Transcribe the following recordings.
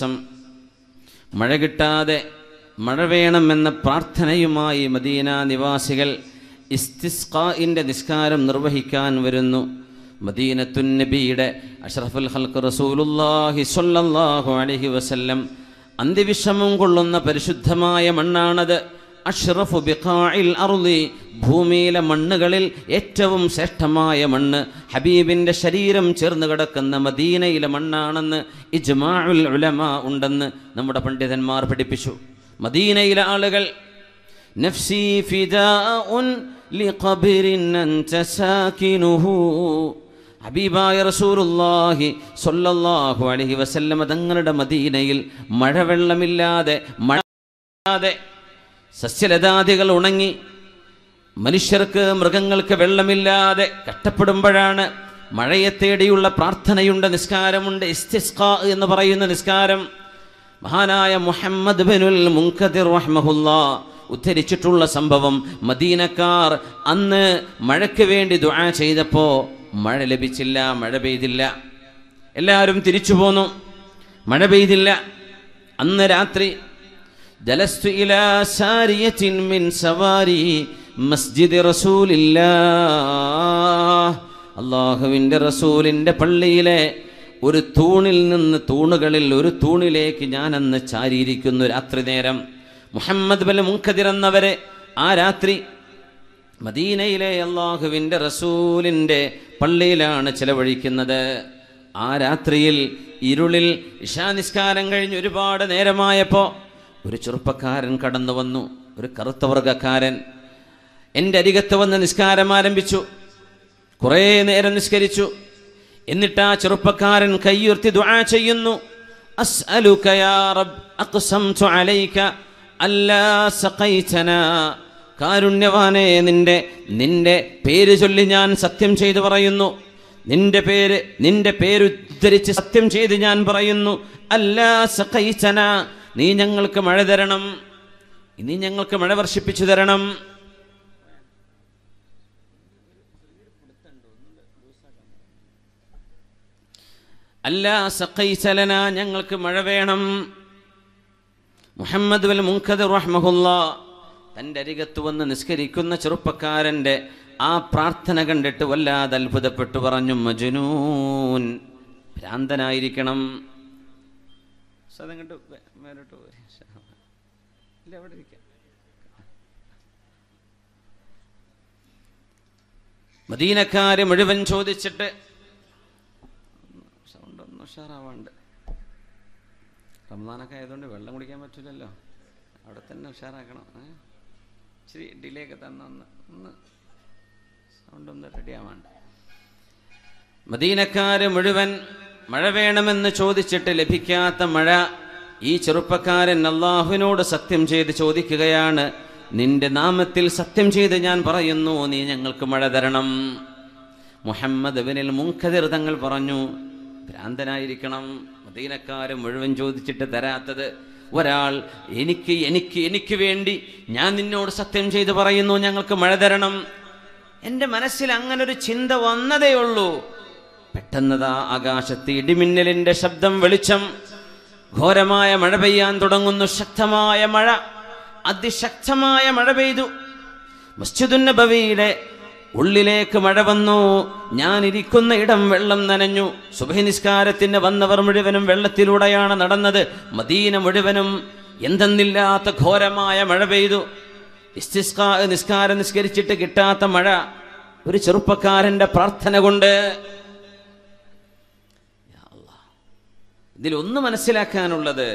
ദിവസം മഴ കിട്ടാതെ മഴ വേണമെന്ന പ്രാർത്ഥനയുമായി മദീന നിവാസികൾ ഇസ്തിസ്ഖാഇന്റെ നിസ്കാരം നിർവഹിക്കാൻ വരുന്നു. മദീനത്തുൻ നബിയുടെ അഷ്റഫുൽ ഖൽഖ് റസൂലുള്ളാഹി സ്വല്ലല്ലാഹു അലൈഹി വസല്ലം അന്ത്യവിശ്രമം കൊള്ളുന്ന പരിശുദ്ധമായ മണ്ണാണത്. അഷ്റഫു ബിഖാഇൽ അർളി, ഭൂമിയിലെ മണ്ണുകളിൽ ഏറ്റവും ശ്രേഷ്ഠമായ മണ്ണ് ഹബീബിൻ്റെ ശരീരം ചേർന്ന് കിടക്കുന്ന മദീനയിലെ മണ്ണാണെന്ന് ഇജ്മാഉൽ ഉലമാ ഉണ്ടെന്ന് നമ്മുടെ പണ്ഡിതന്മാർ പഠിപ്പിച്ചു. മദീനയിലെ ആളുകൾ നഫ്സി ഫിദാഉൻ ലിഖബ്രിൻ അൻത സാകിനുഹു, ഹബീബായ റസൂലുള്ളാഹി സ്വല്ലല്ലാഹു അലൈഹി വസല്ലം തങ്ങളുടെ മദീനയിൽ മഴവെള്ളമില്ലാതെ സസ്യലതാദികൾ ഉണങ്ങി മനുഷ്യർക്ക് മൃഗങ്ങൾക്ക് വെള്ളമില്ലാതെ കഷ്ടപ്പെടുമ്പോഴാണ് മഴയെ തേടിയുള്ള പ്രാർത്ഥനയുണ്ട്, നിസ്കാരമുണ്ട്. ഇസ്തിസ്ഖാ എന്ന് പറയുന്ന നിസ്കാരം മഹാനായ മുഹമ്മദ് ബിനുൽ മുൻകദിർ റഹ്മഹുല്ലാഹ് ഉദ്ധരിച്ചിട്ടുള്ള സംഭവം. മദീനക്കാർ അന്ന് മഴയ്ക്ക് വേണ്ടി ദുആ ചെയ്തപ്പോൾ മഴ ലഭിച്ചില്ല, മഴ പെയ്തില്ല. എല്ലാവരും തിരിച്ചു പോന്നു, മഴ പെയ്തില്ല. അന്ന് രാത്രി ജലസ്തു ഇലാ സാരിയത്തിൻ മിൻ സവാരി മസ്ജിദ് റസൂലില്ലാഹ്, അല്ലാഹുവിൻ്റെ റസൂലിൻ്റെ പള്ളിയിലെ ഒരു തൂണിൽ നിന്ന് തൂണുകളിൽ ഒരു തൂണിലേക്ക് ഞാൻ അന്ന് ചാരിയിരിക്കുന്നു രാത്രി നേരം. മുഹമ്മദ് ബിൻ മുൻകദിർ എന്നവരെ ആ രാത്രി മദീനയിലെ അല്ലാഹുവിൻ്റെ റസൂലിൻ്റെ പള്ളിയിലാണ് ചിലവഴിക്കുന്നത്. ആ രാത്രിയിൽ ഇരുളിൽ ഇശാ നിസ്കാരം കഴിഞ്ഞ് ഒരുപാട് നേരമായപ്പോൾ ഒരു ചെറുപ്പക്കാരൻ കടന്നു വന്നു, ഒരു കറുത്ത വർഗ്ഗക്കാരൻ. എൻ്റെ അരികത്ത് വന്ന് നിസ്കാരം ആരംഭിച്ചു. കുറേ നേരം നിസ്കരിച്ചു. എന്നിട്ട് ആ ചെറുപ്പക്കാരൻ കൈയുയർത്തി ദുആ ചെയ്യുന്നു, അസ്അലുക യാ റബ്ബ് അഖ്സംതു അലൈക അല്ലാ സഖൈതനാ, കാരുണ്യവാനേ നിന്റെ പേര് ചൊല്ലി ഞാൻ സത്യം ചെയ്തു പറയുന്നു, നിന്റെ പേര് ഉദ്ധരിച്ച് സത്യം ചെയ്ത് ഞാൻ പറയുന്നു, അല്ലാ സഖൈതനാ, നീ ഞങ്ങൾക്ക് മഴ തരണം, നീ ഞങ്ങൾക്ക് മഴ വർഷിപ്പിച്ചു തരണം. അല്ലാ സഖൈത ലനാ, ഞങ്ങൾക്ക് മഴ വേണം. മുഹമ്മദ് ബിൻ മുൻകദിർ റഹ്മഹുല്ലാഹ് തൻ്റെ അരികത്ത് വന്ന് നിസ്കരിക്കുന്ന ചെറുപ്പക്കാരൻ്റെ ആ പ്രാർത്ഥന കണ്ടിട്ട് വല്ലാതെ അത്ഭുതപ്പെട്ടു പറഞ്ഞു, മജ്നൂൻ, ഭ്രാന്തനായിരിക്കണം. മദീനക്കാര് മുഴുവൻ ചോദിച്ചിട്ട് സൗണ്ട് ഒന്ന് ഉഷാറാവാണ്ട്, റമദാനൊക്കെ ആയതുകൊണ്ട് വെള്ളം കുടിക്കാൻ പറ്റില്ലല്ലോ, അവിടെ തന്നെ ഉഷാറാക്കണം. ഇച്ചിരി ഡിലേ ഒക്കെ തന്നെ ഒന്ന് സൗണ്ട് ഒന്ന് റെഡി ആവാണ്ട്. മദീനക്കാര് മുഴുവൻ മഴ വേണമെന്ന് ചോദിച്ചിട്ട് ലഭിക്കാത്ത മഴ ഈ ചെറുപ്പക്കാരൻ അല്ലാഹുവിനോട് സത്യം ചെയ്ത് ചോദിക്കുകയാണ്, നിന്റെ നാമത്തിൽ സത്യം ചെയ്ത് ഞാൻ പറയുന്നു, നീ ഞങ്ങൾക്ക് മഴ തരണം. മുഹമ്മദ് ബിനുൽ മുൻകദിർ തങ്ങൾ പറഞ്ഞു, ഭ്രാന്തനായിരിക്കണം, മദീനക്കാര് മുഴുവൻ ചോദിച്ചിട്ട് തരാത്തത്. ഒരാൾ എനിക്ക് വേണ്ടി ഞാൻ നിന്നോട് സത്യം ചെയ്ത് പറയുന്നു, ഞങ്ങൾക്ക് മഴ തരണം. എൻ്റെ മനസ്സിൽ അങ്ങനൊരു ചിന്ത വന്നതേ ഉള്ളൂ. പെട്ടെന്നതാ ആകാശത്ത് ഇടിമിന്നലിൻ്റെ ശബ്ദം, വെളിച്ചം, ഘോരമായ മഴ പെയ്യാൻ തുടങ്ങുന്നു. ശക്തമായ മഴ, അതിശക്തമായ മഴ പെയ്തു. മസ്ജിദുൻ നബവിയുടെ ഉള്ളിലേക്ക് മഴ വന്നു. ഞാനിരിക്കുന്ന ഇടം വെള്ളം നനഞ്ഞു. സുബ്ഹി നിസ്കാരത്തിന് വന്നവർ മുഴുവനും വെള്ളത്തിലൂടെയാണ് നടന്നത്. മദീന മുഴുവനും എന്തെന്നില്ലാത്ത ഘോരമായ മഴ പെയ്തു. ഇസ്തിസ്ഖാ നിസ്കാരം നിസ്കരിച്ചിട്ട് കിട്ടാത്ത മഴ ഒരു ചെറുപ്പക്കാരന്റെ പ്രാർത്ഥന കൊണ്ട്. ഇതിലൊന്ന് മനസ്സിലാക്കാനുള്ളത്,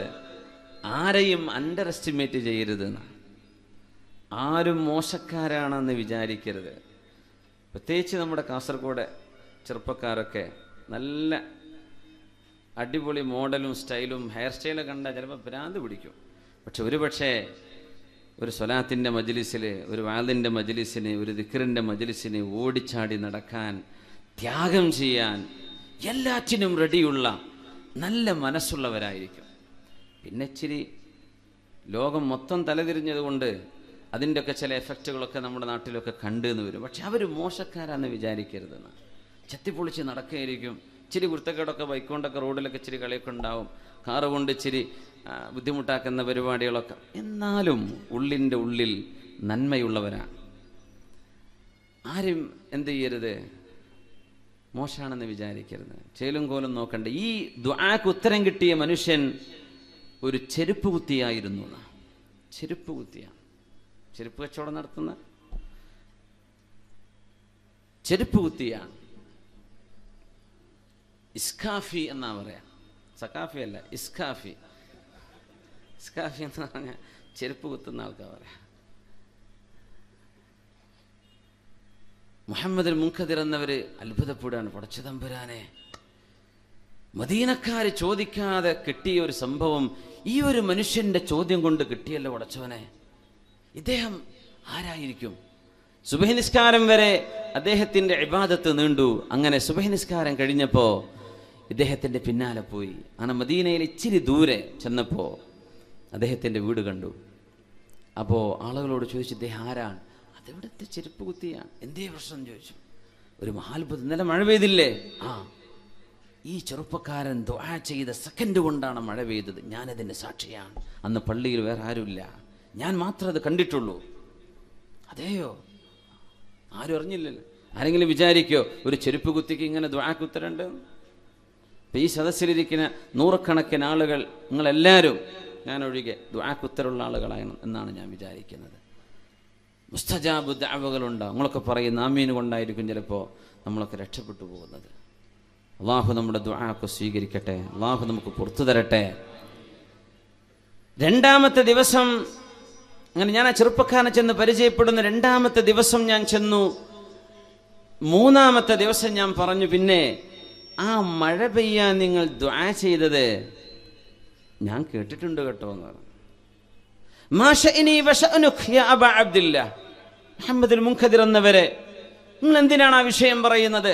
ആരെയും അണ്ടർ എസ്റ്റിമേറ്റ് ചെയ്യരുതെന്ന്, ആരും മോശക്കാരാണെന്ന് വിചാരിക്കരുത്. പ്രത്യേകിച്ച് നമ്മുടെ കാസർഗോഡ് ചെറുപ്പക്കാരൊക്കെ നല്ല അടിപൊളി മോഡലും സ്റ്റൈലും ഹെയർ സ്റ്റൈലും കണ്ടാൽ ചിലപ്പോൾ ഭ്രാന്ത് പിടിക്കും. പക്ഷെ ഒരു സ്വലാത്തിൻ്റെ മജ്ലിസിൽ, ഒരു വാദിൻ്റെ മജ്ലിസിന്, ഒരു ദിക്റിൻ്റെ മജ്ലിസിന് ഓടിച്ചാടി നടക്കാൻ, ത്യാഗം ചെയ്യാൻ എല്ലാറ്റിനും റെഡിയുള്ള നല്ല മനസ്സുള്ളവരായിരിക്കും. പിന്നെ ഇച്ചിരി ലോകം മൊത്തം തലതിരിഞ്ഞതുകൊണ്ട് അതിൻ്റെയൊക്കെ ചില എഫക്റ്റുകളൊക്കെ നമ്മുടെ നാട്ടിലൊക്കെ കണ്ടെന്ന് വരും. പക്ഷെ അവർ മോശക്കാരാണെന്ന് വിചാരിക്കരുതെന്ന്. ചെത്തിപ്പൊളിച്ച് നടക്കുകയായിരിക്കും, ഇച്ചിരി കുരുത്തക്കേടൊക്കെ ബൈക്ക് കൊണ്ടൊക്കെ റോഡിലൊക്കെ ഇച്ചിരി കളിയൊക്കെ ഉണ്ടാവും, കാറ് കൊണ്ട് ഇച്ചിരി ബുദ്ധിമുട്ടാക്കുന്ന പരിപാടികളൊക്കെ, എന്നാലും ഉള്ളിൻ്റെ ഉള്ളിൽ നന്മയുള്ളവരാണ്. ആരും എന്ത് ചെയ്യരുത്, മോശമാണെന്ന് വിചാരിക്കരുത്, ചേലും കോലും നോക്കണ്ട. ഈ ദുആക്ക് ഉത്തരം കിട്ടിയ മനുഷ്യൻ ഒരു ചെരുപ്പ് കുത്തിയായിരുന്നു. ചെരുപ്പ് കുത്തിയാണ്, ചെരുപ്പ് കച്ചവടം നടത്തുന്ന ചെരുപ്പ് കുത്തിയാണ്. ഇസ്കാഫി എന്നാ പറയാ, സക്കാഫി അല്ല, ഇസ്കാഫി. ഇസ്കാഫി എന്ന് പറഞ്ഞാൽ ചെരുപ്പ് കുത്തുന്ന ആൾക്കാർ പറയാം. മുഹമ്മദ് മുൻകദിർ എന്നവര് അത്ഭുതപ്പെടുകയാണ്. പടച്ച തമ്പുരാനെ, മദീനക്കാര് ചോദിക്കാതെ കിട്ടിയ ഒരു സംഭവം ഈ ഒരു മനുഷ്യന്റെ ചോദ്യം കൊണ്ട് കിട്ടിയല്ലോ പടച്ചവനെ. ഇദ്ദേഹം ആരായിരിക്കും? സുബഹി നിസ്കാരം വരെ അദ്ദേഹത്തിന്റെ ഇബാദത്ത് നീണ്ടു. അങ്ങനെ സുബഹി നിസ്കാരം കഴിഞ്ഞപ്പോൾ ഇദ്ദേഹത്തിന്റെ പിന്നാലെ പോയി. അങ്ങനെ മദീനയിൽ ഇച്ചിരി ദൂരെ ചെന്നപ്പോൾ അദ്ദേഹത്തിന്റെ വീട് കണ്ടു. അപ്പോൾ ആളുകളോട് ചോദിച്ചു, ഇദ്ദേഹം ആരാണ്? അതെവിടുത്തെ ചെരുപ്പ് കുത്തിയാണ്. എന്തേ പ്രശ്നം ചോദിച്ചു. ഒരു മഹാത്ഭുതം, ഇന്നലെ മഴ പെയ്തില്ലേ? ഈ ചെറുപ്പക്കാരൻ ദുആ ചെയ്ത സെക്കൻഡ് കൊണ്ടാണ് മഴ പെയ്തത്, ഞാനതിൻ്റെ സാക്ഷിയാണ്. അന്ന് പള്ളിയിൽ വേറെ ആരുമില്ല, ഞാൻ മാത്രമേ അത് കണ്ടിട്ടുള്ളൂ. അതെയോ? ആരും അറിഞ്ഞില്ലല്ലോ. ആരെങ്കിലും വിചാരിക്കോ ഒരു ചെരുപ്പ് കുത്തിക്ക് ഇങ്ങനെ ദുആക്ക് ഉത്തരണ്ട്? ഇപ്പം ഈ സദസ്സിലിരിക്കുന്ന നൂറുകണക്കിന് ആളുകൾ, നിങ്ങളെല്ലാവരും ഞാനൊഴികെ ദുആക്ക് ഉത്തരമുള്ള ആളുകളാണ് എന്നാണ് ഞാൻ വിചാരിക്കുന്നത്. മുസ്തജാബ് ദഅവകളുണ്ടാവും. നിങ്ങളൊക്കെ പറയുന്ന ആമീൻ കൊണ്ടായിരിക്കും ചിലപ്പോൾ നമ്മളൊക്കെ രക്ഷപ്പെട്ടു പോകുന്നത്. അള്ളാഹു നമ്മുടെ ദുആക്ക് സ്വീകരിക്കട്ടെ, അള്ളാഹു നമുക്ക് പുറത്തു തരട്ടെ. രണ്ടാമത്തെ ദിവസം അങ്ങനെ ഞാൻ ആ ചെറുപ്പക്കാരനെ ചെന്ന് പരിചയപ്പെടുന്ന രണ്ടാമത്തെ ദിവസം ഞാൻ ചെന്നു. മൂന്നാമത്തെ ദിവസം ഞാൻ പറഞ്ഞു, പിന്നെ ആ മഴ പെയ്യാൻ നിങ്ങൾ ദുആ ചെയ്തത് ഞാൻ കേട്ടിട്ടുണ്ട് കേട്ടോ എന്ന് പറഞ്ഞു. മുഹമ്മദ് മുൻകദിർ എന്നവരെ, നിങ്ങൾ എന്തിനാണ് ആ വിഷയം പറയുന്നത്?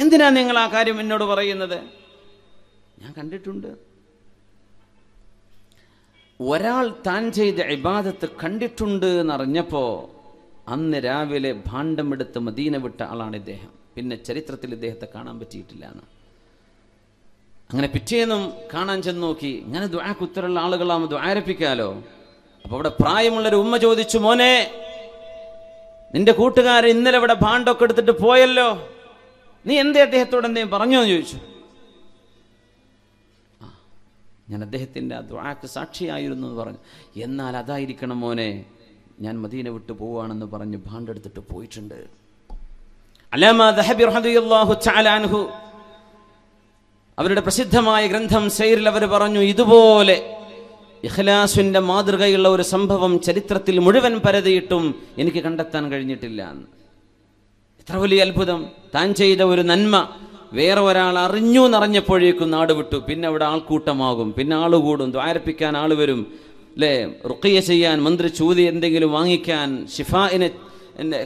എന്തിനാ നിങ്ങൾ ആ കാര്യം എന്നോട് പറയുന്നത്? ഞാൻ കണ്ടിട്ടുണ്ട്. ഒരാൾ താൻ ചെയ്ത ഇബാദത്ത് കണ്ടിട്ടുണ്ട് എന്നറിഞ്ഞപ്പോ അന്ന് രാവിലെ ഭാണ്ഡമെടുത്ത് മദീന വിട്ട ആളാണ് ഇദ്ദേഹം. പിന്നെ ചരിത്രത്തിൽ ഇദ്ദേഹത്തെ കാണാൻ പറ്റിയിട്ടില്ല എന്ന്. അങ്ങനെ പിറ്റേന്നും കാണാൻ ചെന്ന് നോക്കി. ഇങ്ങനെ ദുആക്ക് ഉത്തരമുള്ള ആളുകളാകുമ്പോൾ ദുആരപ്പിക്കാലോ. അപ്പൊ അവിടെ പ്രായമുള്ളൊരു ഉമ്മ ചോദിച്ചു, മോനെ, നിന്റെ കൂട്ടുകാരൻ ഇന്നലെ ഇവിടെ ഭാണ്ഡൊക്കെ എടുത്തിട്ട് പോയല്ലോ, നീ എന്തേ അദ്ദേഹത്തോട് എന്തേലും പറഞ്ഞോ എന്ന് ചോദിച്ചു. ഞാൻ അദ്ദേഹത്തിൻ്റെ ആ ദുആക്ക് സാക്ഷിയായിരുന്നു എന്ന് പറഞ്ഞു. എന്നാൽ അതായിരിക്കണം മോനെ, ഞാൻ മദീന വിട്ടു പോവുകയാണെന്ന് പറഞ്ഞ് ഭാണ്ഡെടുത്തിട്ട് പോയിട്ടുണ്ട്. അല്ലാമ ദഹബി റളിയല്ലാഹു തആല അൻഹു അവരുടെ പ്രസിദ്ധമായ ഗ്രന്ഥം സൈറിൽ അവർ പറഞ്ഞു, ഇതുപോലെ ഇഖ്ലാസിന്റെ മാതൃകയുള്ള ഒരു സംഭവം ചരിത്രത്തിൽ മുഴുവൻ പരതിയിട്ടും എനിക്ക് കണ്ടെത്താൻ കഴിഞ്ഞിട്ടില്ല എന്ന്. എത്ര വലിയ അത്ഭുതം! താൻ ചെയ്ത ഒരു നന്മ വേറെ ഒരാൾ അറിഞ്ഞു എന്നറിഞ്ഞപ്പോഴേക്കും നാട് വിട്ടു. പിന്നെ അവിടെ ആൾക്കൂട്ടമാകും, പിന്നെ ആള് കൂടും, ദ്വാരപ്പിക്കാൻ ആള് വരും, അല്ലേ, റുഖിയ ചെയ്യാൻ, മന്ത്രി ചൂതി എന്തെങ്കിലും വാങ്ങിക്കാൻ, ഷിഫാഇന്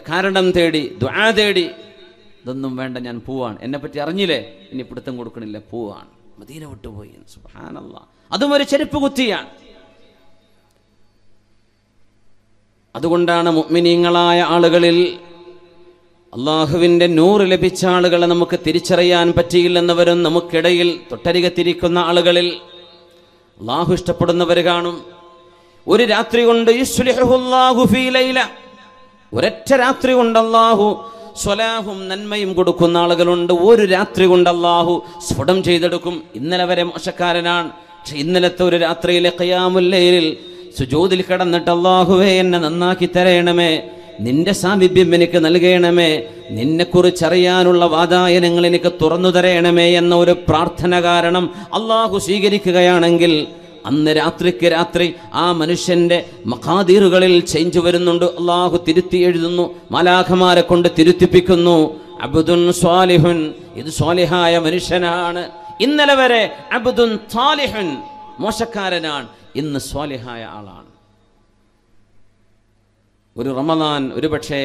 കാരണം തേടി, ദുആ തേടി. ഇതൊന്നും വേണ്ട, ഞാൻ പോവാണ്, എന്നെപ്പറ്റി അറിഞ്ഞില്ലേ, ഇനി പിടുത്തം കൊടുക്കണില്ല, പോവാണ്, മദീന വിട്ടുപോയി. സുബ്ഹാനല്ലാഹ്. അതും ഒരു ചെരുപ്പ് കുത്തിയാണ്. അതുകൊണ്ടാണ് മുഅ്മിനീങ്ങളായ ആളുകളിൽ അള്ളാഹുവിൻ്റെ നൂറ് ലഭിച്ച ആളുകളെ നമുക്ക് തിരിച്ചറിയാൻ പറ്റിയില്ലെന്നവരും നമുക്കിടയിൽ തൊട്ടരികത്തിരിക്കുന്ന ആളുകളിൽ അള്ളാഹു ഇഷ്ടപ്പെടുന്നവർ കാണും. ഒരു രാത്രി കൊണ്ട് യുസ്ലിഹുല്ലാഹു ഫീ ലൈല, ഒരൊറ്റ രാത്രി കൊണ്ട് അള്ളാഹു സ്വലാഹും നന്മയും കൊടുക്കുന്ന ആളുകളുണ്ട്. ഒരു രാത്രി കൊണ്ട് അള്ളാഹു സ്ഫുടം ചെയ്തെടുക്കും. ഇന്നലെ വരെ മോശക്കാരനാണ്, പക്ഷെ ഇന്നലത്തെ ഒരു രാത്രിയിലെ ഖിയാമുൽ ലൈലിൽ സുജൂദിൽ കിടന്നിട്ട് അള്ളാഹുവേ എന്നെ നന്നാക്കി തരയണമേ, നിന്റെ സാമീപ്യം എനിക്ക് നൽകണമേ, നിന്നെക്കുറിച്ചറിയാനുള്ള വാതായനങ്ങൾ എനിക്ക് തുറന്നു തരയണമേ എന്ന ഒരു പ്രാർത്ഥന കാരണം അള്ളാഹു സ്വീകരിക്കുകയാണെങ്കിൽ അന്ന് രാത്രിക്ക് രാത്രി ആ മനുഷ്യന്റെ മഖാദീറുകളിൽ ചേഞ്ച് വരുന്നുണ്ട്. അള്ളാഹു തിരുത്തി എഴുതുന്നു, മലാഖമാരെ കൊണ്ട് തിരുത്തിപ്പിക്കുന്നു. അബ്ദുൻ സ്വാലിഹുൻ, ഇത് സ്വാലിഹായ മനുഷ്യനാണ്. ഇന്നലെ വരെ അബ്ദുൻ സാലിഹുൻ, മോശക്കാരനാണ്, ഇന്ന് സ്വാലിഹായ ആളാണ്. ഒരു റമദാൻ ഒരുപക്ഷെ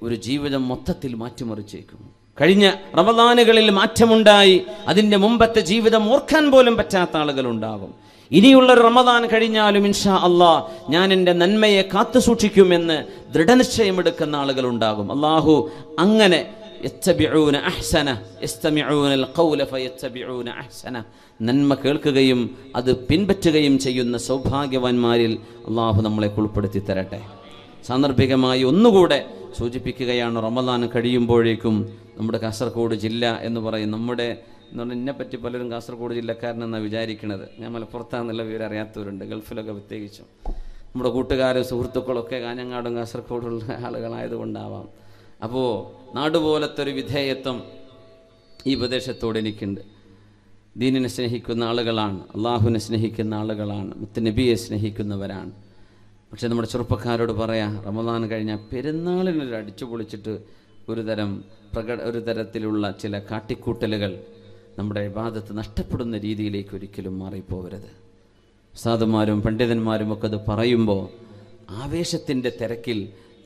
ഒരു ജീവിതം മൊത്തത്തിൽ മാറ്റിമറിച്ചേക്കും. കഴിഞ്ഞ റമദാനുകളിൽ മാറ്റമുണ്ടായി, അതിൻ്റെ മുമ്പത്തെ ജീവിതം ഓർക്കാൻ പോലും പറ്റാത്ത ആളുകളുണ്ടാകും. ഇനിയുള്ളൊരു റമദാൻ കഴിഞ്ഞാലും ഇൻഷാ അള്ളാഹ് ഞാൻ എൻ്റെ നന്മയെ കാത്തു സൂക്ഷിക്കുമെന്ന് ദൃഢനിശ്ചയമെടുക്കുന്ന ആളുകളുണ്ടാകും. അള്ളാഹു അങ്ങനെ യത്തബിഊന അഹ്സന യസ്തമിഊനൽ ഖൗല ഫയത്തബിഊന അഹ്സന. നന്മ കേൾക്കുകയും അത് പിൻപറ്റുകയും ചെയ്യുന്ന സൗഭാഗ്യവാന്മാരിൽ അള്ളാഹു നമ്മളെ ഉൾപ്പെടുത്തി തരട്ടെ. സാന്ദർഭികമായി ഒന്നുകൂടെ സൂചിപ്പിക്കുകയാണ്, റമദാൻ കഴിയുമ്പോഴേക്കും നമ്മുടെ കാസർഗോഡ് ജില്ല എന്ന് പറയും, നമ്മുടെ എന്ന് പറഞ്ഞാൽ എന്നെപ്പറ്റി പലരും കാസർഗോഡ് ജില്ലക്കാരനെന്നാണ് വിചാരിക്കുന്നത്. ഞാൻ മലപ്പുറത്താണെന്നുള്ള വിവരം അറിയാത്തവരുണ്ട്, ഗൾഫിലൊക്കെ പ്രത്യേകിച്ചും. നമ്മുടെ കൂട്ടുകാരും സുഹൃത്തുക്കളൊക്കെ കാഞ്ഞങ്ങാടും കാസർഗോഡുള്ള ആളുകളായതുകൊണ്ടാവാം. അപ്പോൾ നാടുപോലത്തെ ഒരു വിധേയത്വം ഈ പ്രദേശത്തോട് എനിക്കുണ്ട്. ദീനിനെ സ്നേഹിക്കുന്ന ആളുകളാണ്, അള്ളാഹുവിനെ സ്നേഹിക്കുന്ന ആളുകളാണ്, മുത്തുനബിയെ സ്നേഹിക്കുന്നവരാണ്. പക്ഷേ നമ്മുടെ ചെറുപ്പക്കാരോട് പറയാം, റമദാൻ കഴിഞ്ഞാൽ പെരുന്നാളിനൊരു അടിച്ചു പൊളിച്ചിട്ട് ഒരു തരത്തിലുള്ള ചില കാട്ടിക്കൂട്ടലുകൾ നമ്മുടെ ഇബാദത്ത് നഷ്ടപ്പെടുന്ന രീതിയിലേക്ക് ഒരിക്കലും മാറിപ്പോവരുത്. ഉസ്താദുമാരും പണ്ഡിതന്മാരും ഒക്കെ അത് പറയുമ്പോൾ ആവേശത്തിൻ്റെ തിരക്കിൽ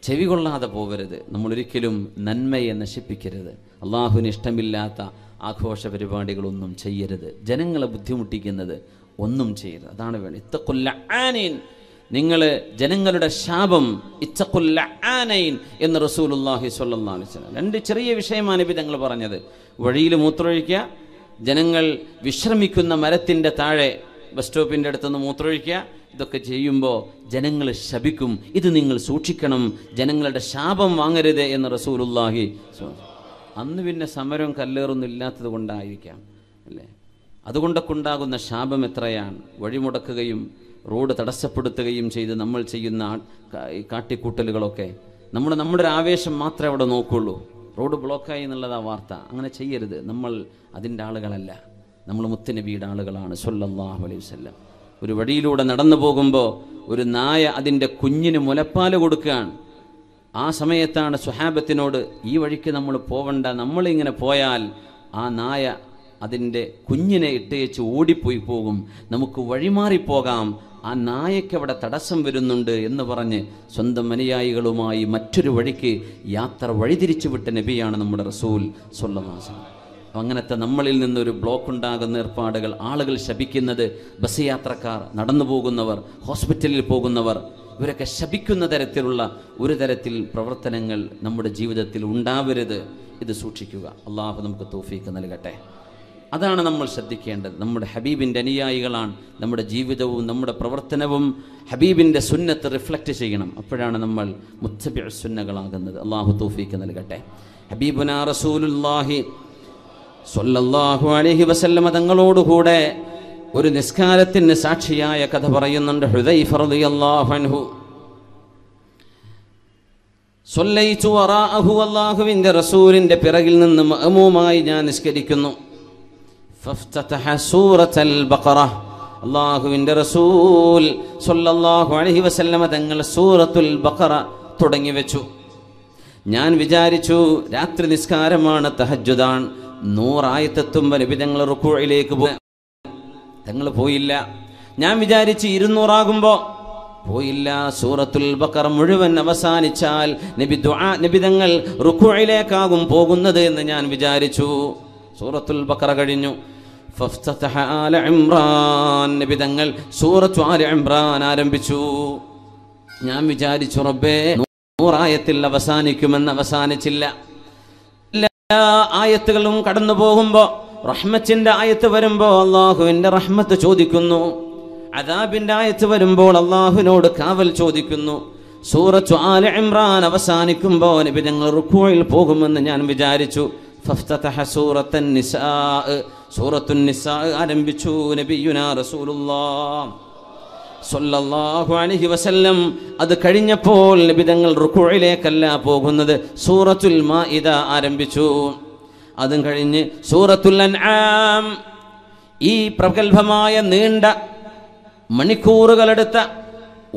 ചെവി കൊള്ളാതെ പോവരുത്. നമ്മളൊരിക്കലും നന്മയെ നശിപ്പിക്കരുത്. അള്ളാഹുവിന് ഇഷ്ടമില്ലാത്ത ആഘോഷ പരിപാടികളൊന്നും ചെയ്യരുത്. ജനങ്ങളെ ബുദ്ധിമുട്ടിക്കുന്നത് ഒന്നും ചെയ്യരുത്. അതാണ് വേണം. ഇത്തഖുല്ലആനീൻ, നിങ്ങൾ ജനങ്ങളുടെ ശാപം, ഇത്തഖുല്ലആനൈൻ എന്ന് റസൂലുള്ളാഹി സ്വല്ലല്ലാഹു അലൈഹി വസല്ലം. രണ്ട് ചെറിയ വിഷയമാണ് നബി തങ്ങൾ പറഞ്ഞത്. വഴിയിൽ മൂത്രമൊഴിക്കുക, ജനങ്ങൾ വിശ്രമിക്കുന്ന മരത്തിൻ്റെ താഴെ ബസ് സ്റ്റോപ്പിൻ്റെ അടുത്തുനിന്ന് മൂത്രമൊഴിക്കുക. ഇതൊക്കെ ചെയ്യുമ്പോൾ ജനങ്ങൾ ശപിക്കും, ഇത് നിങ്ങൾ സൂക്ഷിക്കണം, ജനങ്ങളുടെ ശാപം വാങ്ങരുത് എന്ന് റസൂലുള്ളാഹി. അന്ന് പിന്നെ സമരവും കല്ലേറൊന്നും ഇല്ലാത്തത് കൊണ്ടായിരിക്കാം അല്ലേ? അതുകൊണ്ടൊക്കെ ഉണ്ടാകുന്ന ശാപം എത്രയാണ്. വഴിമുടക്കുകയും റോഡ് തടസ്സപ്പെടുത്തുകയും ചെയ്ത് നമ്മൾ ചെയ്യുന്ന കാട്ടിക്കൂട്ടലുകളൊക്കെ നമ്മുടെ ഒരു ആവേശം മാത്രമേ അവിടെ നോക്കുള്ളൂ. റോഡ് ബ്ലോക്കായി എന്നുള്ളതാ വാർത്ത. അങ്ങനെ ചെയ്യരുത്. നമ്മൾ അതിൻ്റെ ആളുകളല്ല, നമ്മൾ മുത്തുനബിയുടെ ആളുകളാണ് സ്വല്ലല്ലാഹു അലൈഹി വസല്ലം. ഒരു വഴിയിലൂടെ നടന്നു പോകുമ്പോൾ ഒരു നായ അതിൻ്റെ കുഞ്ഞിന് മുലപ്പാല് കൊടുക്കുകയാണ്. ആ സമയത്താണ് സ്വഹാബത്തിനോട്, ഈ വഴിക്ക് നമ്മൾ പോവണ്ട, നമ്മളിങ്ങനെ പോയാൽ ആ നായ അതിൻ്റെ കുഞ്ഞിനെ ഇട്ടേച്ച് ഓടിപ്പോയി പോകും, നമുക്ക് വഴിമാറിപ്പോകാം, ആ നായയ്ക്ക് അവിടെ തടസ്സം വരുന്നുണ്ട് എന്ന് പറഞ്ഞ് സ്വന്തം അനുയായികളുമായി മറ്റൊരു വഴിക്ക് യാത്ര വഴിതിരിച്ചു വിട്ട നബിയാണ് നമ്മുടെ റസൂൽ സ്വല്ലല്ലാഹു അലൈഹി വസല്ലം. അങ്ങനത്തെ നമ്മളിൽ നിന്നൊരു ബ്ലോക്ക് ഉണ്ടാകുന്ന ഏർപ്പാടുകൾ, ആളുകൾ ശപിക്കുന്നത്, ബസ് യാത്രക്കാർ, നടന്നു പോകുന്നവർ, ഹോസ്പിറ്റലിൽ പോകുന്നവർ, ഇവരൊക്കെ ശപിക്കുന്ന തരത്തിലുള്ള ഒരു തരത്തിൽ പ്രവർത്തനങ്ങൾ നമ്മുടെ ജീവിതത്തിൽ ഉണ്ടാവരുത്. ഇത് സൂക്ഷിക്കുക. അള്ളാഹു നമുക്ക് തൗഫീഖ് നൽകട്ടെ. അതാണ് നമ്മൾ ശ്രദ്ധിക്കേണ്ടത്. നമ്മുടെ ഹബീബിൻ്റെ അനുയായികളാണ്. നമ്മുടെ ജീവിതവും നമ്മുടെ പ്രവർത്തനവും ഹബീബിൻ്റെ സുന്നത്ത് റിഫ്ലക്റ്റ് ചെയ്യണം. അപ്പോഴാണ് നമ്മൾ മുത്തബിഉ സുന്നകളാകുന്നത്. അള്ളാഹു തൗഫീഖ് നൽകട്ടെ. ഹബീബുനാ റസൂലുള്ളാഹി സ്വല്ലല്ലാഹു അലൈഹി വസല്ലം തങ്ങളോടുകൂടെ ഒരു നിസ്കാരത്തിന് സാക്ഷിയായ കഥ പറയുന്നുണ്ട് ഹുദൈഫ റളിയല്ലാഹു അൻഹു. സ്വല്ലൈതു വറാഅഹു, അല്ലാഹുവിൻ്റെ റസൂലിൻ്റെ പിറകിൽ നിന്ന് മഅമൂമായി ഞാൻ നിസ്കരിക്കുന്നു. ഫഫ്തതഹ സൂറത്തുൽ ബഖറ, അല്ലാഹുവിൻ്റെ റസൂൽ സ്വല്ലല്ലാഹു അലൈഹി വസല്ലം തങ്ങൾ സൂറത്തുൽ ബഖറ തുടങ്ങി വെച്ചു. ഞാൻ വിചാരിച്ചു രാത്രി നിസ്കാരമാണ്, തഹജ്ജുദാണ്, 100 ആയത്തെത്തുമ്പോൾ നബി തങ്ങൾ റുക്കൂഇലേക്ക് തങ്ങൾ പോയില്ല. ഞാൻ വിചാരിച്ച് 200 ആകുമ്പോൾ പോയില്ല. സൂറത്തുൽ ബഖറ മുഴുവൻ അവസാനിച്ചാൽ നബി തങ്ങൾ റുക്കൂഇലേക്കാകും പോകുന്നത് എന്ന് ഞാൻ വിചാരിച്ചു. സൂറത്തുൽ ബഖറ കഴിഞ്ഞു. ഫഫ്തതഹ ആല ഇംറാൻ, നബി തങ്ങൾ സൂറത്തു ആല ഇംറാൻ ആരംഭിച്ചു. ഞാൻ വിചാരിച്ചു റബ്ബേ 100 ആയത്തിൽ അവസാനിക്കുമെന്ന്. അവസാനിച്ചില്ല. എല്ലാ ആയത്തുകളും കടന്നു പോകുമ്പോൾ റഹ്മത്തിന്റെ ആയത്ത് വരുമ്പോൾ അള്ളാഹുവിന്റെ റഹ്മത്ത് ചോദിക്കുന്നു, അദാബിന്റെ ആയത്ത് വരുമ്പോൾ അള്ളാഹുവിനോട് കാവൽ ചോദിക്കുന്നു. സൂറത്തു ആല ഇംറാൻ അവസാനിക്കുമ്പോൾ നബി തങ്ങൾ റുക്കൂഇൽ പോകുമെന്ന് ഞാൻ വിചാരിച്ചു. ഫഫ്തതഹ സൂറത്തുൻ നിസാ, സൂറത്തുൻ നിസാ ആരംഭിച്ചു. നബിയുനാ റസൂലുള്ളാഹി സ്വല്ലല്ലാഹു അലൈഹി വസല്ലം അത് കഴിഞ്ഞപ്പോൾ നബി തങ്ങൾ റുക്കൂഇലേക്കല്ല പോകുന്നത്, സൂറത്തുൽ മാഇദ ആരംഭിച്ചു. അതും കഴിഞ്ഞ് സൂറത്തുൽ അൻആം. ഈ പ്രഗൽഭമായ നീണ്ട മണിക്കൂറുകളെടുത്ത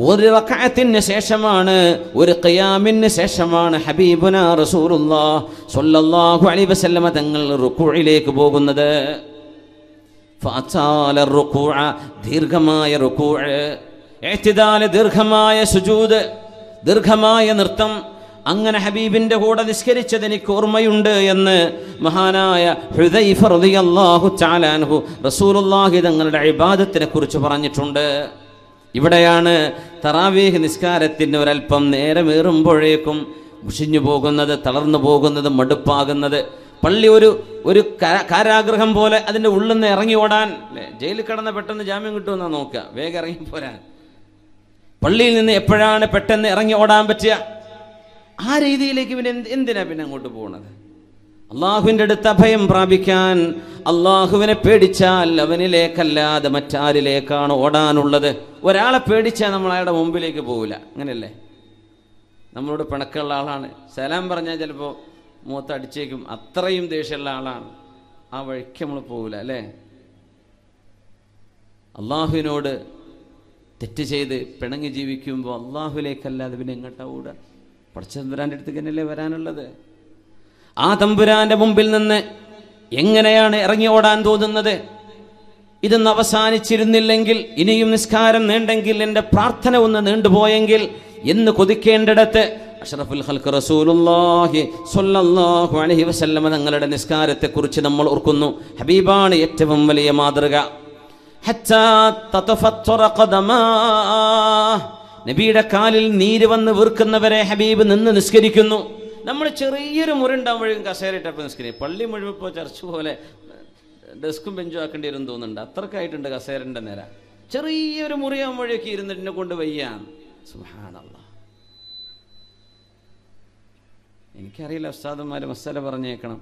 ഒരു റക്അത്തിന് ശേഷമാണ്, ഒരു ഖിയാമിന് ശേഷമാണ് ഹബീബുനാ റസൂലുള്ളാഹി സ്വല്ലല്ലാഹു അലൈഹി വസല്ലം തങ്ങൾ റുക്കൂഇലേക്ക് പോകുന്നത്. ഫഅതാല റുക്കൂഅ, ദീർഘമായ റുക്കൂഅ്, ഇഅ്തിദാൽ ദീർഘമായ സുജൂദ്, ദീർഘമായ നൃത്തം. അങ്ങനെ ഹബീബിന്റെ കൂടെ നിസ്കരിച്ചത് എനിക്ക് ഓർമ്മയുണ്ട് എന്ന് മഹാനായ ഹുദൈഫ റളിയല്ലാഹു തആല അൻഹു റസൂലുള്ളാഹി തങ്ങളുടെ ഇബാദത്തിനെ കുറിച്ച് പറഞ്ഞിട്ടുണ്ട്. ഇവിടെയാണ് തറാവീഹ് നിസ്കാരത്തിന് ഒരൽപ്പം നേരമേറുമ്പോഴേക്കും മുഷിഞ്ഞു പോകുന്നത്, തളർന്നു പോകുന്നത്, മടുപ്പാകുന്നത്. പള്ളി ഒരു കാരാഗൃഹം പോലെ അതിൻ്റെ ഉള്ളിൽ നിന്ന് ഇറങ്ങി ഓടാൻ, അല്ലേ? ജയിലിൽ കിടന്ന് പെട്ടെന്ന് ജാമ്യം കിട്ടുമെന്നാണ് നോക്കുക, വേഗം ഇറങ്ങി പോരാൻ. പള്ളിയിൽ നിന്ന് എപ്പോഴാണ് പെട്ടെന്ന് ഇറങ്ങി ഓടാൻ പറ്റുക? ആ രീതിയിലേക്ക് പിന്നെ എന്തിനാ പിന്നെ അങ്ങോട്ട് പോകുന്നത്? അള്ളാഹുവിൻ്റെ അടുത്ത് അഭയം പ്രാപിക്കാൻ അള്ളാഹുവിനെ പേടിച്ചാൽ അവനിലേക്കല്ലാതെ മറ്റാരിലേക്കാണ് ഓടാനുള്ളത്. ഒരാളെ പേടിച്ചാൽ നമ്മൾ അയാളുടെ മുമ്പിലേക്ക് പോകില്ല, അങ്ങനെയല്ലേ? നമ്മളോട് പിണക്കമുള്ള ആളാണ്, സലാം പറഞ്ഞാൽ ചിലപ്പോൾ മുഖത്തടിച്ചേക്കും, അത്രയും ദേഷ്യമുള്ള ആളാണ്, ആ വഴിക്ക് നമ്മൾ പോകില്ല, അല്ലേ? അള്ളാഹുവിനോട് തെറ്റ് ചെയ്ത് പിണങ്ങി ജീവിക്കുമ്പോൾ അള്ളാഹുലേക്കല്ലാതെ പിന്നെ എങ്ങോട്ടാ ഓടുക? പടച്ചതമ്പുരാൻ്റെ അടുത്തേക്ക് തന്നെയല്ലേ വരാനുള്ളത്. ആ തമ്പുരാന്റെ മുമ്പിൽ നിന്ന് എങ്ങനെയാണ് ഇറങ്ങി ഓടാൻ തോന്നുന്നത്? ഇതൊന്ന് അവസാനിച്ചിരുന്നില്ലെങ്കിൽ, ഇനിയും നിസ്കാരം നീണ്ടെങ്കിൽ, എൻ്റെ പ്രാർത്ഥന ഒന്ന് നീണ്ടുപോയെങ്കിൽ എന്ന് കൊതിക്കേണ്ടിടത്ത് അഷ്റഫുൽ ഖൽഖ് റസൂലുള്ളാഹി സ്വല്ലല്ലാഹു അലൈഹി വസല്ലം തങ്ങളുടെ നിസ്കാരത്തെക്കുറിച്ച് നമ്മൾ ഓർക്കുന്നു. ഹബീബാണ് ഏറ്റവും വലിയ മാതൃക. ഹത്താ തതഫത്തറ ഖദമാ, നബിയുടെ കാലിൽ നീര് വന്ന് വീർക്കുന്നവരെ ഹബീബ് നിന്ന് നിസ്കരിക്കുന്നു. നമ്മൾ ചെറിയൊരു മുറിണ്ടാകുമ്പോഴേക്കും കസേരയിട്ടപ്പോൾ നിസ്കരിക്കും. പള്ളി മുഴുവൻ ഇപ്പോൾ ചർച്ച പോലെ ഡെസ്കും ബെഞ്ചും ആക്കേണ്ടി വരും തോന്നുന്നുണ്ട്, അത്രക്കായിട്ടുണ്ട് കസേരൻ്റെ നേര. ചെറിയൊരു മുറിയാകുമ്പോഴേക്ക് ഇരുന്നിട്ടിനെ കൊണ്ട് വയ്യാൻ. സുബ്ഹാനല്ലാഹ്. എനിക്കറിയില്ല, ഉസ്താദന്മാർ മസാല പറഞ്ഞേക്കണം,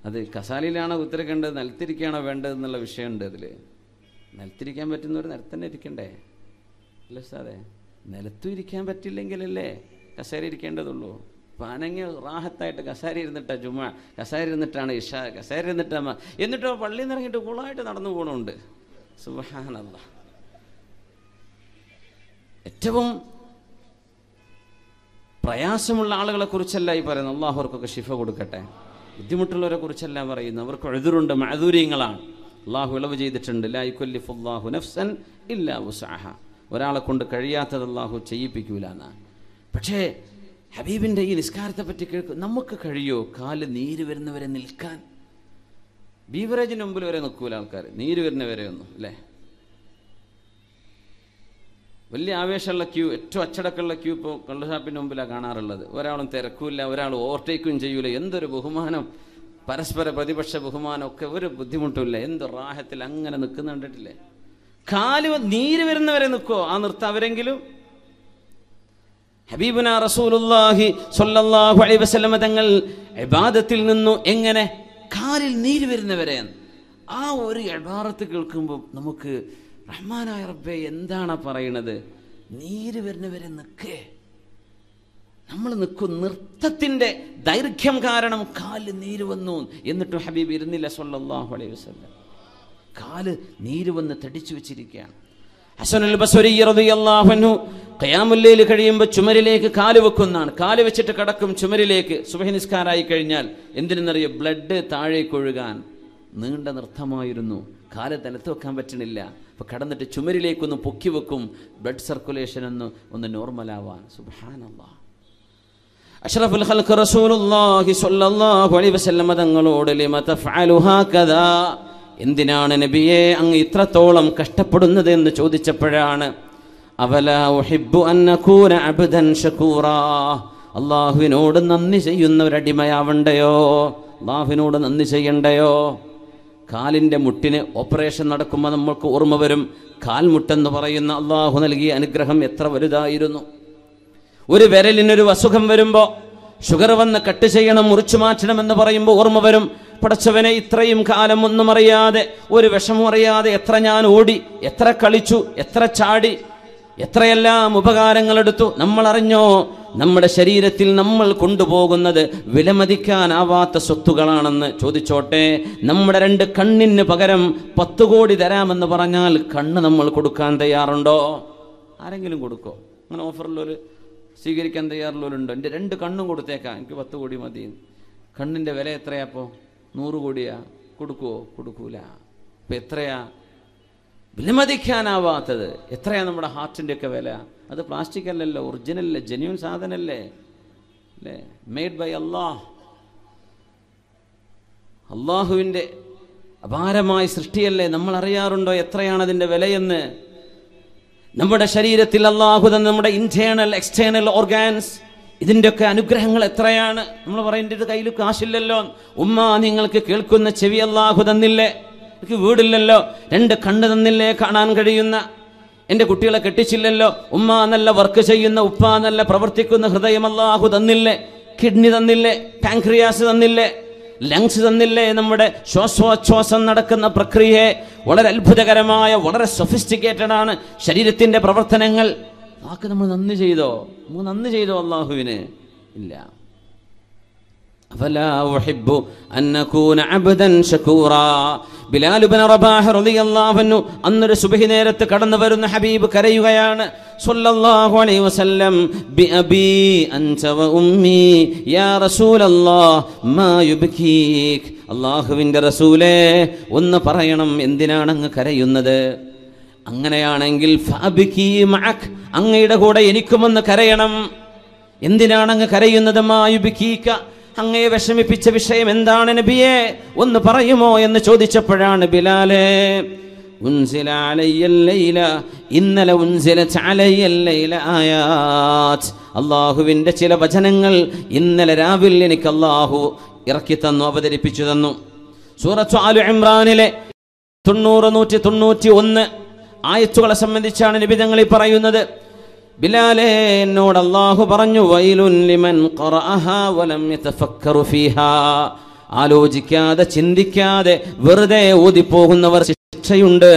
അത് കസാലയിലാണോ ഉത്തരക്കേണ്ടത്, നിലത്തിരിക്കുകയാണോ വേണ്ടതെന്നുള്ള വിഷയമുണ്ട്. അതിൽ നിലത്തിരിക്കാൻ പറ്റുന്നവർ നിലത്തന്നെ ഇരിക്കണ്ടേ, അല്ലേ ഉസ്താദേ? നിലത്തും ഇരിക്കാൻ പറ്റില്ലെങ്കിലല്ലേ കസേര ഇരിക്കേണ്ടതുള്ളൂ. പാനങ്ങ റാഹത്തായിട്ട് കസേര ഇരുന്നിട്ടാ ജുമ, കസേര ഇരുന്നിട്ടാണ് ഇഷ, കസേര ഇരുന്നിട്ടാ, എന്നിട്ടോ പള്ളിയിൽ നിന്ന് ഇറങ്ങിയിട്ട് കൂളായിട്ട് നടന്നു പോകണമുണ്ട്. സുബ്ഹാനല്ലാഹ്. ഏറ്റവും പ്രയാസമുള്ള ആളുകളെ കുറിച്ചല്ല ഈ പറയുന്നത്. അള്ളാഹു അവർക്കൊക്കെ ശിഫ കൊടുക്കട്ടെ. ബുദ്ധിമുട്ടുള്ളവരെ കുറിച്ചല്ല പറയുന്നത്. അവർക്ക് എഴുതുറുണ്ട്, മഅദൂര്യങ്ങളാണ്. അള്ളാഹു ഇളവ് ചെയ്തിട്ടുണ്ട്. ലാ യുകല്ലിഫുല്ലാഹു നഫ്സൻ ഇല്ലാ വുസ്അഹ. ഒരാളെ കൊണ്ട് കഴിയാത്തത് അള്ളാഹു ചെയ്യിപ്പിക്കൂല എന്നാണ്. പക്ഷേ ഹബീബിൻ്റെ ഈ നിസ്കാരത്തെ പറ്റി കേൾക്കും. നമുക്ക് കഴിയോ കാല് നീര് വരുന്നവരെ നിൽക്കാൻ? ബീവറേജിന് മുമ്പിൽ വരെ നിൽക്കൂല ആൾക്കാർ, നീര് വരുന്നവരെ ഒന്നും, അല്ലേ? വലിയ ആവേശമുള്ള ക്യൂ, ഏറ്റവും അച്ചടക്കമുള്ള ക്യൂ ഇപ്പോൾ കള്ളുഷാപ്പിൻ്റെ മുമ്പിലാണ് കാണാറുള്ളത്. ഒരാളും തിരക്കൂല, ഒരാൾ ഓവർടേക്കും ചെയ്യൂല. എന്തൊരു ബഹുമാനം, പരസ്പര പ്രതിപക്ഷ ബഹുമാനം ഒക്കെ, ഒരു ബുദ്ധിമുട്ടുമില്ല. എന്ത് റാഹത്തിൽ അങ്ങനെ നിൽക്കുന്ന കണ്ടിട്ടില്ലേ? കാല് നീര് വരുന്നവരെ നിൽക്കുമോ? ആ നിർത്തവരെങ്കിലും. ഹബീബുന റസൂലുള്ളാഹി സ്വല്ലല്ലാഹു അലൈഹി വസല്ലം തങ്ങൾ ഇബാദത്തിൽ നിന്നു എങ്ങനെ കാലിൽ നീര് വരുന്നവരെ, ആ ഒരു ഇബാറത്ത് കേൾക്കുമ്പോൾ നമുക്ക് റഹ്മാനായ റബ്ബേ എന്താണ് പറയണത്? നീര് വരുന്നവരെ നിൽക്കേ, നമ്മൾ നിൽക്കും. നൃത്തത്തിൻ്റെ ദൈർഘ്യം കാരണം കാല് നീര് വന്നു. എന്നിട്ടും ഹബീബ് ഇരുന്നില്ല സ്വല്ലല്ലാഹു അലൈഹി വസല്ലം. കാല് നീര് വന്ന് തടിച്ചു വെച്ചിരിക്കുകയാണ്. ഹസനുൽ ബസ്രി റളിയല്ലാഹു അൻഹു ഖിയാമുൽ ലൈൽ കഴിയുമ്പോൾ ചുമരിലേക്ക് കാല് വെക്കുന്നതാണ്. കാല് വെച്ചിട്ട് കിടക്കും ചുമരിലേക്ക്. സുബ്ഹി നിസ്കാരമായി കഴിഞ്ഞാൽ എന്തിനെന്നറിയോ? ബ്ലഡ് താഴേക്ക് ഒഴുകാൻ. നീണ്ട നൃത്തമായിരുന്നു. കാല് നിലത്ത് വെക്കാൻ പറ്റണില്ല. അപ്പോൾ കടന്നിട്ട് ചുമരിലേക്കൊന്ന് പൊക്കി വെക്കും, ബ്ലഡ് സർക്കുലേഷൻ ഒന്ന് നോർമലാവാൻ. സുബ്ഹാനല്ലാഹ്. അഷ്റഫുൽ ഖൽഖ് റസൂലുള്ളാഹി സ്വല്ലല്ലാഹു അലൈഹി വസല്ലം തങ്ങളോട് ലിമ തഫഅലു ഹാകദാ, എന്തിനാണ് നബിയെ അങ്ങ് ഇത്രത്തോളം കഷ്ടപ്പെടുന്നത് എന്ന് ചോദിച്ചപ്പോഴാണ് അവലാ ഉഹിബ്ബു അൻ നകൂന അബ്ദൻ ശകൂറാ, അള്ളാഹുവിനോട് നന്ദി ചെയ്യുന്ന ഒരടിമയാവണ്ടയോ? അള്ളാഹുവിനോട് നന്ദി ചെയ്യണ്ടയോ? കാലിൻ്റെ മുട്ടിന് ഓപ്പറേഷൻ നടക്കുമ്പോൾ നമ്മൾക്ക് ഓർമ്മ വരും, കാൽമുട്ടെന്ന് പറയുന്ന അള്ളാഹു നൽകിയ അനുഗ്രഹം എത്ര വലുതായിരുന്നു. ഒരു വിരലിനൊരു അസുഖം വരുമ്പോൾ, ഷുഗർ വന്ന് കട്ട് ചെയ്യണം, മുറിച്ചു മാറ്റണമെന്ന് പറയുമ്പോൾ ഓർമ്മ വരും, പടച്ചവനെ ഇത്രയും കാലം ഒന്നും അറിയാതെ, ഒരു വിഷമം അറിയാതെ എത്ര ഞാൻ ഓടി, എത്ര കളിച്ചു, എത്ര ചാടി, എത്രയെല്ലാം ഉപകാരങ്ങളെടുത്തു. നമ്മൾ അറിഞ്ഞോ? നമ്മുടെ ശരീരത്തിൽ നമ്മൾ കൊണ്ടുപോകുന്നത് വിലമതിക്കാനാവാത്ത സ്വത്തുകളാണെന്ന്. ചോദിച്ചോട്ടെ, നമ്മുടെ 2 കണ്ണിന് പകരം 10 കോടി തരാമെന്ന് പറഞ്ഞാൽ കണ്ണ് നമ്മൾ കൊടുക്കാൻ തയ്യാറുണ്ടോ? ആരെങ്കിലും കൊടുക്കോ? അങ്ങനെ ഓഫറിലൊരു സ്വീകരിക്കാൻ തയ്യാറുള്ളവരുണ്ടോ? എൻ്റെ 2 കണ്ണും കൊടുത്തേക്കാം, എനിക്ക് 10 കോടി മതി. കണ്ണിൻ്റെ വില എത്രയാപ്പോൾ? 100 കോടിയാ? കൊടുക്കുവോ? കൊടുക്കൂല. അപ്പം എത്രയാ വിലമതിക്കാനാവാത്തത്? എത്രയാ നമ്മുടെ ഹാർട്ടിൻ്റെ ഒക്കെ വില? അത് പ്ലാസ്റ്റിക് അല്ലല്ലോ, ഒറിജിനല്ലേ, ജെന്യൂൻ സാധനല്ലേ, അല്ലേ? മെയ്ഡ് ബൈ അള്ളാഹ്. അള്ളാഹുവിൻ്റെ അപാരമായ സൃഷ്ടിയല്ലേ. നമ്മൾ അറിയാറുണ്ടോ എത്രയാണ് അതിൻ്റെ വിലയെന്ന്? നമ്മുടെ ശരീരത്തിൽ അള്ളാഹു തന്ന നമ്മുടെ ഇന്റേണൽ എക്സ്റ്റേണൽ ഓർഗാൻസ് ഇതിൻ്റെയൊക്കെ അനുഗ്രഹങ്ങൾ എത്രയാണ്. നമ്മൾ പറയുന്നത് കയ്യിൽ കാശില്ലല്ലോ. ഉമ്മ, നിങ്ങൾക്ക് കേൾക്കുന്ന ചെവി അല്ലാഹു തന്നില്ലേ? എനിക്ക് വീടില്ലല്ലോ. 2 കണ്ണ് തന്നില്ലേ കാണാൻ കഴിയുന്ന? എൻ്റെ കുട്ടികളെ കെട്ടിച്ചില്ലല്ലോ. ഉമ്മ നല്ല വർക്ക് ചെയ്യുന്ന, ഉപ്പ നല്ല പ്രവർത്തിക്കുന്ന ഹൃദയം അല്ലാഹു തന്നില്ലേ? കിഡ്നി തന്നില്ലേ? പാൻക്രിയാസ് തന്നില്ലേ? ലങ്സ് തന്നില്ലേ? നമ്മുടെ ശ്വാസോച്ഛ്വാസം നടക്കുന്ന പ്രക്രിയയെ വളരെ അത്ഭുതകരമായ, വളരെ സൊഫിസ്റ്റിക്കേറ്റഡ് ആണ് ശരീരത്തിൻ്റെ പ്രവർത്തനങ്ങൾ. ആക്ക് നമ്മൾ നന്ദി ചെയ്തോ? നമ്മൾ നന്ദി ചെയ്തോ അല്ലാഹുവിന്? ഇല്ല. അഫലാ ഉഹിബ്ബു അൻ നകൂന അബ്ദൻ ശകൂറാ. ബിലാൽ ഇബ്നു റബാഹ് റളിയല്ലാഹു അൻഹു അന്നൊരു സുബ്ഹി നേരത്ത് കടന്നു വരുന്ന ഹബീബ് കരയുകയാണ്. സ്വല്ലല്ലാഹു അലൈഹി വസല്ലം, ബി അബി അൻത വ ഉമ്മി യാ റസൂലല്ലാഹ് മാ യുബ്കീക്. അല്ലാഹുവിൻ്റെ റസൂലേ, ഒന്ന് പറയണം, എന്തിനാണ് അങ്ങ് കരയുന്നത്? അങ്ങനെയാണെങ്കിൽ ഫഅബ്കി മഅക്, അങ്ങയുടെ കൂടെ എനിക്കുമൊന്ന് കരയണം. എന്തിനാണ് അങ്ങ് കരയുന്നത്? മാ യുബ്കീക, അങ്ങയെ വിഷമിപ്പിച്ച വിഷയം എന്താണ് നബിയെ, ഒന്ന് പറയുമോ എന്ന് ചോദിച്ചപ്പോഴാണ് ബിലാലേ, ഉൻസില അലയ്യൽ ലൈല, ഇന്നലെ ഉൻസിലത് അലയ്യൽ ലൈല ആയാത്ത്, അല്ലാഹുവിൻ്റെ ചില വചനങ്ങൾ ഇന്നലെ രാവിലെ എനിക്ക് അല്ലാഹു ഇറക്കി തന്നു, അവതരിപ്പിച്ചു തന്നു. സൂറത്ത് ആലു ഇംറാനിലെ 90, 191 ആയത്തുകളെ സംബന്ധിച്ചാണ് നബി തങ്ങൾ പറയുന്നത്. ബിലാലേ, എന്നോട് അല്ലാഹു പറഞ്ഞു, വൈലുൻ ലിമൻ ഖറഅഹാ വലം യതഫക്കറു ഫീഹാ. ആലോചിക്കാതെ ചിന്തിക്കാതെ വെറുതെ ഓതിപ്പോകുന്നവർ ശിക്ഷയുണ്ട്.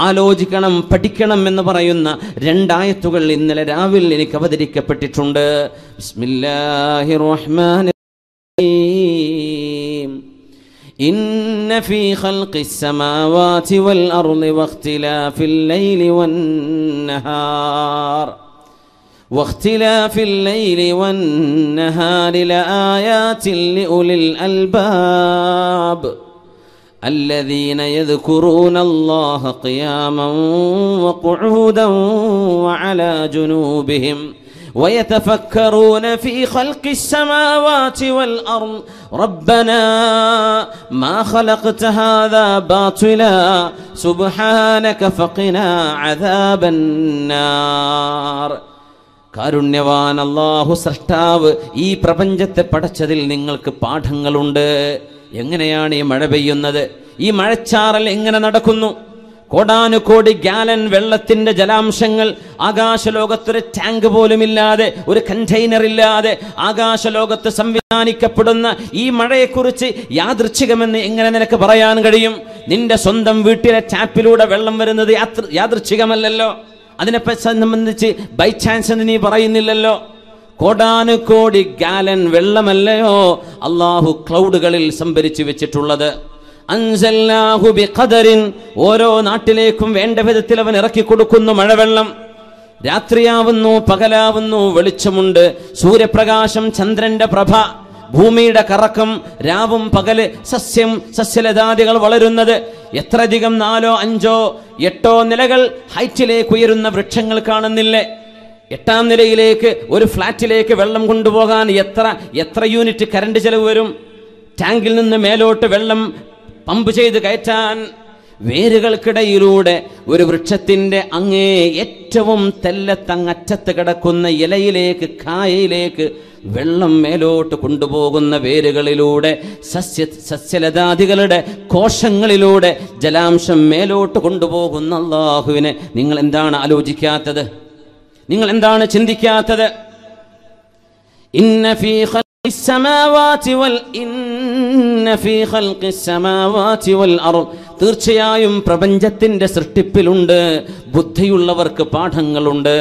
ആലോചിക്കണം, പഠിക്കണം എന്ന് പറയുന്ന 2 ആയത്തുകൾ ഇന്നലെ രാവിലെ എനിക്ക് അവതരിക്കപ്പെട്ടിട്ടുണ്ട്. ബിസ്മില്ലാഹിർ റഹ്മാനിർ റഹീം. ഇന്ന ഫീ ഖൽഖിസ് സമാവാതി വൽ അർളി വഖ്തിലാഫിൽ ലൈലി വന്നഹാർ واختلاف الليل والنهار لآيات لأولي الألباب الذين يذكرون الله قياما وقعودا وعلى جنوبهم ويتفكرون في خلق السماوات والأرض ربنا ما خلقت هذا باطلا سبحانك فقنا عذاب النار. കാരുണ്യവാൻ അല്ലാഹു സൃഷ്ടാവ് ഈ പ്രപഞ്ചത്തെ പടച്ചതിൽ നിങ്ങൾക്ക് പാഠങ്ങളുണ്ട്. എങ്ങനെയാണ് ഈ മഴ പെയ്യുന്നത്? ഈ മഴച്ചാറൽ എങ്ങനെ നടക്കുന്നു? കോടാനുകോടി ഗാലൻ വെള്ളത്തിന്റെ ജലാംശങ്ങൾ ആകാശലോകത്തൊരു ടാങ്ക് പോലുമില്ലാതെ, ഒരു കണ്ടെയ്നർ ഇല്ലാതെ ആകാശലോകത്ത് സംവിധാനിക്കപ്പെടുന്ന ഈ മഴയെക്കുറിച്ച് യാദൃച്ഛികമെന്ന് എങ്ങനെ നിനക്ക് പറയാൻ കഴിയും? നിന്റെ സ്വന്തം വീട്ടിലെ ടാപ്പിലൂടെ വെള്ളം വരുന്നത് യാദൃച്ഛികമല്ലല്ലോ. അതിനെ സംബന്ധിച്ച് ബൈ ചാൻസ് എന്ന് നീ പറയുന്നില്ലല്ലോ. കോടാനുകോടി ഗാലൻ വെള്ളമല്ലയോ അള്ളാഹു ക്ലൗഡുകളിൽ സംഭരിച്ചു വെച്ചിട്ടുള്ളത്. അൻസൽനാഹു ബിഖദറിൻ, ഓരോ നാട്ടിലേക്കും വേണ്ട വിധത്തിൽ അവൻ ഇറക്കി കൊടുക്കുന്നു മഴവെള്ളം. രാത്രിയാവുന്നു, പകലാവുന്നു, വെളിച്ചമുണ്ട്, സൂര്യപ്രകാശം, ചന്ദ്രന്റെ പ്രഭ, ഭൂമിയുടെ കറക്കം, രാവും പകല്, സസ്യലതാദികൾ വളരുന്നത്. എത്രയധികം 4, 5, 8 നിലകൾ ഹൈറ്റിലേക്ക് ഉയരുന്ന വൃക്ഷങ്ങൾ കാണുന്നില്ലേ? 8ാം നിലയിലേക്ക്, ഒരു ഫ്ലാറ്റിലേക്ക് വെള്ളം കൊണ്ടുപോകാൻ എത്ര യൂണിറ്റ് കറണ്ട് ചെലവ് വരും? ടാങ്കിൽ നിന്ന് മേലോട്ട് വെള്ളം പമ്പ് ചെയ്ത് കയറ്റാൻ. വേരുകൾക്കിടയിലൂടെ ഒരു വൃക്ഷത്തിന്റെ അങ്ങേ ഏറ്റവും തെല്ലത്തങ്ങറ്റത്ത് കിടക്കുന്ന ഇലയിലേക്ക്, കായയിലേക്ക് വെള്ളം മേലോട്ട് കൊണ്ടുപോകുന്ന വേരുകളിലൂടെ, സസ്യലതാദികളുടെ കോശങ്ങളിലൂടെ ജലാംശം മേലോട്ട് കൊണ്ടുപോകുന്ന അല്ലാഹുവിനെ നിങ്ങൾ എന്താണ് ആലോചിക്കാത്തത്? നിങ്ങൾ എന്താണ് ചിന്തിക്കാത്തത്? ഇന്ന ഫീ ഖൽഖിസ് സമാവാതി വൽ അർള്, തീർച്ചയായും പ്രപഞ്ചത്തിന്റെ സൃഷ്ടിപ്പിലുണ്ട് ബുദ്ധിയുള്ളവർക്ക് പാഠങ്ങളുണ്ട്.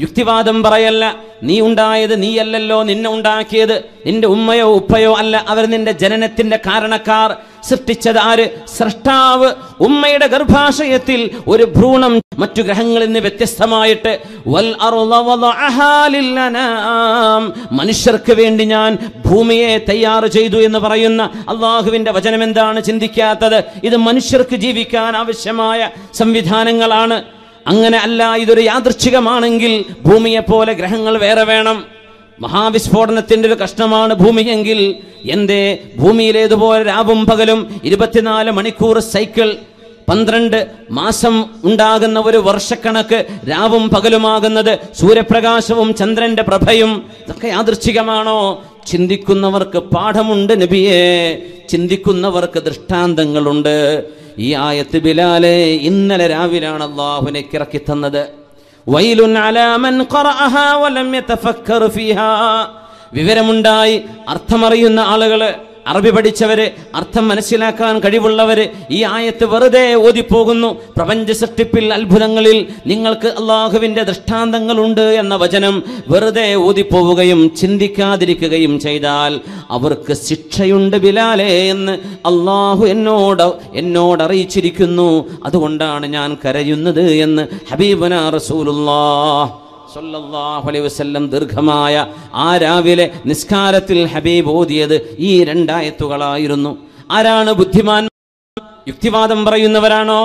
യുക്തിവാദം പറയല്ല. നീ ഉണ്ടായത് നീയല്ലല്ലോ, നിന്നെ ഉണ്ടാക്കിയത് നിന്റെ ഉമ്മയോ ഉപ്പയോ അല്ല, അവർ നിന്റെ ജനനത്തിന്റെ കാരണക്കാർ. സൃഷ്ടിച്ചത് ആര്? സൃഷ്ടാവ്. ഉമ്മയുടെ ഗർഭാശയത്തിൽ ഒരു ഭ്രൂണം മറ്റു ഗ്രഹങ്ങളിൽ നിന്ന് വ്യത്യസ്തമായിട്ട്, വൽ അർള വദഅഹാ ലിൽഅനാം, മനുഷ്യർക്ക് വേണ്ടി ഞാൻ ഭൂമിയെ തയ്യാർ ചെയ്തു എന്ന് പറയുന്ന അള്ളാഹുവിന്റെ വചനം എന്താണ് ചിന്തിക്കാത്തത്? ഇത് മനുഷ്യർക്ക് ജീവിക്കാൻ ആവശ്യമായ സംവിധാനങ്ങളാണ്. അങ്ങനെ അല്ല, ഇതൊരു യാദൃച്ഛികമാണെങ്കിൽ ഭൂമിയെപ്പോലെ ഗ്രഹങ്ങൾ വേറെ വേണം. മഹാവിസ്ഫോടനത്തിന്റെ ഒരു കഷ്ണമാണ് ഭൂമിയെങ്കിൽ എന്തേ ഭൂമിയിലേതുപോലെ രാവും പകലും 24 മണിക്കൂർ സൈക്കിൾ 12 മാസം ഉണ്ടാകുന്ന ഒരു വർഷക്കണക്ക് രാവും പകലുമാകുന്നത്, സൂര്യപ്രകാശവും ചന്ദ്രന്റെ പ്രഭയും, ഇതൊക്കെ യാദൃച്ഛികമാണോ? ചിന്തിക്കുന്നവർക്ക് പാഠമുണ്ട് നബിയേ, ചിന്തിക്കുന്നവർക്ക് ദൃഷ്ടാന്തങ്ങളുണ്ട്. ഈ ആയത്ത് ബിലാലെ ഇന്നലെ രാവിലാണ് അല്ലാഹുവിലേക്ക് ഇറക്കി തന്നത്. വൈലുൻ അലാ മൻ ഖറഅഹാ വലം യതഫക്കർ ഫീഹാ. വിവരമുണ്ടായി അർത്ഥമറിയുന്ന ആളുകള്, അറബി പഠിച്ചവര്, അർത്ഥം മനസ്സിലാക്കാൻ കഴിവുള്ളവര് ഈ ആയത്ത് വെറുതെ ഓതിപ്പോകുന്നു. പ്രപഞ്ച സൃഷ്ടിപ്പിൽ, അത്ഭുതങ്ങളിൽ നിങ്ങൾക്ക് അള്ളാഹുവിന്റെ ദൃഷ്ടാന്തങ്ങളുണ്ട് എന്ന വചനം വെറുതെ ഓതിപ്പോവുകയും ചിന്തിക്കാതിരിക്കുകയും ചെയ്താൽ അവർക്ക് ശിക്ഷയുണ്ട് ബിലാലെ എന്ന് അള്ളാഹു എന്നോട് അറിയിച്ചിരിക്കുന്നു. അതുകൊണ്ടാണ് ഞാൻ കരയുന്നത് എന്ന് ഹബീബുനാ റസൂലുള്ളാഹ് സല്ലല്ലാഹു അലൈഹി വസല്ലം ദീർഘമായ ആ രാവിലെ നിസ്കാരത്തിൽ ഹബീബ് ഓതിയത് ഈ 2 ആയത്തുകളായിരുന്നു. ആരാണ് ബുദ്ധിമാൻ? യുക്തിവാദം പറയുന്നവരാണോ?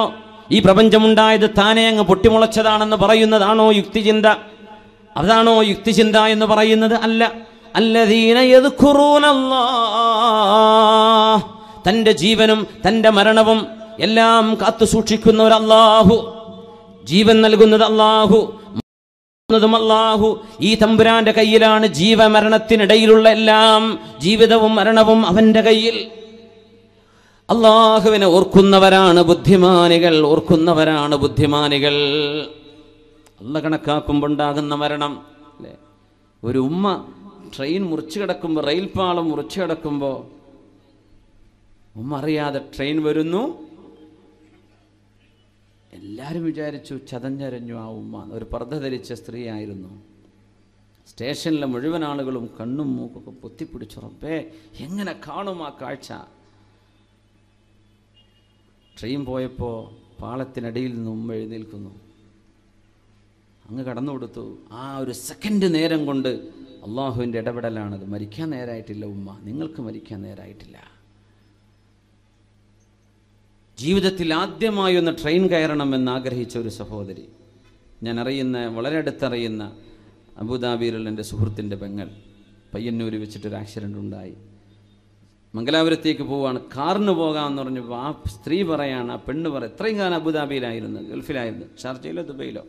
ഈ പ്രപഞ്ചമുണ്ടായത് താനെ അങ്ങ് പൊട്ടിമുളച്ചതാണെന്ന് പറയുന്നതാണോ യുക്തിചിന്ത? അതാണോ യുക്തിചിന്ത എന്ന് പറയുന്നത്? അല്ല. അല്ലദീന യദ്കുറൂനല്ലാഹ്, തൻ്റെ ജീവനും തൻ്റെ മരണവും എല്ലാം കാത്തു സൂക്ഷിക്കുന്ന ഒരു അല്ലാഹു, ജീവൻ നൽകുന്നത് അല്ലാഹു, അല്ലാഹു. ഈ തമ്പുരാന്റെ കയ്യിലാണ് ജീവമരണത്തിനിടയിലുള്ള എല്ലാം. ജീവിതവും മരണവും അവന്റെ കയ്യിൽ. അല്ലാഹുവിനെ ഓർക്കുന്നവരാണ് ബുദ്ധിമാനികൾ, ഓർക്കുന്നവരാണ് ബുദ്ധിമാനികൾ. അല്ലാഹ് കണക്കാക്കുമ്പോൾ ഉണ്ടാകുന്ന മരണം അല്ലേ? ഒരു ഉമ്മ ട്രെയിൻ മുറിച്ചു കിടക്കുമ്പോൾ, റെയിൽപാളം മുറിച്ചു കിടക്കുമ്പോൾ ഉമ്മ അറിയാതെ ട്രെയിൻ വരുന്നു. എല്ലാവരും വിചാരിച്ചു ചതഞ്ഞരഞ്ഞു ആ ഉമ്മ. ഒരു പർദ്ദ ധരിച്ച സ്ത്രീയായിരുന്നു. സ്റ്റേഷനിലെ മുഴുവൻ ആളുകളും കണ്ണും മൂക്കൊക്കെ പൊത്തിപ്പിടിച്ചു. റബ്ബേ, എങ്ങനെ കാണും ആ കാഴ്ച? ട്രെയിൻ പോയപ്പോൾ പാളത്തിനടിയിൽ നിന്ന് ഉമ്മ എഴുന്നേൽക്കുന്നു. അങ്ങ് കടന്നു കൊടുത്തു. ആ ഒരു സെക്കൻഡ് നേരം കൊണ്ട് അള്ളാഹുവിൻ്റെ ഇടപെടലാണത്. മരിക്കാൻ നേരായിട്ടില്ല ഉമ്മ, നിങ്ങൾക്ക് മരിക്കാൻ നേരായിട്ടില്ല. ജീവിതത്തിൽ ആദ്യമായി ഒന്ന് ട്രെയിൻ കയറണമെന്ന് ആഗ്രഹിച്ച ഒരു സഹോദരി, ഞാൻ അറിയുന്ന, വളരെ അടുത്തറിയുന്ന അബുദാബിയിലുള്ള എൻ്റെ സുഹൃത്തിൻ്റെ പെങ്ങൾ, പയ്യന്നൂർ വെച്ചിട്ടൊരു ആക്സിഡൻ്റ് ഉണ്ടായി. മംഗലാപുരത്തേക്ക് പോവുകയാണ്. കാറിന് പോകാമെന്ന് പറഞ്ഞപ്പോൾ ആ സ്ത്രീ പറയാണ്, ആ പെണ്ണ് പറയും, ഇത്രയും കാലം അബുദാബിയിലായിരുന്നു, ഗൾഫിലായിരുന്നു, ഷാർജയിലോ ദുബൈയിലോ,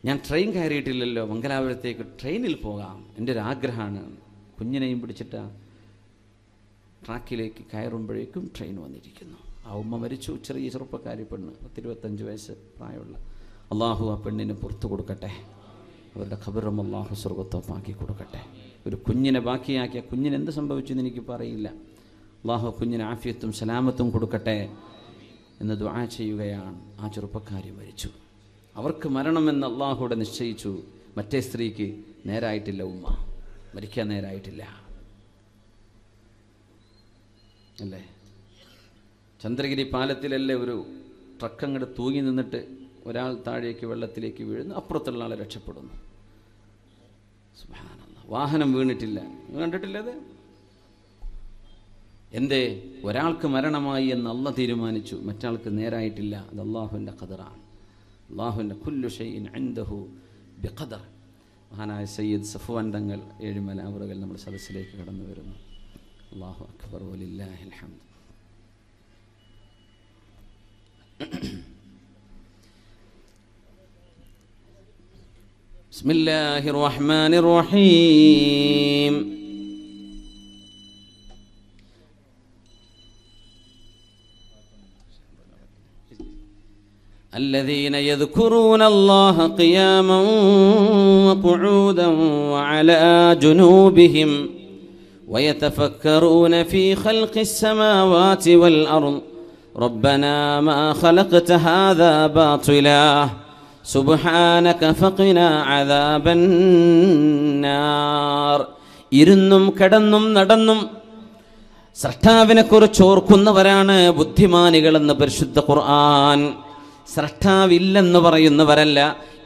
ഞാൻ ട്രെയിൻ കയറിയിട്ടില്ലല്ലോ, മംഗലാപുരത്തേക്ക് ട്രെയിനിൽ പോകാം, എൻ്റെ ഒരു ആഗ്രഹമാണ്. കുഞ്ഞിനെയും പിടിച്ചിട്ട് ട്രാക്കിലേക്ക് കയറുമ്പോഴേക്കും ട്രെയിൻ വന്നിരിക്കുന്നു. ആ ഉമ്മ മരിച്ചു. ചെറിയ ചെറുപ്പക്കാരി പെണ്ണ്, 25 വയസ്സ് പ്രായമുള്ള. അള്ളാഹു ആ പെണ്ണിന് പുറത്തു കൊടുക്കട്ടെ, അവരുടെ ഖബറും അള്ളാഹു സ്വർഗത്തോപ്പാക്കി കൊടുക്കട്ടെ. ഒരു കുഞ്ഞിനെ ബാക്കിയാക്കിയ കുഞ്ഞിന് എന്ത് സംഭവിച്ചെന്ന് എനിക്കിപ്പോൾ അറിയില്ല. അള്ളാഹു കുഞ്ഞിന് ആഫിയത്തും സലാമത്തും കൊടുക്കട്ടെ എന്ന് ദുആ ചെയ്യുകയാണ്. ആ ചെറുപ്പക്കാരി മരിച്ചു. അവർക്ക് മരണമെന്ന് അള്ളാഹുവിടെ നിശ്ചയിച്ചു. മറ്റേ സ്ത്രീക്ക് നേരായിട്ടില്ല, ഉമ്മ മരിക്കാൻ നേരായിട്ടില്ല അല്ലേ? ചന്ദ്രഗിരി പാലത്തിലല്ലേ ഒരു ട്രക്ക് അങ്ങോട്ട് തൂങ്ങി നിന്നിട്ട് ഒരാൾ താഴേക്ക് വെള്ളത്തിലേക്ക് വീഴുന്നു, അപ്പുറത്തുള്ള ആളെ രക്ഷപ്പെടുന്നു. സുബ്ഹാനല്ലാഹ്, വാഹനം വീണിട്ടില്ല. കണ്ടിട്ടില്ല അത്? എന്തേ? ഒരാൾക്ക് മരണമായി എന്ന് അള്ളാഹ് തീരുമാനിച്ചു, മറ്റാൾക്ക് നേരായിട്ടില്ല. അത് അള്ളാഹുവിൻ്റെ ഖദറാണ്. അള്ളാഹുവിൻ്റെ കുല്ലു ഷൈഇൻ ഇൻദഹു ബിഖദർ. മഹാനായ സയ്യിദ് സഫ്വാൻ തങ്ങൾ ഏഴുമല അവറുകൾ നമ്മുടെ സദസ്സിലേക്ക് കടന്നു വരുന്നു. അല്ലാഹു അക്ബർ വലില്ലാഹിൽ ഹംദ്. ബിസ്മില്ലാഹിർ റഹ്മാനിർ റഹീം. الذين يذكرون الله قياما وقعودا وعلى جنوبهم ويتفكرون في خلق السماوات والأرض ربنا ما خلقت هذا باطلا سبحانك فقنا عذاب النار. ഇരുന്നും കിടന്നും നടന്നും സ്രഷ്ടാവിനെക്കുറിച്ച് ഓർക്കുന്നവരാണ് ബുദ്ധിമാനികളെന്ന് പരിശുദ്ധ ഖുർആൻ. സ്രഷ്ടാവില്ലെന്ന് പറയുന്നവരല്ല,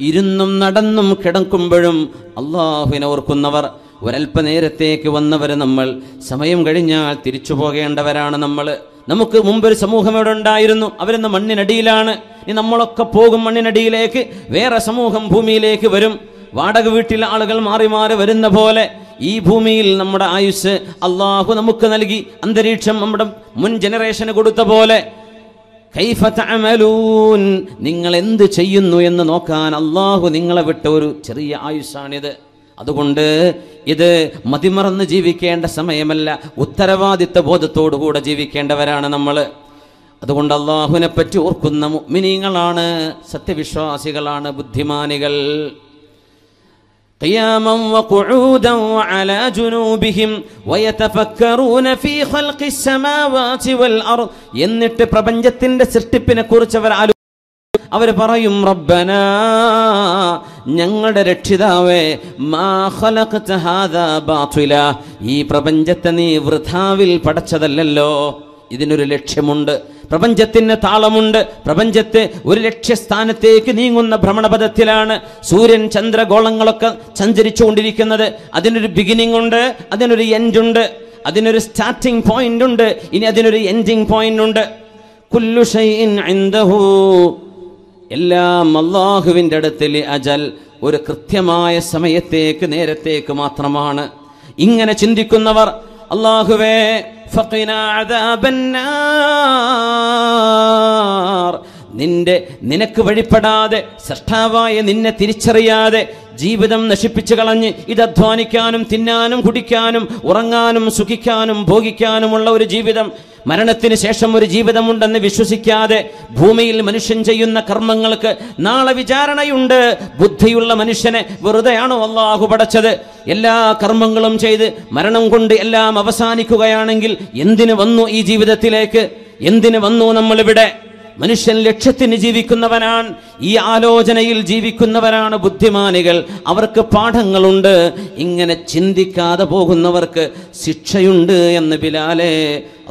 ഇരുന്നും നടന്നും കിടക്കുമ്പോഴും അള്ളാഹുവിനെ ഓർക്കുന്നവർ. ഒരൽപ്പനേരത്തേക്ക് വന്നവർ നമ്മൾ, സമയം കഴിഞ്ഞാൽ തിരിച്ചു പോകേണ്ടവരാണ് നമ്മൾ. നമുക്ക് മുമ്പൊരു സമൂഹം ഇവിടെ ഉണ്ടായിരുന്നു, അവരിന്ന് മണ്ണിനടിയിലാണ്. ഇനി നമ്മളൊക്കെ പോകും മണ്ണിനടിയിലേക്ക്. വേറെ സമൂഹം ഭൂമിയിലേക്ക് വരും. വാടക വീട്ടിലെ ആളുകൾ മാറി മാറി വരുന്ന പോലെ ഈ ഭൂമിയിൽ നമ്മുടെ ആയുസ് അള്ളാഹു നമുക്ക് നൽകി. അന്തരീക്ഷം നമ്മുടെ മുൻ ജനറേഷന് കൊടുത്ത പോലെ കൈഫ തഅമലൂൻ, നിങ്ങൾ എന്ത് ചെയ്യുന്നു എന്ന് നോക്കാൻ അള്ളാഹു നിങ്ങളെ വിട്ട ഒരു ചെറിയ ആയുസ്സാണിത്. അതുകൊണ്ട് ഇത് മതിമറന്ന് ജീവിക്കേണ്ട സമയമല്ല, ഉത്തരവാദിത്വ ബോധത്തോടുകൂടെ ജീവിക്കേണ്ടവരാണ് നമ്മൾ. അതുകൊണ്ട് അള്ളാഹുവിനെ പറ്റി ഓർക്കുന്ന മുഅ്മിനീങ്ങളാണ്, സത്യവിശ്വാസികളാണ്, ബുദ്ധിമാനികൾ. قياما وقعودا وعلى جنوبهم ويتفكرون في خلق السماوات والأرض. എന്നിട്ട് പ്രപഞ്ചത്തിന്റെ സൃഷ്ടിപ്പിനെ കുറിച്ച് അവർ പറയും, റബ്ബനാ, ഞങ്ങളുടെ രക്ഷിതാവേ, മാ ഖലഖത ഹാദാ ബാതില, ഈ പ്രപഞ്ചത്തെ നീ വൃഥാവിൽ പടച്ചതല്ലല്ലോ. ഇതിനൊരു ലക്ഷ്യമുണ്ട്, പ്രപഞ്ചത്തിന് താളമുണ്ട്, പ്രപഞ്ചത്തെ ഒരു ലക്ഷ്യസ്ഥാനത്തേക്ക് നീങ്ങുന്ന ഭ്രമണപഥത്തിലാണ് സൂര്യൻ ചന്ദ്രഗോളങ്ങളൊക്കെ സഞ്ചരിച്ചുകൊണ്ടിരിക്കുന്നത്. അതിനൊരു ബിഗിനിങ് ഉണ്ട്, അതിനൊരു എൻഡ് ഉണ്ട്, അതിനൊരു സ്റ്റാർട്ടിംഗ് പോയിന്റ് ഉണ്ട്, ഇനി അതിനൊരു എൻഡിങ് പോയിന്റ് ഉണ്ട്. കുല്ലു ഷൈഇൻ ഇൻദഹു, എല്ലാം അല്ലാഹുവിൻ്റെ അടുത്തിൽ അജൽ, ഒരു കൃത്യമായ സമയത്തേക്ക്, നേരത്തേക്ക് മാത്രമാണ്. ഇങ്ങനെ ചിന്തിക്കുന്നവർ, അല്ലാഹുവേ ഫഖിനാ അദാബന്നാർ, നിനക്ക് വഴിപ്പെടാതെ, സൃഷ്ടാവായ നിന്നെ തിരിച്ചറിയാതെ ജീവിതം നശിപ്പിച്ചു കളഞ്ഞ് ഇത് അധ്വാനിക്കാനും തിന്നാനും കുടിക്കാനും ഉറങ്ങാനും സുഖിക്കാനും ഭോഗിക്കാനുമുള്ള ഒരു ജീവിതം, മരണത്തിന് ശേഷം ഒരു ജീവിതമുണ്ടെന്ന് വിശ്വസിക്കാതെ ഭൂമിയിൽ മനുഷ്യൻ ചെയ്യുന്ന കർമ്മങ്ങൾക്ക് നാളെ വിചാരണയുണ്ട്. ബുദ്ധിയുള്ള മനുഷ്യനെ വെറുതെയാണോ അല്ലാഹു പടച്ചത്? എല്ലാ കർമ്മങ്ങളും ചെയ്ത് മരണം കൊണ്ട് എല്ലാം അവസാനിക്കുകയാണെങ്കിൽ എന്തിനു വന്നു ഈ ജീവിതത്തിലേക്ക്? എന്തിനു വന്നു നമ്മളിവിടെ? മനുഷ്യൻ ലക്ഷ്യത്തിന് ജീവിക്കുന്നവനാണ്, ഈ ആലോചനയിൽ ജീവിക്കുന്നവരാണ് ബുദ്ധിമാനികൾ. അവർക്ക് പാഠങ്ങളുണ്ട്. ഇങ്ങനെ ചിന്തിക്കാതെ പോകുന്നവർക്ക് ശിക്ഷയുണ്ട് എന്ന് ബിലാലെ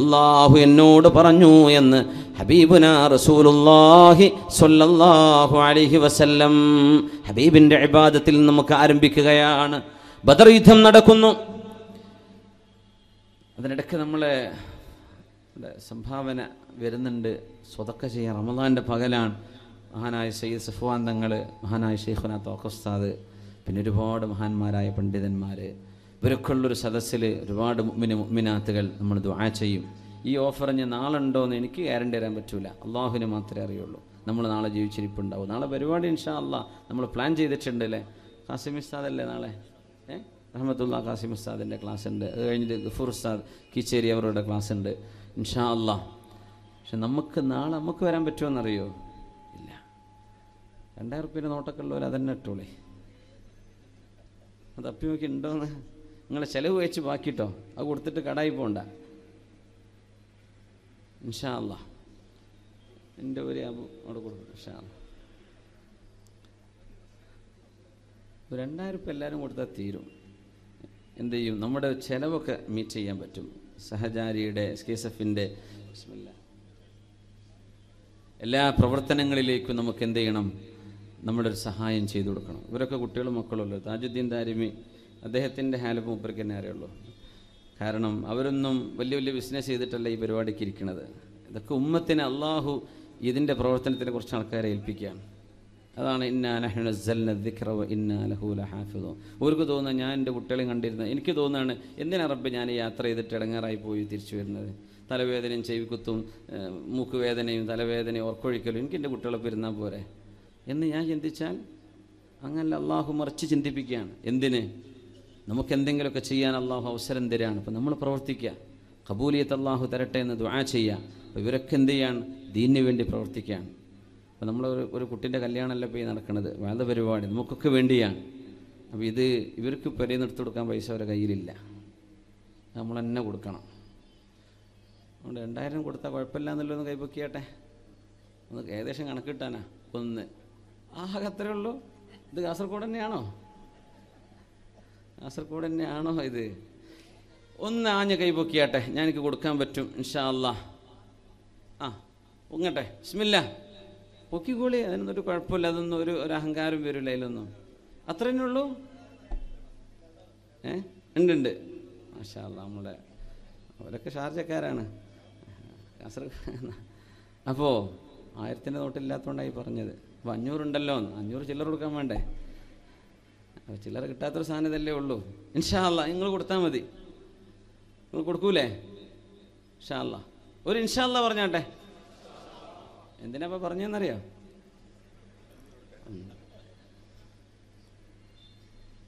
അല്ലാഹു എന്നോട് പറഞ്ഞു എന്ന് ഹബീബുനാ റസൂലുള്ളാഹി സ്വല്ലല്ലാഹു അലൈഹി വസല്ലം. ഹബീബിന്റെ ഇബാദത്തിൽ നമുക്ക് ആരംഭിക്കുകയാണ്. ബദർ യുദ്ധം നടക്കുന്നു. അതിനിടയ്ക്ക് നമ്മളെ സംഭാവന വരുന്നുണ്ട്, സ്വതക്ക ചെയ്യാൻ. റമദാൻ്റെ പകലാണ്. മഹാനായ സയ്യിദ് സഫ്വാൻ തങ്ങൾ, മഹാനായ ശൈഖുന തോഖ ഉസ്താദ്, പിന്നെ ഒരുപാട് മഹാന്മാരായ പണ്ഡിതന്മാർ, ഇവരൊക്കെയുള്ളൊരു സദസ്സിൽ ഒരുപാട് മുഅ്മിനാത്തുകൾ നമ്മൾ ദുആ ചെയ്യും. ഈ ഓഫർ ഞാൻ നാളെ ഉണ്ടോയെന്ന് എനിക്ക് ഗ്യാരണ്ടി തരാൻ പറ്റൂല, അള്ളാഹുവിന് മാത്രമേ അറിയുള്ളൂ. നമ്മൾ നാളെ ജീവിച്ചിരിപ്പുണ്ടാവും. നാളെ പരിപാടി ഇൻഷാ അല്ലാഹ് നമ്മൾ പ്ലാൻ ചെയ്തിട്ടുണ്ട് അല്ലേ? ഖാസിം ഉസ്താദല്ലേ നാളെ? റഹ്മത്തുള്ള ഖാസിം ഉസ്താദിൻ്റെ ക്ലാസ് ഉണ്ട്. അത് കഴിഞ്ഞിട്ട് ഗഫൂർ ഉസ്താദ് കീച്ചേരി അവരുടെ ക്ലാസ് ഉണ്ട് ഇൻഷാ അല്ലാഹ്. പക്ഷെ നമുക്ക് നാളെ നമുക്ക് വരാൻ പറ്റുമോയെന്നറിയോ? ഇല്ല. 2000 റുപ്യ നോട്ടൊക്കെ ഉള്ളവർ അതന്നെ ഇട്ടോളേ. അത് തപ്പി നോക്കി ഉണ്ടോയെന്ന് നിങ്ങളെ ചിലവ് വെച്ച് ബാക്കിട്ടോ, അത് കൊടുത്തിട്ട് കടായി പോകണ്ട ഇൻഷാ അല്ലാഹ്. എൻ്റെ ഒരു അവിടെ കൊടുക്കും ഇൻഷാ അല്ലാഹ്. 2000 റുപ്യ എല്ലാവരും കൊടുത്താൽ തീരും. എന്ത് ചെയ്യും? നമ്മുടെ ചിലവൊക്കെ മീറ്റ് ചെയ്യാൻ പറ്റും. സഹചാരിയുടെ SKSF-ൻ്റെ എല്ലാ പ്രവർത്തനങ്ങളിലേക്കും നമുക്ക് എന്ത് ചെയ്യണം? നമ്മുടെ ഒരു സഹായം ചെയ്തു കൊടുക്കണം. ഇവരൊക്കെ കുട്ടികളും മക്കളുള്ളൂ. താജുദ്ദീൻ ദാരിമി, അദ്ദേഹത്തിൻ്റെ ഹാലപ്പ് മൂപ്പർക്ക് തന്നെ അറിയുള്ളൂ. കാരണം അവരൊന്നും വലിയ വലിയ ബിസിനസ് ചെയ്തിട്ടല്ല ഈ പരിപാടിക്ക് ഇരിക്കുന്നത്. ഇതൊക്കെ ഉമ്മത്തിന് അള്ളാഹു ഇതിൻ്റെ പ്രവർത്തനത്തിനെ കുറച്ച് ആൾക്കാരെ ഏൽപ്പിക്കുകയാണ്. അതാണ് ഇന്നാ നഹ്നു നസ്സൽന ദിക്റ വ ഇന്നാ ലഹു ലഹാഫിദൂൻ. അവർക്ക് തോന്നുന്നത് ഞാൻ എൻ്റെ കുട്ടികളെയും കണ്ടിരുന്നത്, എനിക്ക് തോന്നുകയാണ് എന്തിനാ റബ്ബ് ഞാൻ യാത്ര ചെയ്തിട്ട് ഇടങ്ങാറായി പോയി തിരിച്ചു വരുന്നത്? തലവേദനയും ചെവിക്കുത്തും മൂക്ക് വേദനയും തലവേദനയും ഓർക്കൊഴിക്കലും എനിക്ക് എൻ്റെ കുട്ടികളെ ഇരുന്നാൽ പോരെ എന്ന് ഞാൻ ചിന്തിച്ചാൽ അങ്ങനെ അള്ളാഹു മറിച്ച് ചിന്തിപ്പിക്കുകയാണ്. എന്തിന്? നമുക്ക് എന്തെങ്കിലുമൊക്കെ ചെയ്യാൻ അള്ളാഹു അവസരം തരാണ്. അപ്പോൾ നമ്മൾ പ്രവർത്തിക്കുക, ഖബൂലിയത്ത് അള്ളാഹു തരട്ടെ എന്ന് ദുആ ചെയ്യുക. അപ്പോൾ ഇവരൊക്കെ എന്ത് ചെയ്യാണ്? ദീനിന് വേണ്ടി പ്രവർത്തിക്കുകയാണ്. അപ്പോൾ നമ്മൾ ഒരു കുട്ടീൻ്റെ കല്യാണമല്ല പോയി നടക്കുന്നത്, വേണ്ട പരിപാടി നമുക്കൊക്കെ വേണ്ടിയാണ്. അപ്പോൾ ഇത് ഇവർക്ക് പെരയിൽ നിർത്തി കൊടുക്കാൻ പൈസ അവരുടെ കയ്യിലില്ല, നമ്മൾ തന്നെ കൊടുക്കണം. അതുകൊണ്ട് 2000 കൊടുത്താൽ കുഴപ്പമില്ല എന്നുള്ളതൊന്ന് കൈപ്പൊക്കിയാട്ടെ. ഒന്ന് ഏകദേശം കണക്കിട്ടാനാ ഒന്ന് ആകെ അത്രേ ഉള്ളൂ. ഇത് കാസർഗോഡ് തന്നെയാണോ? കാസർഗോഡ് തന്നെയാണോ ഇത്? ഒന്ന് ആഞ്ഞ കൈപ്പൊക്കിയാട്ടെ, ഞാൻ എനിക്ക് കൊടുക്കാൻ പറ്റും ഇൻഷാ അല്ലാഹ്. ആ പൊങ്ങട്ടെ, ബിസ്മില്ലാ, പൊക്കിക്കോളി, അതിനൊന്നൊരു കുഴപ്പമില്ല. അതൊന്നും ഒരു അഹങ്കാരം വരില്ല അതിലൊന്നും. അത്ര തന്നെ ഉള്ളൂ. ഉണ്ട് മാഷാ അല്ലാഹ്. നമ്മുടെ അവരൊക്കെ ഷാർജക്കാരാണ്, കാസർഗോഡ്. അപ്പോൾ 1000-ൻ്റെ നോട്ടില്ലാത്തതുകൊണ്ടായി പറഞ്ഞത്. അപ്പോൾ 500 ഉണ്ടല്ലോ, 500 ചില്ലറ കൊടുക്കാൻ വേണ്ടേ? അപ്പോൾ ചില്ലറ കിട്ടാത്തൊരു സാധനം ഇതല്ലേ ഉള്ളൂ. ഇൻഷാ അല്ലാഹ് നിങ്ങൾ കൊടുത്താൽ മതി. നിങ്ങൾ കൊടുക്കൂലേ? ഇൻഷാ അല്ലാഹ്. ഒരു ഇൻഷാ അല്ലാഹ് പറഞ്ഞാട്ടെ. എന്തിനാ പറഞ്ഞതെന്നറിയോ?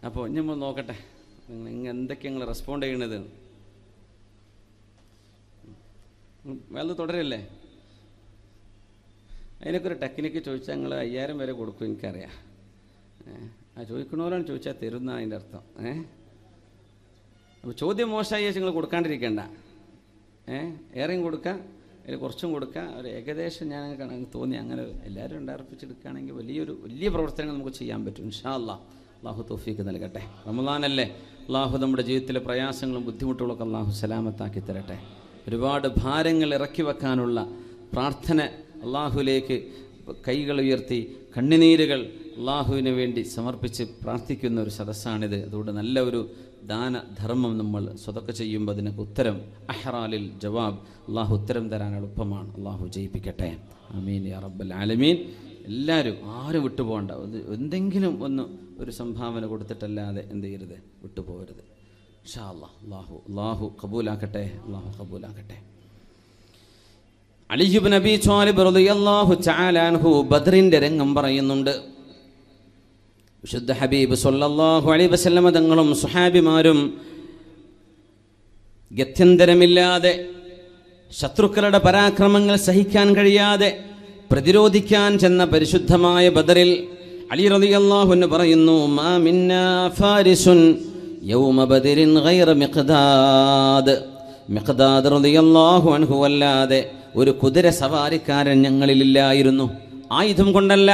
അപ്പോൾ നമ്മൾ നോക്കട്ടെ നിങ്ങൾ എന്തൊക്കെയാണ് നിങ്ങൾ റെസ്പോണ്ട് ചെയ്യണത്. വേറെ തുടരല്ലേ? അതിനൊക്കെ ഒരു ടെക്നിക്ക് ചോദിച്ചാൽ നിങ്ങൾ 5000 വരെ കൊടുക്കും, എനിക്കറിയാം. ആ ചോദിക്കണവരാണ് ചോദിച്ചാൽ തരുന്ന അതിൻ്റെ അർത്ഥം. അപ്പോൾ ചോദ്യം മോശമായി നിങ്ങൾ കൊടുക്കാണ്ടിരിക്കേണ്ട. ഏറെയും കൊടുക്കുക, അതിൽ കുറച്ചും കൊടുക്കുക. ഒരു ഏകദേശം ഞാൻ തോന്നി അങ്ങനെ എല്ലാവരും ഉണ്ടാർപ്പിച്ചെടുക്കുകയാണെങ്കിൽ വലിയ പ്രവർത്തനങ്ങൾ നമുക്ക് ചെയ്യാൻ പറ്റും. ഇൻഷാ അല്ലാഹ്. അള്ളാഹു തൗഫീക്ക് നൽകട്ടെ. റമളാനല്ലേ, അള്ളാഹു നമ്മുടെ ജീവിതത്തിലെ പ്രയാസങ്ങളും ബുദ്ധിമുട്ടുകളൊക്കെ അള്ളാഹു സലാമത്താക്കി തരട്ടെ. ഒരുപാട് ഭാരങ്ങൾ ഇറക്കി വെക്കാനുള്ള പ്രാർത്ഥന, അള്ളാഹുലേക്ക് കൈകൾ ഉയർത്തി കണ്ണുനീരുകൾ അള്ളാഹുവിന് വേണ്ടി സമർപ്പിച്ച് പ്രാർത്ഥിക്കുന്ന ഒരു സദസ്സാണിത്. അതുകൊണ്ട് നല്ല ഒരു ദാനധർമ്മം നമ്മൾ സ്വതക്ക ചെയ്യുമ്പോൾ അതിനൊക്കെ ഉത്തരം അഹ്റാലിൽ ജവാബ്, അള്ളാഹു ഉത്തരം തരാൻ എളുപ്പമാണ്. അള്ളാഹു ജയിപ്പിക്കട്ടെ. ആമീൻ യാ റബ്ബൽ ആലമീൻ. എല്ലാവരും ആരും വിട്ടുപോകണ്ട. എന്തെങ്കിലും ഒരു സംഭാവന കൊടുത്തിട്ടല്ലാതെ എന്ത് ചെയ്യരുത്, വിട്ടുപോകരുത്. ഇൻഷാ അല്ലാഹ്. അള്ളാഹു ഖബൂലാക്കട്ടെ. അള്ളാഹു ഖബൂലാക്കട്ടെ. അലി ഇബ്നു അബീ ത്വാലിബ് റളിയല്ലാഹു തആല അൻഹു ബദ്റിന്റെ രംഗം പറയുന്നുണ്ട്. വിശുദ്ധ ഹബീബ് സല്ലല്ലാഹു അലൈഹി വസല്ലം തങ്ങളും സുഹാബിമാരും ഗത്യന്തരമില്ലാതെ ശത്രുക്കളുടെ പരാക്രമങ്ങൾ സഹിക്കാൻ കഴിയാതെ പ്രതിരോധിക്കാൻ ചെന്ന പരിശുദ്ധമായ ബദറിൽ അലി റളിയല്ലാഹു അൻഹു പറയുന്നു, മാ മിന്നാ ഫാരിസുൻ യൗമ ബദരിൻ ഗൈറ മിഖ്ദാദ്. മിഖ്ദാദ് റളിയല്ലാഹു അൻഹു അല്ലാതെ ഒരു കുതിര സവാരിക്കാരൻ ഞങ്ങളിലില്ലായിരുന്നു. ആയുധം കൊണ്ടല്ല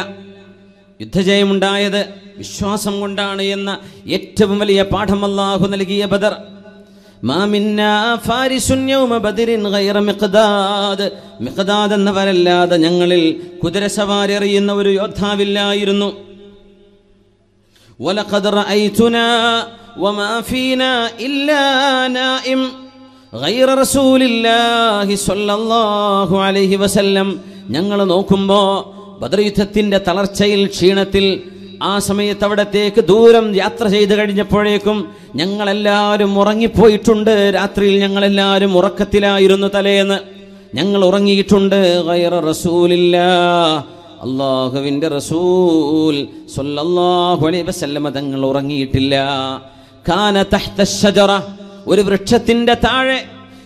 യുദ്ധജയമുണ്ടായത്, വിശ്വാസം കൊണ്ടാണ് എന്ന ഏറ്റവും വലിയ പാഠം അല്ലാഹു നൽകിയ ബദർ. മാ മിന്നാ ഫാരിസുൻ യൗമ ബദരിൻ ഗൈറ മിഖ്ദാദ്. മിഖ്ദാദ് എന്നവരല്ലാതെ ഞങ്ങളിൽ കുതിരസവാരി അറിയുന്ന ഒരു യോദ്ധാവില്ലായിരുന്നു. വലഖദ് റഅയ്തുനാ വമാ ഫീനാ ഇല്ലാ നായിം ഗൈറ റസൂലില്ലാഹി സ്വല്ലല്ലാഹു അലൈഹി വസല്ലം. ഞങ്ങൾ നോക്കുമ്പോൾ ബദർ യുദ്ധത്തിന്റെ തളർച്ചയിൽ, ക്ഷീണത്തിൽ, ആ സമയത്ത് അവിടത്തേക്ക് ദൂരം യാത്ര ചെയ്ത് കഴിഞ്ഞപ്പോഴേക്കും ഞങ്ങളെല്ലാവരും ഉറങ്ങിപ്പോയിട്ടുണ്ട്. രാത്രിയിൽ ഞങ്ങളെല്ലാവരും ഉറക്കത്തിലായിരുന്നു. തലേന്ന് ഞങ്ങൾ ഉറങ്ങിയിട്ടുണ്ട്. ഗൈറ റസൂലില്ലാഹ്, അല്ലാഹുവിൻ്റെ റസൂൽ സ്വല്ലല്ലാഹു അലൈഹി വസല്ലം തങ്ങൾ ഉറങ്ങിയിട്ടില്ല. കാന തഹ്ത അശ്ശജറ, ഒരു വൃക്ഷത്തിന്റെ താഴെ,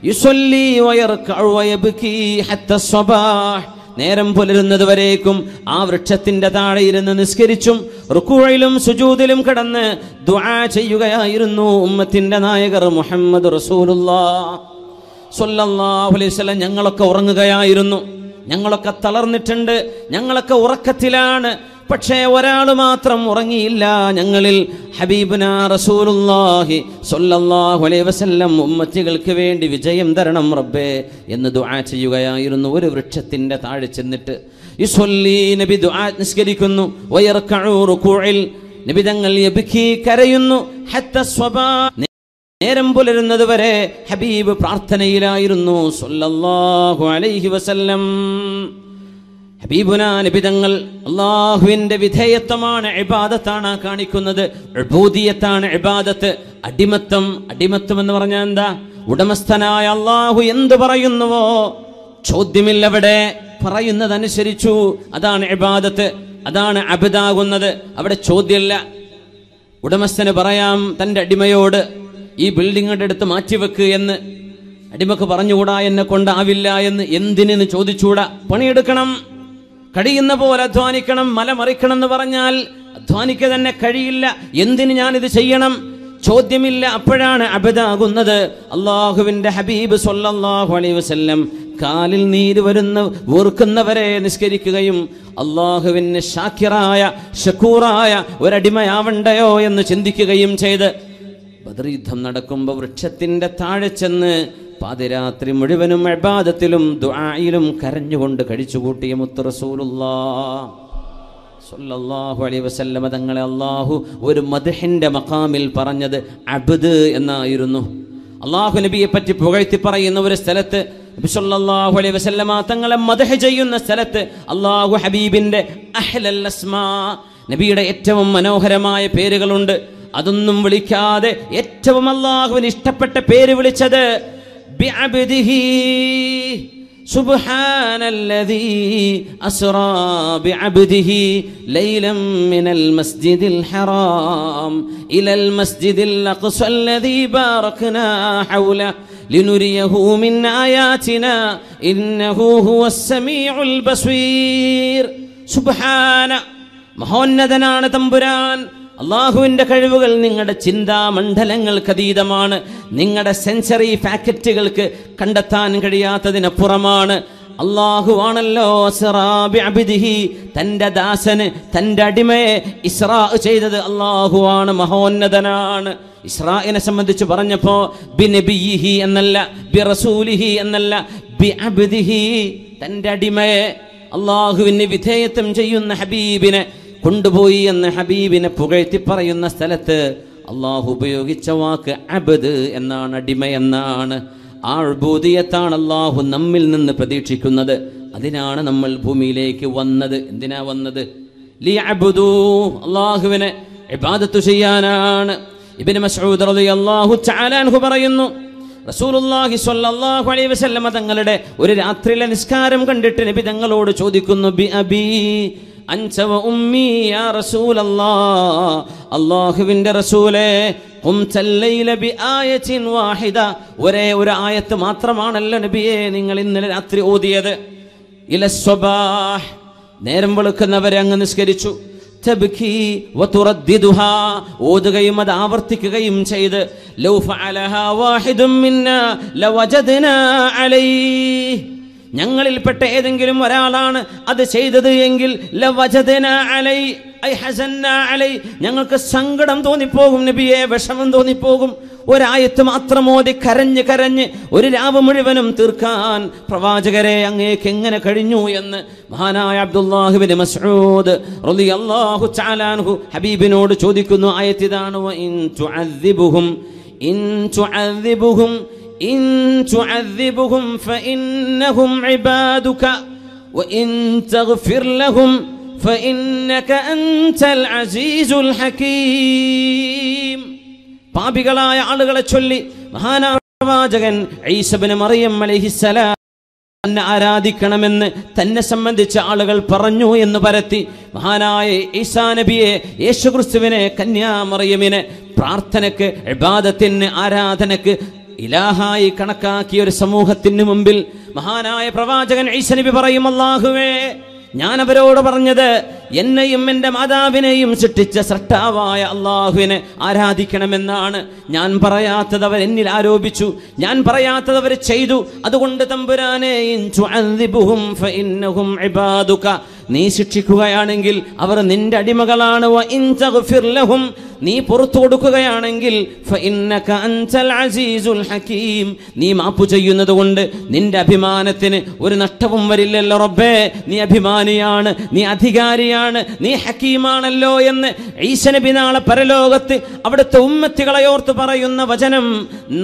യുസല്ലി വയർകഉ വയബ്കി ഹത്ത സ്വബാഹ്, നേരം പുലരുന്നത് വരേക്കും ആ വൃക്ഷത്തിന്റെ താഴെ ഇരുന്ന് നിസ്കരിച്ചും റുകൂഇലും സുജൂദിലും കിടന്ന് ദുആ ചെയ്യുകയായിരുന്നു ഉമ്മത്തിന്റെ നായകർ മുഹമ്മദ് റസൂലുള്ളാഹ് സ്വല്ലല്ലാഹു അലൈഹി വസല്ലം. ഞങ്ങളൊക്കെ ഉറങ്ങുകയായിരുന്നു, ഞങ്ങളൊക്കെ തളർന്നിട്ടുണ്ട്, ഞങ്ങളൊക്കെ ഉറക്കത്തിലാണ്. പക്ഷേ ഒരാൾ മാത്രം ഉറങ്ങിയില്ല. ഞങ്ങളിൽ ഹബീബുനാ റസൂലുള്ളാഹി സ്വല്ലല്ലാഹു അലൈഹി വസല്ലം ഉമ്മത്തികൾക്ക് വേണ്ടി വിജയം തരണം റബ്ബേ എന്ന് ദുആ ചെയ്യുകയായിരുന്നു. ഒരു വൃക്ഷത്തിന്റെ താഴെ ചെന്നിട്ട് യുസല്ലി, നബി ദുആ നിസ്കരിക്കുന്നു. വയർകഉ റുകൂഇൽ, നബി തങ്ങൾ യബ്കി, കരയുന്നു. ഹത്ത സ്വബാഹ്, നേരം പുലരുന്നത് വരെ ഹബീബ് പ്രാർത്ഥനയിലായിരുന്നു സ്വല്ലല്ലാഹു അലൈഹി വസല്ലം. ഹബീബുനാ നബി തങ്ങൾ അല്ലാഹുവിന്റെ വിധേയത്വമാണ്, ഇബാദത്താണ് കാണിക്കുന്നത്. ഉബൂദിയത്താണ് ഇബാദത്ത്. അടിമത്തം എന്ന് പറഞ്ഞാൽ എന്താ? ഉടമസ്ഥനായ അല്ലാഹു എന്ത് പറയുന്നുവോ ചോദ്യമില്ലവിടെ, പറയുന്നതനുസരിച്ചു. അതാണ് ഇബാദത്ത്, അതാണ് അബ്ദാകുന്നത്. അവിടെ ചോദ്യമില്ല. ഉടമസ്ഥന് പറയാം തൻ്റെ അടിമയോട് ഈ ബിൽഡിങ്ങിന്റെ അടുത്ത് മാറ്റിവെക്ക് എന്ന്. അടിമക്ക് പറഞ്ഞുകൂടാ എന്നെ കൊണ്ടാവില്ല എന്ന്. എന്തിനെന്ന് ചോദിച്ചുകൂടാ. പണിയെടുക്കണം, കഴിയുന്ന പോലെ അധ്വാനിക്കണം. മല മറിക്കണം എന്ന് പറഞ്ഞാൽ അധ്വാനിക്കുക തന്നെ കഴിയില്ല. എന്തിന് ഞാനിത് ചെയ്യണം? ചോദ്യമില്ല. അപ്പോഴാണ് അബദാകുന്നത്. അള്ളാഹുവിന്റെ ഹബീബ് സ്വല്ലല്ലാഹു അലൈഹി വസല്ലം കാലിൽ നീര് വീർക്കുന്നവരെ നിസ്കരിക്കുകയും അള്ളാഹുവിന് ഷാക്കിറായ ഷക്കൂറായ ഒരടിമയാവണ്ടയോ എന്ന് ചിന്തിക്കുകയും ചെയ്ത് ബദർ യുദ്ധം നടക്കുമ്പോൾ വൃക്ഷത്തിന്റെ താഴെ ചെന്ന് പാതിരാത്രി മുഴുവനും ഇബാദത്തിലും ദുആയിലും കരഞ്ഞുകൊണ്ട് കഴിച്ചുകൂട്ടിയ മുത്ത് റസൂലുള്ളാഹ് സ്വല്ലല്ലാഹു അലൈഹി വസല്ലം തങ്ങളെ അല്ലാഹു ഒരു മദ്ഹിന്റെ മഖാമിൽ പറഞ്ഞത് അബ്ദ് എന്നായിരുന്നു. അല്ലാഹു നബിയെ പറ്റി പുകഴ്ത്തി പറയുന്ന ഒരു സ്ഥലത്ത്, നബി സല്ലല്ലാഹു അലൈഹി വസല്ലം തങ്ങളെ മദ്ഹ് ചെയ്യുന്ന സ്ഥലത്ത് അല്ലാഹു ഹബീബിന്റെ അഹ്ലൽ അസ്മാ, നബിയുടെ ഏറ്റവും മനോഹരമായ പേരുകളുണ്ട്. അതൊന്നും വിളിക്കാതെ ഏറ്റവും അല്ലാഹുവിന് ഇഷ്ടപ്പെട്ട പേര് വിളിച്ചത് ബിഅബ്ദിഹി സുബ്ഹാനല്ലദീ അസ്റാ ബിഅബ്ദിഹി ലൈലൻ മിനൽ മസ്ജിദിൽ ഹറാം ഇലൽ മസ്ജിദിൽ അഖ്സല്ലദീ ബാറക്നാ ഹൗല ലിനുരിയഹു മിൻ ആയാതിനാ ഇന്നഹു ഹുവസ് സമീഉൽ ബസീർ. സുബ്ഹാന, മഹോന്നതനാണ് തമ്പുരാൻ. അള്ളാഹുവിൻ്റെ കഴിവുകൾ നിങ്ങളുടെ ചിന്താമണ്ഡലങ്ങൾക്ക് അതീതമാണ്. നിങ്ങളുടെ സെൻസറി ഫാക്കറ്റുകൾക്ക് കണ്ടെത്താൻ കഴിയാത്തതിനപ്പുറമാണ്. അള്ളാഹുവാണല്ലോ ഇസ്റാ ബിഅബ്ദിഹി, തൻ്റെ ദാസന്, തൻ്റെ അടിമയെ ഇസ്റാ ചെയ്തത് അള്ളാഹുവാണ്, മഹോന്നതനാണ്. ഇസ്രായിനെ സംബന്ധിച്ച് പറഞ്ഞപ്പോൾ ബിനബിയിഹി എന്നല്ല, ബിറസൂലിഹി എന്നല്ല, ബിഅബ്ദിഹി, തൻ്റെ അടിമയെ, അള്ളാഹുവിന് വിധേയത്വം ചെയ്യുന്ന ഹബീബിനെ കൊണ്ടുപോയി എന്ന് ഹബീബിനെ പുകഴ്ത്തി പറയുന്ന സ്ഥലത്ത് അള്ളാഹു ഉപയോഗിച്ച വാക്ക് അബ്ദ് എന്നാണ്, അടിമ എന്നാണ്. ആ ഉബൂദിയത്താണ് അള്ളാഹു നമ്മിൽ നിന്ന് പ്രതീക്ഷിക്കുന്നത്. അതിനാണ് നമ്മൾ ഭൂമിയിലേക്ക് വന്നത്. എന്തിനാ വന്നത്? ലിയഅബ്ദൂ, അള്ളാഹുവിനെ ഇബാദത്ത് ചെയ്യാനാണ്. ഇബ്നു മസ്ഊദ് റളിയല്ലാഹു തആല അൻഹു പറയുന്നു, റസൂലുള്ളാഹി സ്വല്ലല്ലാഹു അലൈഹി വസല്ലം തങ്ങളുടെ ഒരു രാത്രിയിലെ നിസ്കാരം കണ്ടിട്ട് നബി തങ്ങളോട് ചോദിക്കുന്നു, ബി അബി അൻത വ ഉമ്മി യാ റസൂലല്ലാഹ്, അല്ലാഹുവിൻ്റെ റസൂലേ, ഖുംതൽ ലൈല ബി ആയത്തിൻ വാഹിദ, ഒരേ ഒരു ആയത്ത് മാത്രമാണല്ലോ നബിയെ നിങ്ങൾ ഇന്നലെ രാത്രി ഓതിയത്. ഇലസ്വബാഹ്, നേരം വെളുക്കുന്നവരെ അങ്ങ് നിസ്കരിച്ചു. തബ്കി വതുറദ്ദിദുഹാ, ഓതുകയും അത് ആവർത്തിക്കുകയും ചെയ്ത്. ലൗ ഫഅലഹാ വാഹിദും മിന്നാ ലവജദ്നാ അലൈഹി, ഞങ്ങളിൽപ്പെട്ട ഏതെങ്കിലും ഒരാളാണ് അത് ചെയ്തത് എങ്കിൽ ലവജദ്നാ അലൈഹി ഐ ഹസന്നാ അലൈഹി, ഞങ്ങൾക്ക് സങ്കടം തോന്നിപ്പോകും നബിയെ, വിഷമം തോന്നിപ്പോകും. ഒരായത്ത് മാത്രം ഓതി കരഞ്ഞ് കരഞ്ഞ് ഒരു രാവ് മുഴുവനും തീർക്കാൻ പ്രവാചകരെ അങ്ങേക്ക് എങ്ങനെ കഴിഞ്ഞു എന്ന് മഹാനായ അബ്ദുല്ലാഹ് ഇബ്നു മസ്ഊദ് റളിയല്ലാഹു തആല അൻഹു ഹബീബിനോട് ചോദിക്കുന്നു. ആയത്ത് ഇതാണ്, വഇൻ തുഅദ്ദിബുഹും ഇൻ തുഅദ്ദിബുഹും ഫഇന്നഹും ഇബാദുക വഇൻ തഗ്ഫിർ ലഹും ഫഇന്നക അൻതൽ അസീസുൽ ഹകീം. പാപികളായ ആളുകളെ ചൊല്ലി മഹാനായ പ്രവാചകൻ ഈസ ഇബ്നു മറിയം അലൈഹിസ്സലാം തന്നെ ആരാധിക്കണമെന്ന് തന്നെ സംബന്ധിച്ച ആളുകൾ പറഞ്ഞു എന്ന് പരത്തി മഹാനായ ഈസാ നബിയെ, യേശുക്രിസ്തുവിനെ, കന്യാമറിയമിനെ പ്രാർത്ഥനയ്ക്ക്, ഇബാദത്തിന്, ആരാധനയ്ക്ക് ഇലാഹായി കണക്കാക്കിയ ഒരു സമൂഹത്തിന് മുമ്പിൽ മഹാനായ പ്രവാചകൻ ഈസ നബി പറയും, അല്ലാഹുവേ, ഞാൻ അവരോട് പറഞ്ഞത് എന്നെയും എൻ്റെ മാതാവിനെയും സൃഷ്ടിച്ച സൃഷ്ടാവായ അള്ളാഹുവിനെ ആരാധിക്കണമെന്നാണ്. ഞാൻ പറയാത്തത് അവർ എന്നിൽ ആരോപിച്ചു, ഞാൻ പറയാത്തത് അവർ ചെയ്തു. അതുകൊണ്ട് തമ്പുരാനെ, ഇൻ തുഅദ്ദിബുഹും ഫഇന്നഹും ഇബാദുക, നീ ശിക്ഷിക്കുകയാണെങ്കിൽ അവർ നിന്റെ അടിമകളാണ്. വഇൻ തഗ്ഫിർ ലഹും, നീ പുറത്തു കൊടുക്കുകയാണെങ്കിൽ ഫഇന്നക അൻതൽ അസീസുൽ ഹകീം, നീ മാപ്പു ചെയ്യുന്നത് കൊണ്ട് നിന്റെ അഭിമാനത്തിന് ഒരു നഷ്ടവും വരില്ലല്ലോ റബ്ബേ. നീ അഭിമാനിയാണ്, നീ അധികാരിയാണ്, നീ ഹക്കീമാണല്ലോ എന്ന് ഈസ നബി നാളെ പരലോകത്ത് അവിടുത്തെ ഉമ്മത്തികളെ ഓർത്ത് പറയുന്ന വചനം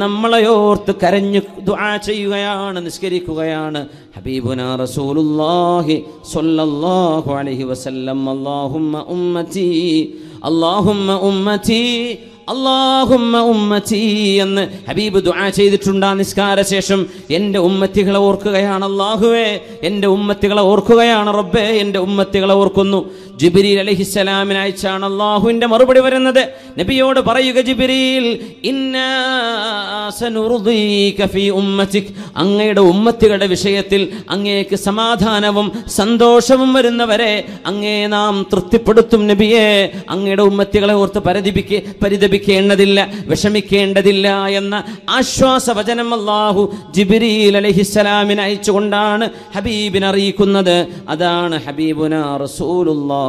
നമ്മളെയോർത്ത് കരഞ്ഞു ദുആ ചെയ്യുകയാണ്, നിസ്കരിക്കുകയാണ് ഹബീബുനാ റസൂലുള്ളാഹി സ്വല്ലല്ലാഹു അലൈഹി വസല്ലം. അല്ലാഹുമ്മ ഉമ്മത്തി, അല്ലാഹുമ്മ ഉമ്മത്തി, അല്ലാഹുമ്മ ഉമ്മത്തി എന്ന് ഹബീബ് ദുആ ചെയ്തിട്ടുണ്ട്. നിസ്കാര ശേഷം എൻ്റെ ഉമ്മത്തികളെ ഓർക്കുകയാണ് അല്ലാഹുവേ, എൻ്റെ ഉമ്മത്തികളെ ഓർക്കുകയാണ് റബ്ബേ, എൻ്റെ ഉമ്മത്തികളെ ഓർക്കുന്നു. ജിബ്രീൽ അലൈഹിസ്സലാമിനെ അയച്ചാണ് അല്ലാഹുവിൻ്റെ മറുപടി വരുന്നത്. നബിയോട് പറയുക, ജിബ്രീൽ, ഇന്നാ സനുർദീക ഫീ ഉമ്മതിക്, അങ്ങയുടെ ഉമ്മത്തികളുടെ വിഷയത്തിൽ അങ്ങേക്ക് സമാധാനവും സന്തോഷവും വരുന്നവരെ അങ്ങേ നാം തൃപ്തിപ്പെടുത്തും നബിയെ. അങ്ങയുടെ ഉമ്മത്തികളെ ഓർത്ത് പരിതപിക്കേണ്ടതില്ല, വിഷമിക്കേണ്ടതില്ല എന്ന ആശ്വാസവചനം അല്ലാഹു ജിബ്രീൽ അലൈഹിസ്സലാമിനെ അയച്ചുകൊണ്ടാണ് ഹബീബിനെ അറിയിക്കുന്നത്. അതാണ് ഹബീബുനാ റസൂലുള്ളാഹ്.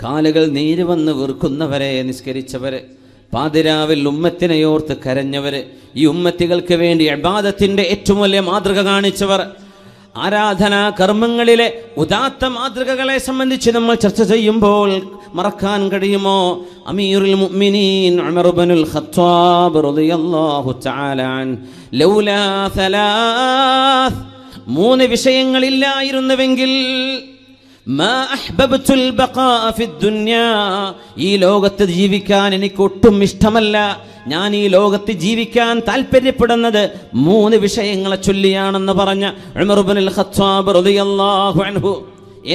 കാലുകൾ നീര് വന്ന് വീർക്കുന്നവരെ നിസ്കരിച്ചവര്, പാതിരാവിൽ ഉമ്മത്തിനെയോർത്ത് കരഞ്ഞവര്, ഈ ഉമ്മത്തികൾക്ക് വേണ്ടി ഇബാദത്തിന്റെ ഏറ്റവും വലിയ മാതൃക കാണിച്ചവർ, ആരാധനാ കർമ്മങ്ങളിലെ ഉദാത്ത മാതൃകകളെ സംബന്ധിച്ച് നമ്മൾ ചർച്ച ചെയ്യുമ്പോൾ മറക്കാൻ കഴിയുമോ? അമീറുൽ മുഅ്മിനീൻ ഉമർ ഇബ്നുൽ ഖത്താബ് റളിയല്ലാഹു തആല അൻ ലൗലാ സലാസ്, മൂന്ന് വിഷയങ്ങളില്ലായിരുന്നുവെങ്കിൽ മാ അഹ്ബബ്തുൽ ബഖാഅ ഫിദ്ദുനിയാ, ഈ ലോകത്ത് ജീവിക്കാൻ എനിക്ക് ഒട്ടും ഇഷ്ടമല്ല. ഞാൻ ഈ ലോകത്ത് ജീവിക്കാൻ താല്പര്യപ്പെടുന്നത് 3 വിഷയങ്ങളെ ചൊല്ലിയാണെന്ന് പറഞ്ഞ ഉമർ ഇബ്നുൽ ഖത്താബ് റളിയല്ലാഹു അൻഹു.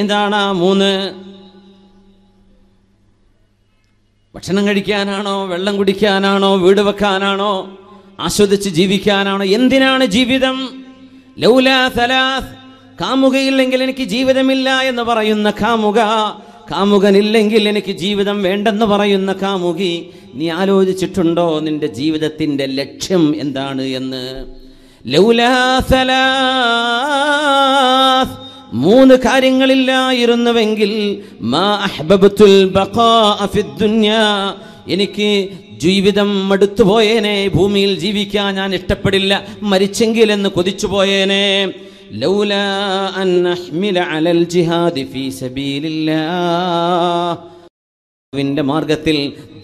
എന്താണ് ആ 3? ഭക്ഷണം കഴിക്കാനാണോ, വെള്ളം കുടിക്കാനാണോ, വീട് വെക്കാനാണോ, ആസ്വദിച്ച് ജീവിക്കാനാണോ? എന്തിനാണ് ജീവിതം? ലൗലാ സലാസ്, കാമുകയില്ലെങ്കിൽ എനിക്ക് ജീവിതമില്ല എന്ന് പറയുന്ന കാമുക, കാമുകനില്ലെങ്കിൽ എനിക്ക് ജീവിതം വേണ്ടെന്ന് പറയുന്ന കാമുകി, നീ ആലോചിച്ചിട്ടുണ്ടോ നിന്റെ ജീവിതത്തിന്റെ ലക്ഷ്യം എന്താണ് എന്ന്? ലൗലാ സലാസ്, 3 കാര്യങ്ങളില്ലായിരുന്നുവെങ്കിൽ മാ അഹ്ബബ്തുൽ ബഖാഅ ഫിദ്ദുനിയാ, എനിക്ക് ജീവിതം മടുത്തുപോയേനെ, ഭൂമിയിൽ ജീവിക്കാൻ ഞാൻ ഇഷ്ടപ്പെടില്ല, മരിച്ചെങ്കിൽ എന്ന് കൊതിച്ചു പോയേനെ. ലൗലാ അൻ അഹ്മില അലൽ ജിഹാദി ഫീ സബീലില്ലാഹ്, ന്റെ മാർഗത്തിൽ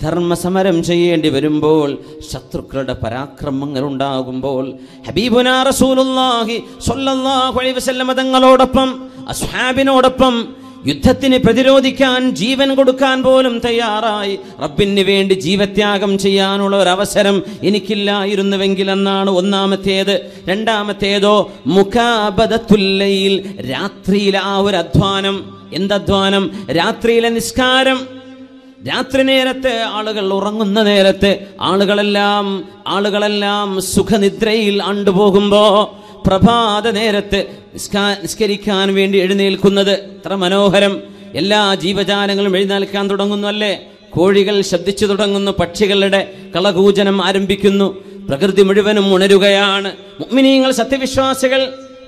ധർമ്മസമരം ചെയ്യേണ്ടി വരുമ്പോൾ, ശത്രുക്കളുടെ പരാക്രമങ്ങൾ ഉണ്ടാകുമ്പോൾ, ഹബീബുനാ റസൂലുള്ളാഹി സ്വല്ലല്ലാഹു അലൈഹി വസല്ലം തങ്ങളോടൊപ്പം അസ്ഹാബിനോടൊപ്പം യുദ്ധത്തിന് പ്രതിരോധിക്കാൻ ജീവൻ കൊടുക്കാൻ പോലും തയ്യാറായി റബ്ബിന് വേണ്ടി ജീവത്യാഗം ചെയ്യാനുള്ള ഒരു അവസരം എനിക്കില്ലായിരുന്നുവെങ്കിൽ എന്നാണ് ഒന്നാമത്തേത്. രണ്ടാമത്തേതോ മുകാബദത്തുൽ ലൈൽ, രാത്രിയിലെ ആ ഒരു അധ്വാനം. എന്തധ്വാനം? രാത്രിയിലെ നിസ്കാരം. രാത്രി നേരത്തെ, ആളുകൾ ഉറങ്ങുന്ന നേരത്തെ, ആളുകളെല്ലാം സുഖനിദ്രയിൽ ആണ്ടുപോകുമ്പോ പ്രഭാത നേരത്ത് നിസ്കരിക്കാൻ വേണ്ടി എഴുന്നേൽക്കുന്നത് എത്ര മനോഹരം! എല്ലാ ജീവജാലങ്ങളും എഴുന്നേൽക്കാൻ തുടങ്ങുന്നു അല്ലേ? കോഴികൾ ശബ്ദിച്ചു തുടങ്ങുന്നു, പക്ഷികളുടെ കളകൂജനം ആരംഭിക്കുന്നു, പ്രകൃതി മുഴുവനും ഉണരുകയാണ്. മുഅ്മിനീങ്ങൾ, സത്യവിശ്വാസികൾ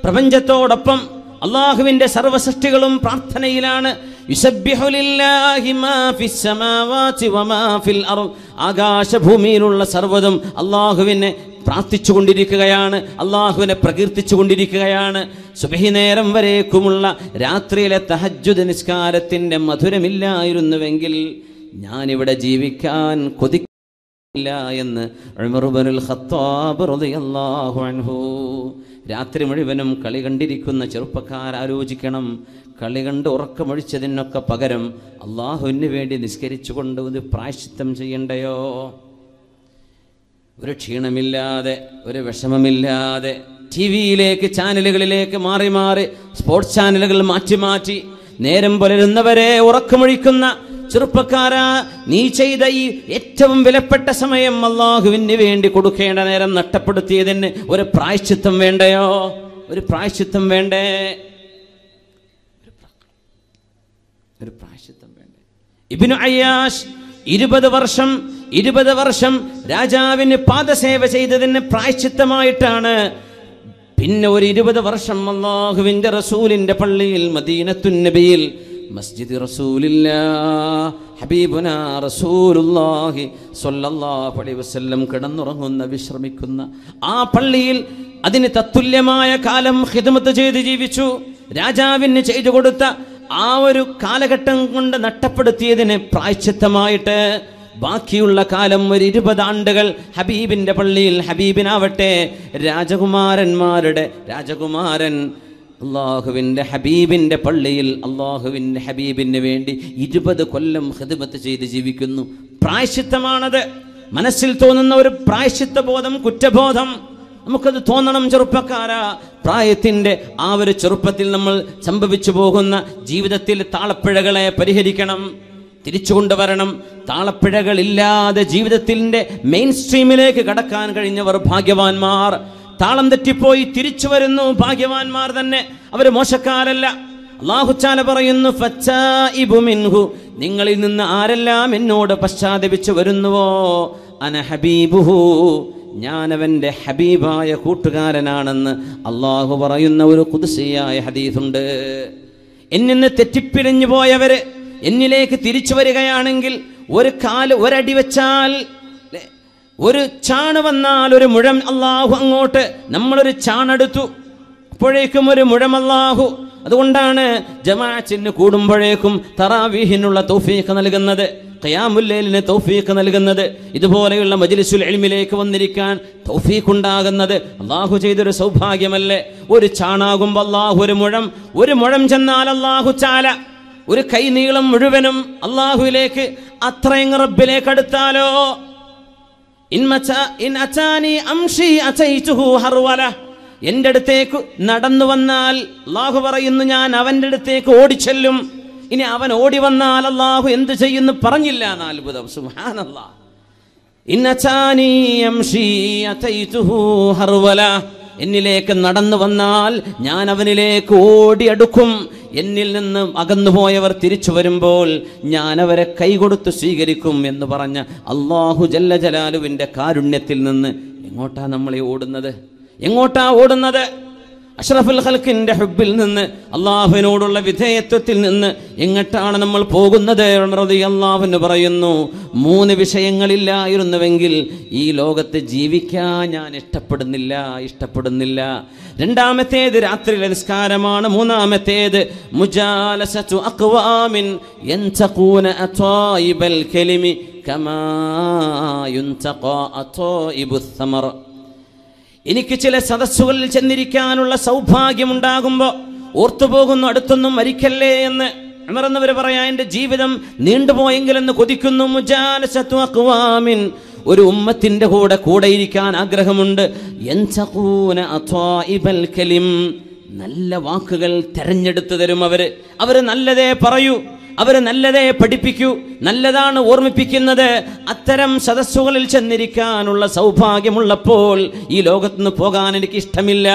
പ്രപഞ്ചത്തോടൊപ്പം അള്ളാഹുവിന്റെ സർവ്വസൃഷ്ടികളും പ്രാർത്ഥനയിലാണ്. യുസബ്ബിഹു ലില്ലാഹി മാ ഫിസ് സമാവാതി വമാ ഫിൽ അർദ്, ആകാശഭൂമിയിലുള്ള സർവ്വതും അള്ളാഹുവിനെ പ്രാർത്ഥിച്ചുകൊണ്ടിരിക്കുകയാണ്, അള്ളാഹുവിനെ പ്രകീർത്തിച്ചുകൊണ്ടിരിക്കുകയാണ്. സുബ്ഹി നേരം വരേക്കുമുള്ള രാത്രിയിലെ തഹജ്ജുദ് നിസ്കാരത്തിന്റെ മധുരമില്ലായിരുന്നുവെങ്കിൽ ഞാനിവിടെ ജീവിക്കാൻ കൊതിക്കില്ല എന്ന് ഉമർ ഇബ്നുൽ ഖത്താബ് റളിയല്ലാഹു അൻഹു. രാത്രി മുഴുവനും കളി കണ്ടിരിക്കുന്ന ചെറുപ്പക്കാർ ആലോചിക്കണം, കളി കണ്ട് ഉറക്കമൊഴിച്ചതിനൊക്കെ പകരം അള്ളാഹുവിന് വേണ്ടി നിസ്കരിച്ചുകൊണ്ട് ഒരു പ്രായശ്ചിത്തം ചെയ്യണ്ടയോ? ഒരു ക്ഷീണമില്ലാതെ, ഒരു വിഷമമില്ലാതെ, ടിവിയിലേക്ക്, ചാനലുകളിലേക്ക് മാറി മാറി, സ്പോർട്സ് ചാനലുകൾ മാറ്റി മാറ്റി നേരം പുലരുന്നവരെ ഉറക്കമൊഴിക്കുന്ന ചെറുപ്പക്കാരാ, നീ ചെയ്ത ഈ ഏറ്റവും വിലപ്പെട്ട സമയം അള്ളാഹുവിന് വേണ്ടി കൊടുക്കേണ്ട നേരം നഷ്ടപ്പെടുത്തിയതിന് ഒരു പ്രായശ്ചിത്തം വേണ്ടയോ? ഒരു പ്രായശ്ചിത്തം വേണ്ടേ? ഒരു പ്രായശ്ചിത്തം വേണ്ടേ? ഇബ്നു അയ്യാഷ് 20 വർഷം രാജാവിന് പാദസേവ ചെയ്തതിന് പ്രായശ്ചിത്തമായിട്ടാണ് പിന്നെ ഒരു 20 വർഷം അല്ലാഹുവിന്റെ റസൂലിന്റെ പള്ളിയിൽ മദീനത്തുൻ നബിയിൽ മസ്ജിദ് റസൂലില്ലാഹ് ഹബീബുനാ റസൂലുള്ളാഹി സ്വല്ലല്ലാഹു അലൈഹി വസല്ലം കിടന്നുറങ്ങുന്ന, വിശ്രമിക്കുന്ന ആ പള്ളിയിൽ അതിന് തത്തുല്യമായ കാലം ഖിദ്മത്ത് ചെയ്ത് ജീവിച്ചു. രാജാവിന് ചെയ്തു കൊടുത്ത ആ ഒരു കാലഘട്ടം കൊണ്ട് നഷ്ടപ്പെടുത്തിയതിന് പ്രായശ്ചിത്തമായിട്ട് ബാക്കിയുള്ള കാലം ഒരു 20 ആണ്ടുകൾ ഹബീബിന്റെ പള്ളിയിൽ, ഹബീബിനാവട്ടെ രാജകുമാരൻ അള്ളാഹുവിൻ്റെ ഹബീബിൻ്റെ പള്ളിയിൽ അള്ളാഹുവിൻ്റെ ഹബീബിന് വേണ്ടി 20 കൊല്ലം ഖിദ്മത്ത് ചെയ്ത് ജീവിക്കുന്നു. പ്രായശ്ചിത്തമാണത്. മനസ്സിൽ തോന്നുന്ന ഒരു പ്രായശ്ചിത്ത ബോധം, കുറ്റബോധം നമുക്കത് തോന്നണം. ചെറുപ്പക്കാരാ, പ്രായത്തിൻ്റെ ആ ഒരു ചെറുപ്പത്തിൽ നമ്മൾ സംഭവിച്ചു പോകുന്ന ജീവിതത്തിൽ താളപ്പിഴകളെ പരിഹരിക്കണം, തിരിച്ചു കൊണ്ടുവരണം. താളപ്പിഴകളില്ലാതെ ജീവിതത്തിൻ്റെ മെയിൻ സ്ട്രീമിലേക്ക് കടക്കാൻ കഴിഞ്ഞവർ ഭാഗ്യവാന്മാർ. താളം തെറ്റിപ്പോയി തിരിച്ചു വരുന്നു, ഭാഗ്യവാന്മാർ തന്നെ, അവർ മോശക്കാരല്ല. അല്ലാഹു തആല പറയുന്നു, ഫച്ചാഇബു മിൻഹു, നിങ്ങളിൽ നിന്ന് ആരെല്ലാം എന്നോട് പശ്ചാത്തപിച്ചു വരുന്നുവോ, അന ഹബീബുഹു, ഞാനവൻ്റെ ഹബീബായ കൂട്ടുകാരനാണെന്ന് അള്ളാഹു പറയുന്ന ഒരു ഖുദ്സിയായ ഹദീസുണ്ട്. എന്നിൽ നിന്ന് തെറ്റിപ്പിരിഞ്ഞു പോയവര് എന്നിലേക്ക് തിരിച്ചു വരികയാണെങ്കിൽ, ഒരടി വെച്ചാൽ, ഒരു ചാണ് വന്നാൽ ഒരു മുഴം അള്ളാഹു അങ്ങോട്ട്, നമ്മളൊരു ചാണെടുത്തു അപ്പോഴേക്കും ഒരു മുഴം അള്ളാഹു. അതുകൊണ്ടാണ് ജമാഅത്തിന് കൂടുമ്പോഴേക്കും തറാവീഹിനുള്ള തൗഫീഖ് നൽകുന്നത്, ഖിയാമുൽ ലൈലിന് തൗഫീഖ് നൽകുന്നത്, ഇതുപോലെയുള്ള മജ്ലിസുൽ ഇൽമിലേക്ക് വന്നിരിക്കാൻ തൗഫീഖ് ഉണ്ടാകുന്നത് അള്ളാഹു ചെയ്തൊരു സൗഭാഗ്യമല്ലേ? ഒരു ചാണാകുമ്പോൾ അള്ളാഹു ഒരു മുഴം ചെന്നാൽ അള്ളാഹു തആല ഒരു കൈനീളം മുഴുവനും അള്ളാഹുവിലേക്ക് അത്രയും റബ്ബിലേക്ക് അടുത്താലോ, എന്റെ അടുത്തേക്ക് നടന്നു വന്നാൽ അള്ളാഹു പറയുന്നു ഞാൻ അവന്റെ അടുത്തേക്ക് ഓടിച്ചെല്ലും. ഇനി അവൻ ഓടി വന്നാൽ അള്ളാഹു എന്ത് ചെയ്യുന്നു പറഞ്ഞില്ല. അത്ഭുതം, സുബ്ഹാനല്ലാഹ്. എന്നിലേക്ക് നടന്നു വന്നാൽ ഞാൻ അവനിലേക്ക് ഓടിയടുക്കും. എന്നിൽ നിന്ന് അകന്നുപോയവർ തിരിച്ചു വരുമ്പോൾ ഞാൻ അവരെ കൈകൊടുത്ത് സ്വീകരിക്കും എന്ന് പറഞ്ഞ അല്ലാഹു ജല്ല ജലാലുവിൻ്റെ കാരുണ്യത്തിൽ നിന്ന് എങ്ങോട്ടാ നമ്മളെ ഓടുന്നത്? എങ്ങോട്ടാ ഓടുന്നത്? അഷ്റഫുൽ ഖൽഖിന്റെ ഹുബ്ബിൽ നിന്ന്, അള്ളാഹുവിനോടുള്ള വിധേയത്വത്തിൽ നിന്ന് എങ്ങോട്ടാണ് നമ്മൾ പോകുന്നത്? റളിയല്ലാഹു അൻഹു പറയുന്നു, 3 വിഷയങ്ങളില്ലായിരുന്നുവെങ്കിൽ ഈ ലോകത്ത് ജീവിക്കാൻ ഞാൻ ഇഷ്ടപ്പെടുന്നില്ല. രണ്ടാമത്തേത് രാത്രിയിലെ നിസ്കാരമാണ്. മൂന്നാമത്തേത് മുജാലസതു അഖ്വാമിൻ യൻതഖൂന അതായിബൽ കലിമി കമാ യുൻതഖാ അതായിബുസ് സമർ. എനിക്ക് ചില സദസ്സുകളിൽ ചെന്നിരിക്കാനുള്ള സൗഭാഗ്യമുണ്ടാകുമ്പോൾ ഓർത്തുപോകുന്നു, അടുത്തൊന്നും മരിക്കല്ലേ എന്ന്. ഉമർ എന്നവർ പറയാ, എൻ്റെ ജീവിതം നീണ്ടുപോയെങ്കിലെന്ന് കൊതിക്കുന്നു. മുജാലസതു അഖ്വാമിൻ, ഒരു ഉമ്മത്തിന്റെ കൂടെ ഇരിക്കാൻ ആഗ്രഹമുണ്ട്. യൻതഖൂന അതായിബൽ കലിം, നല്ല വാക്കുകൾ തെരഞ്ഞെടുത്തു തരും അവര് നല്ലതേ പറയൂ, അവര് നല്ലതേ പഠിപ്പിക്കൂ, നല്ലതാണ് ഓർമ്മിപ്പിക്കുന്നത്. അത്തരം സദസ്സുകളിൽ ചെന്നിരിക്കാനുള്ള സൗഭാഗ്യമുള്ളപ്പോൾ ഈ ലോകത്തുനിന്ന് പോകാൻ എനിക്ക് ഇഷ്ടമില്ല.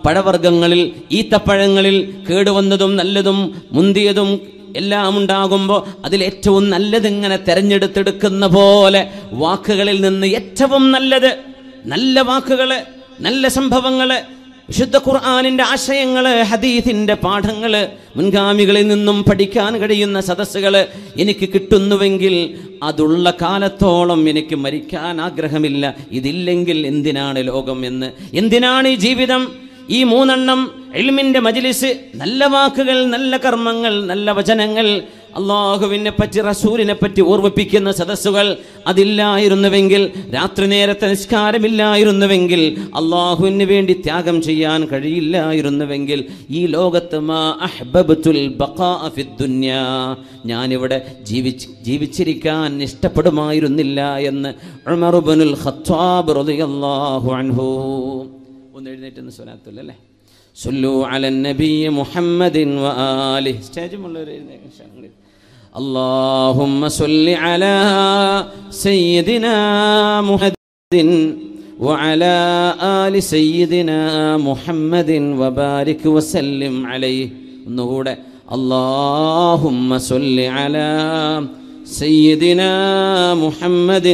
പഴവർഗ്ഗങ്ങളിൽ, ഈത്തപ്പഴങ്ങളിൽ കേടുവന്നതും നല്ലതും മുന്തിയതും എല്ലാം ഉണ്ടാകുമ്പോൾ അതിലേറ്റവും നല്ലതിങ്ങനെ തെരഞ്ഞെടുത്തെടുക്കുന്ന പോലെ വാക്കുകളിൽ നിന്ന് ഏറ്റവും നല്ലത്, നല്ല വാക്കുകള്, നല്ല സംഭവങ്ങള്, വിശുദ്ധ ഖുർആനിന്റെ ആശയങ്ങള്, ഹദീസിന്റെ പാഠങ്ങള്, മുൻഗാമികളിൽ നിന്നും പഠിക്കാൻ കഴിയുന്ന സദസ്സുകള് എനിക്ക് കിട്ടുന്നുവെങ്കിൽ അതുള്ള കാലത്തോളം എനിക്ക് മരിക്കാൻ ആഗ്രഹമില്ല. ഇതില്ലെങ്കിൽ എന്തിനാണ് ലോകം എന്ന്, എന്തിനാണ് ഈ ജീവിതം? ഈ 3 ഇൽമിന്റെ മജ്ലിസ്, നല്ല വാക്കുകൾ, നല്ല കർമ്മങ്ങൾ, നല്ല വചനങ്ങൾ, അള്ളാഹുവിനെ പറ്റി റസൂലിനെ പറ്റി ഓർമ്മിപ്പിക്കുന്ന സദസ്സുകൾ അതില്ലായിരുന്നുവെങ്കിൽ, രാത്രി നേരത്തെ നിസ്കാരമില്ലായിരുന്നുവെങ്കിൽ, അള്ളാഹുവിന് വേണ്ടി ത്യാഗം ചെയ്യാൻ കഴിയില്ലായിരുന്നുവെങ്കിൽ ഈ ലോകത്ത് മാ അഹ്ബബ്തുൽ ബഖാഅ ഫിദ് ദുനിയാ, ഞാനിവിടെ ജീവിച്ചിരിക്കാൻ ഇഷ്ടപ്പെടുമായിരുന്നില്ല എന്ന് ഉമർ ഇബ്നുൽ ഖത്താബ് റളിയല്ലാഹു അൻഹു. ഒന്ന് എഴുന്നേറ്റ് സ്വലാത്തുല്ലേ, സല്ലു അലൻ നബി മുഹമ്മദിൻ വആലിഹി. സ്റ്റേജുമുള്ളവർ എഴുന്നേൽക്കണം. اللهم صل على سيدنا محمد وعلى آل سيدنا محمد وبارك وسلم عليه. ഒന്നുകൂടെ, اللهم صل على سيدنا محمد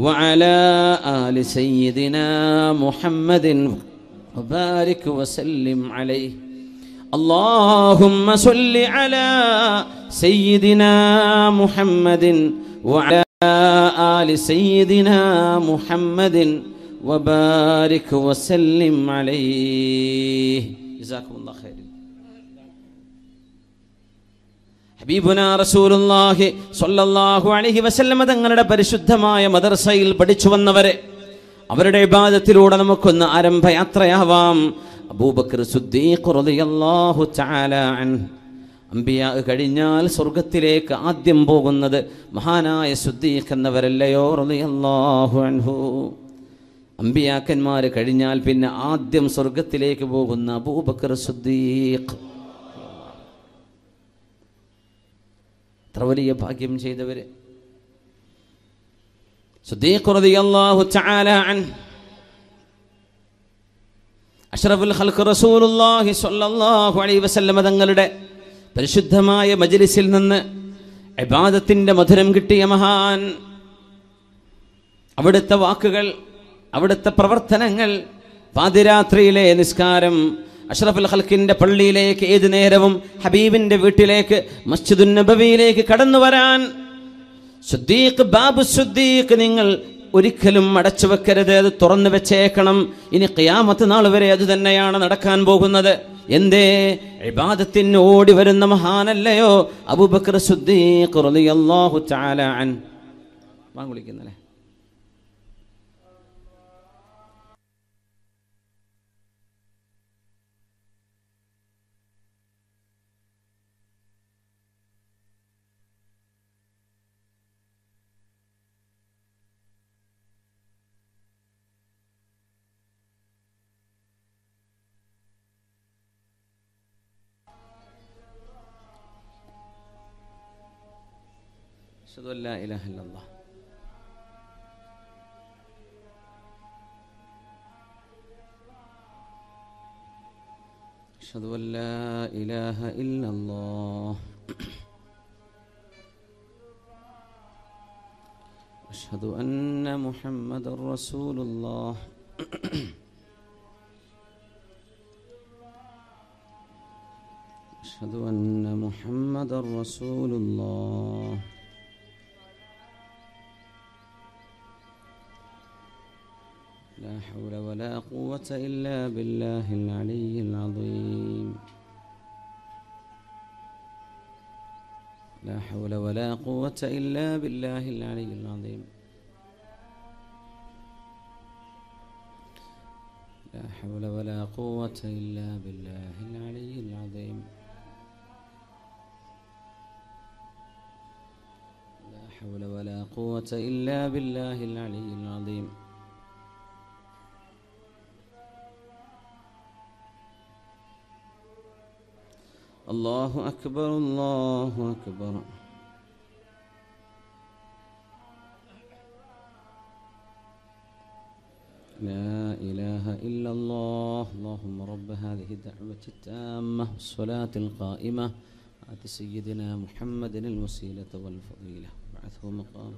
وعلى آل سيدنا محمد وبارك وسلم عليه. اللهم صل على سيدنا محمد وعلى آل سيدنا محمد وبارك وسلم عليه. جزاكم الله خير. ഹബീബുനാ റസൂലുള്ളാഹി സ്വല്ലല്ലാഹു അലൈഹി വസല്ലം തങ്ങളുടെ പരിശുദ്ധമായ മദ്രസയിൽ പഠിച്ചു വന്നവരെ, അവരുടെ ഇബാദത്തിലൂടെ നമുക്കൊന്ന് ആരംഭയാത്രയാവാം. അബൂബക്കർ സിദ്ദീഖ് റളിയല്ലാഹു തആല അൻഹു, അംബിയാ കഴിഞ്ഞാൽ സ്വർഗത്തിലേക്ക് ആദ്യം പോകുന്നത് മഹാനായ സിദ്ദീഖ് എന്നവരല്ലയോ റളിയല്ലാഹു അൻഹു. അംബിയാക്കന്മാർ കഴിഞ്ഞാൽ പിന്നെ ആദ്യം സ്വർഗത്തിലേക്ക് പോകുന്ന അബൂബക്കർ സിദ്ദീഖ്. എത്ര വലിയ ഭാഗ്യം ചെയ്തവര്. സിദ്ദീഖ് റളിയല്ലാഹു തആല അൻഹു അഷ്റഫുൽ ഖൽഖ് റസൂലുള്ളാഹി സ്വല്ലല്ലാഹു അലൈഹി വസല്ലം തങ്ങളുടെ പരിശുദ്ധമായ മജ്ലിസിൽ നിന്ന് ഇബാദത്തിന്റെ മധുരം കിട്ടിയ മഹാൻ. അവിടുത്തെ വാക്കുകൾ, അവിടുത്തെ പ്രവർത്തനങ്ങൾ, പാതിരാത്രിയിലെ നിസ്കാരം, അഷ്റഫുൽ ഖൽഖിന്റെ പള്ളിയിലേക്ക് ഏത് നേരവും ഹബീബിന്റെ വീട്ടിലേക്ക് മസ്ജിദുൻ നബവിയിലേക്ക് കടന്നു വരാൻ സിദ്ദീഖ്, ബാബു സിദ്ദീഖ്, നിങ്ങൾ ഒരിക്കലും അടച്ചു വെക്കരുത്, അത് തുറന്നു വെച്ചേക്കണം. ഇനി ഖിയാമത്ത് നാൾ വരെ അത് തന്നെയാണ് നടക്കാൻ പോകുന്നത്. എന്തേ? ഇബാദത്തിന് ഓടി വരുന്ന മഹാനല്ലയോ അബൂബക്കർ സിദ്ദീഖ് റളിയല്ലാഹു തആല അൻഹു. വാങ്ങിക്കുന്നല്ലേ? അഷ്ഹദു അല്ലാ ഇലാഹ ഇല്ലല്ലാഹ്. അഷ്ഹദു അല്ലാ ഇലാഹ ഇല്ലല്ലാഹ്. അഷ്ഹദു അന്ന മുഹമ്മദർ റസൂലുള്ളാഹ്. أشهد أن محمد رسول الله. لا حول ولا قوة إلا بالله العلي العظيم. لا حول ولا قوة إلا بالله العلي العظيم. لا حول ولا قوة إلا بالله العلي العظيم. لا حول ولا قوة إلا بالله العلي العظيم. الله أكبر الله أكبر. لا إله إلا الله. اللهم رب هذه الدعوة التامة والصلاة القائمة آت سيدنا محمد الوسيلة والفضيلة وابعثه مقام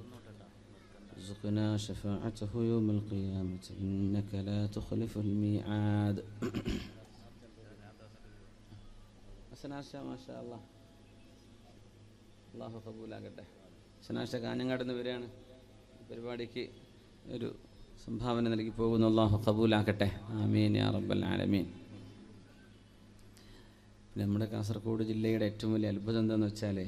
ارزقنا شفاعته يوم القيامة إنك لا تخلف الميعاد. ما شاء الله. അള്ളാഹു കബൂലാകട്ടെ. ശനാശ കാഞ്ഞങ്ങാട് നിന്ന് വരികയാണ്. പരിപാടിക്ക് ഒരു സംഭാവന നൽകി പോകുന്നു. അള്ളാഹു കബൂലാക്കട്ടെ. ആമീൻ യാ റബ്ബൽ ആലമീൻ. നമ്മുടെ കാസർഗോഡ് ജില്ലയുടെ ഏറ്റവും വലിയ അത്ഭുതം എന്താണെന്ന് വെച്ചാൽ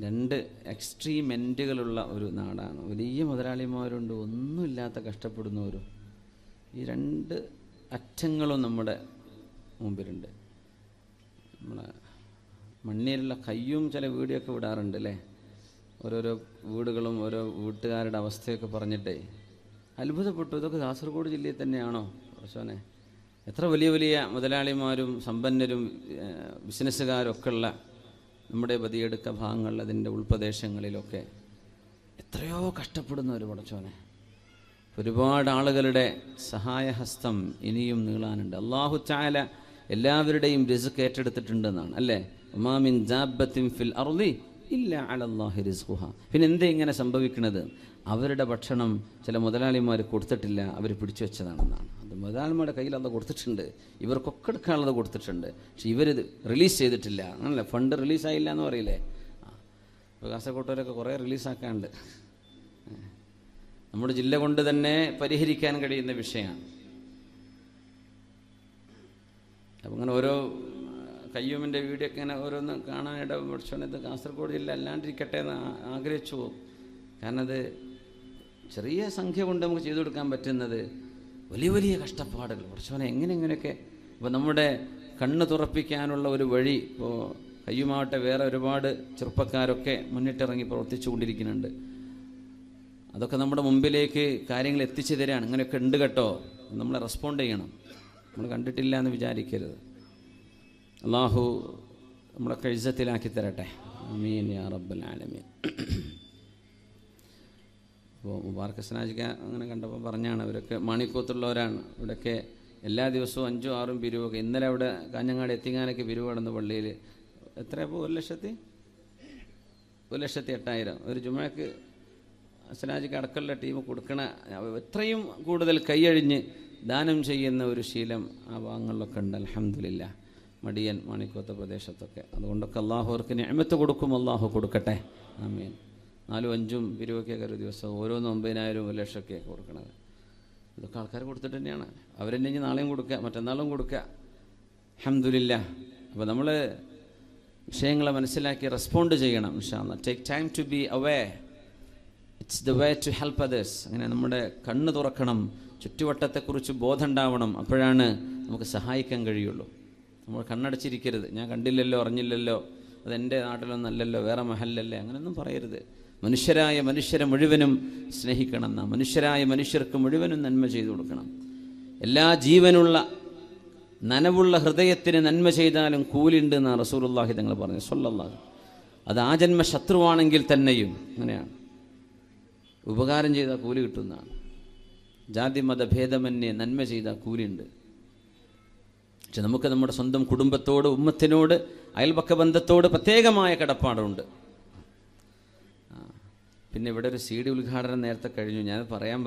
2 എക്സ്ട്രീം എൻഡുകളുള്ള ഒരു നാടാണ്. വലിയ മുതലാളിമാരുണ്ട്, ഒന്നുമില്ലാത്ത കഷ്ടപ്പെടുന്നവരും. ഈ 2 അറ്റങ്ങളും നമ്മുടെ മുമ്പിലുണ്ട്. നമ്മളെ മണ്ണിലുള്ള കയ്യും ചില വീഡിയോ ഒക്കെ വിടാറുണ്ട് അല്ലേ, ഓരോരോ വീടുകളും ഓരോ വീട്ടുകാരുടെ അവസ്ഥയൊക്കെ പറഞ്ഞിട്ടേ അത്ഭുതപ്പെട്ടു. ഇതൊക്കെ കാസർഗോഡ് ജില്ലയിൽ തന്നെയാണോ പ്രശ്നെ? എത്ര വലിയ വലിയ മുതലാളിമാരും സമ്പന്നരും ബിസിനസ്സുകാരും ഒക്കെ ഉള്ള നമ്മുടെ ബദിയെടുക്ക ഭാഗങ്ങളിൽ, അതിൻ്റെ ഉൾപ്രദേശങ്ങളിലൊക്കെ എത്രയോ കഷ്ടപ്പെടുന്ന ഒരു പടച്ചോനെ. ഒരുപാട് ആളുകളുടെ സഹായഹസ്തം ഇനിയും നീളാനുണ്ട്. അല്ലാഹു തആല എല്ലാവരുടെയും റിസ്ക് ഏറ്റെടുത്തിട്ടുണ്ടെന്നാണ് അല്ലേ. വമാ മിൻ ദാബത്തിൻ ഫിൽ അർളി ഇല്ലാ അലല്ലാഹി റിസ്ഖുഹാ. പിന്നെ എന്തേ ഇങ്ങനെ സംഭവിക്കുന്നത്? അവരുടെ ഭക്ഷണം ചില മുതലാളിമാർ കൊടുത്തിട്ടില്ല, അവർ പിടിച്ചു വെച്ചതാണെന്നാണ്. അത് മുതലാളിമാരുടെ കയ്യിൽ അത് കൊടുത്തിട്ടുണ്ട്, ഇവർക്കൊക്കെ എടുക്കാനുള്ളത് കൊടുത്തിട്ടുണ്ട്, പക്ഷെ ഇവരിത് റിലീസ് ചെയ്തിട്ടില്ല. അങ്ങനല്ലേ, ഫണ്ട് റിലീസായില്ല എന്ന് പറയില്ലേ. ഇപ്പോൾ കാസർഗോട്ടവരൊക്കെ കുറേ റിലീസാക്കാണ്ട്. നമ്മുടെ ജില്ല കൊണ്ട് തന്നെ പരിഹരിക്കാൻ കഴിയുന്ന വിഷയമാണ്. അപ്പം അങ്ങനെ ഓരോ കയ്യൂമിൻ്റെ വീഡിയോ ഒക്കെ ഇങ്ങനെ ഓരോന്ന് കാണാനിട പഠിച്ചോണ്ട് കാസർഗോഡ് ജില്ല അല്ലാണ്ടിരിക്കട്ടെ എന്ന് ആഗ്രഹിച്ചു പോകും. കാരണം അത് ചെറിയ സംഖ്യ കൊണ്ട് നമുക്ക് ചെയ്തു കൊടുക്കാൻ പറ്റുന്നത് വലിയ വലിയ കഷ്ടപ്പാടുകൾ. പഠിച്ചോനെ എങ്ങനെയൊക്കെ. ഇപ്പോൾ നമ്മുടെ കണ്ണ് തുറപ്പിക്കാനുള്ള ഒരു വഴി ഇപ്പോൾ കയ്യുമാവട്ടെ വേറെ ഒരുപാട് ചെറുപ്പക്കാരൊക്കെ മുന്നിട്ടിറങ്ങി പ്രവർത്തിച്ചു കൊണ്ടിരിക്കുന്നുണ്ട്. അതൊക്കെ നമ്മുടെ മുമ്പിലേക്ക് കാര്യങ്ങൾ എത്തിച്ചു തരാണ്. ഇങ്ങനെയൊക്കെ ഉണ്ട് കേട്ടോ, നമ്മളെ റെസ്പോണ്ട് ചെയ്യണം. നമ്മൾ കണ്ടിട്ടില്ല എന്ന് വിചാരിക്കരുത്. അള്ളാഹു നമ്മളൊക്കെ ഇസ്സത്തിലാക്കി തരട്ടെ. ആമീൻ യാ റബ്ബൽ ആലമീൻ. അപ്പോൾ മുബാറക് സനാജിക്ക അങ്ങനെ കണ്ടപ്പോൾ പറഞ്ഞാണ്, അവരൊക്കെ മാണിക്കോത്തുള്ളവരാണ്. ഇവിടെയൊക്കെ എല്ലാ ദിവസവും 5ഉം 6ഉം പിരിവൊക്കെ. ഇന്നലെ അവിടെ കാഞ്ഞങ്ങാട് എത്തിങ്ങാനൊക്കെ പിരിവ് കടന്നു പള്ളിയിൽ. എത്രയപ്പോൾ 1,08,000 ഒരു ജുമയ്ക്ക് സനാജിക്ക് അടക്കമുള്ള ടീം കൊടുക്കണ. എത്രയും കൂടുതൽ കൈയഴിഞ്ഞ് ദാനം ചെയ്യുന്ന ഒരു ശീലം ആ ഭാഗങ്ങളിലൊക്കെ ഉണ്ട്. അൽഹംദുലില്ലാ. മടിയൻ മാണിക്കോത്ത പ്രദേശത്തൊക്കെ. അതുകൊണ്ടൊക്കെ അള്ളാഹു അവർക്ക് നിഅമത്ത് കൊടുക്കും. അള്ളാഹു കൊടുക്കട്ടെ. ആമീൻ. 4ഉം 5ഉം പിരിവൊക്കെ ഒരു ദിവസം ഓരോന്ന് 9,000 1,00,000 കൊടുക്കണത്. ഇതൊക്കെ ആൾക്കാർ കൊടുത്തിട്ട് തന്നെയാണ്. അവരെന്നെ ഇനി നാളെയും കൊടുക്കുക, മറ്റന്നാളും കൊടുക്കുക. അൽഹംദുലില്ലാ. അപ്പോൾ നമ്മൾ വിഷയങ്ങളെ മനസ്സിലാക്കി റെസ്പോണ്ട് ചെയ്യണം. ഇൻഷാ അല്ലാഹ്. Take time to be away. It's the way to help others. അങ്ങനെ നമ്മുടെ കണ്ണ് തുറക്കണം, ചുറ്റുവട്ടത്തെക്കുറിച്ച് ബോധം ഉണ്ടാവണം. അപ്പോഴാണ് നമുക്ക് സഹായിക്കാൻ കഴിയുള്ളൂ. നമ്മൾ കണ്ണടച്ചിരിക്കരുത്. ഞാൻ കണ്ടില്ലല്ലോ, അറിഞ്ഞില്ലല്ലോ, അതെൻ്റെ നാട്ടിലൊന്നല്ലല്ലോ, വേറെ മഹല്ലല്ലേ, അങ്ങനെയൊന്നും പറയരുത്. മനുഷ്യരെ മുഴുവനും സ്നേഹിക്കണം. നാം മനുഷ്യരായ മനുഷ്യർക്ക് മുഴുവനും നന്മ ചെയ്തു കൊടുക്കണം. എല്ലാ ജീവനുള്ള നനവുള്ള ഹൃദയത്തിന് നന്മ ചെയ്താലും കൂലിണ്ട് എന്നാണ് റസൂലുള്ളാഹി തങ്ങൾ പറഞ്ഞു. സ്വല്ലല്ലാഹു. അത് ആജന്മ ശത്രുവാണെങ്കിൽ തന്നെയും അങ്ങനെയാണ്. ഉപകാരം ചെയ്താൽ കൂലി കിട്ടുന്നതാണ്. ജാതി മതഭേദമന്യേ നന്മ ചെയ്താൽ കൂലിയുണ്ട്. പക്ഷെ നമുക്ക് നമ്മുടെ സ്വന്തം കുടുംബത്തോട്, ഉമ്മത്തിനോട്, അയൽപക്ക ബന്ധത്തോട് പ്രത്യേകമായ കടപ്പാടുണ്ട്. പിന്നെ ഇവിടെ ഒരു CD ഉദ്ഘാടനം നേരത്തെ കഴിഞ്ഞു. ഞാൻ പറയാം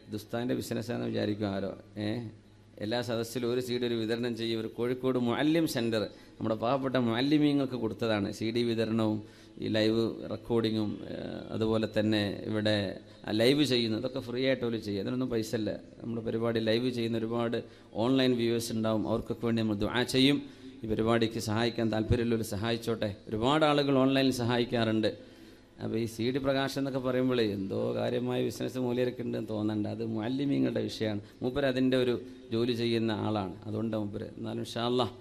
ഇത് ഉസ്താദിൻ്റെ ബിസിനസ്സാണെന്ന് വിചാരിക്കും ആരോ. എല്ലാ സദസ്സിലും ഒരു CD ഒരു വിതരണം ചെയ്യും. ഒരു കോഴിക്കോട് മുഅല്ലിം സെൻറ്റർ നമ്മുടെ പാവപ്പെട്ട മുഅല്ലിമീങ്ങൾക്ക് കൊടുത്തതാണ്. CD വിതരണവും ഈ ലൈവ് റെക്കോർഡിങ്ങും അതുപോലെ തന്നെ ഇവിടെ ലൈവ് ചെയ്യുന്നു. ഇതൊക്കെ ഫ്രീ ആയിട്ട് അവർ ചെയ്യും. അതിനൊന്നും പൈസ ഇല്ല. നമ്മുടെ പരിപാടി ലൈവ് ചെയ്യുന്ന ഒരുപാട് ഓൺലൈൻ വ്യൂവേഴ്സ് ഉണ്ടാവും. അവർക്കൊക്കെ വേണ്ടി നമ്മൾ ദുആ ചെയ്യും. ഈ പരിപാടിക്ക് സഹായിക്കാൻ താല്പര്യമുള്ളവർ സഹായിച്ചോട്ടെ. ഒരുപാട് ആളുകൾ ഓൺലൈനിൽ സഹായിക്കാറുണ്ട്. അപ്പോൾ ഈ CD പ്രകാശനം എന്നൊക്കെ പറയുമ്പോൾ എന്തോ കാര്യമായ ബിസിനസ് മൂല്യമൊക്കെ ഉണ്ടെന്ന് തോന്നണ്ട. അത് മുഅല്ലിമീങ്ങളുടെ വിഷയമാണ്. മൂപ്പർ അതിൻ്റെ ഒരു ജോലി ചെയ്യുന്ന ആളാണ്. അതുകൊണ്ട് മൂപ്പർ എന്നാലും ഇൻഷാ അല്ലാഹ്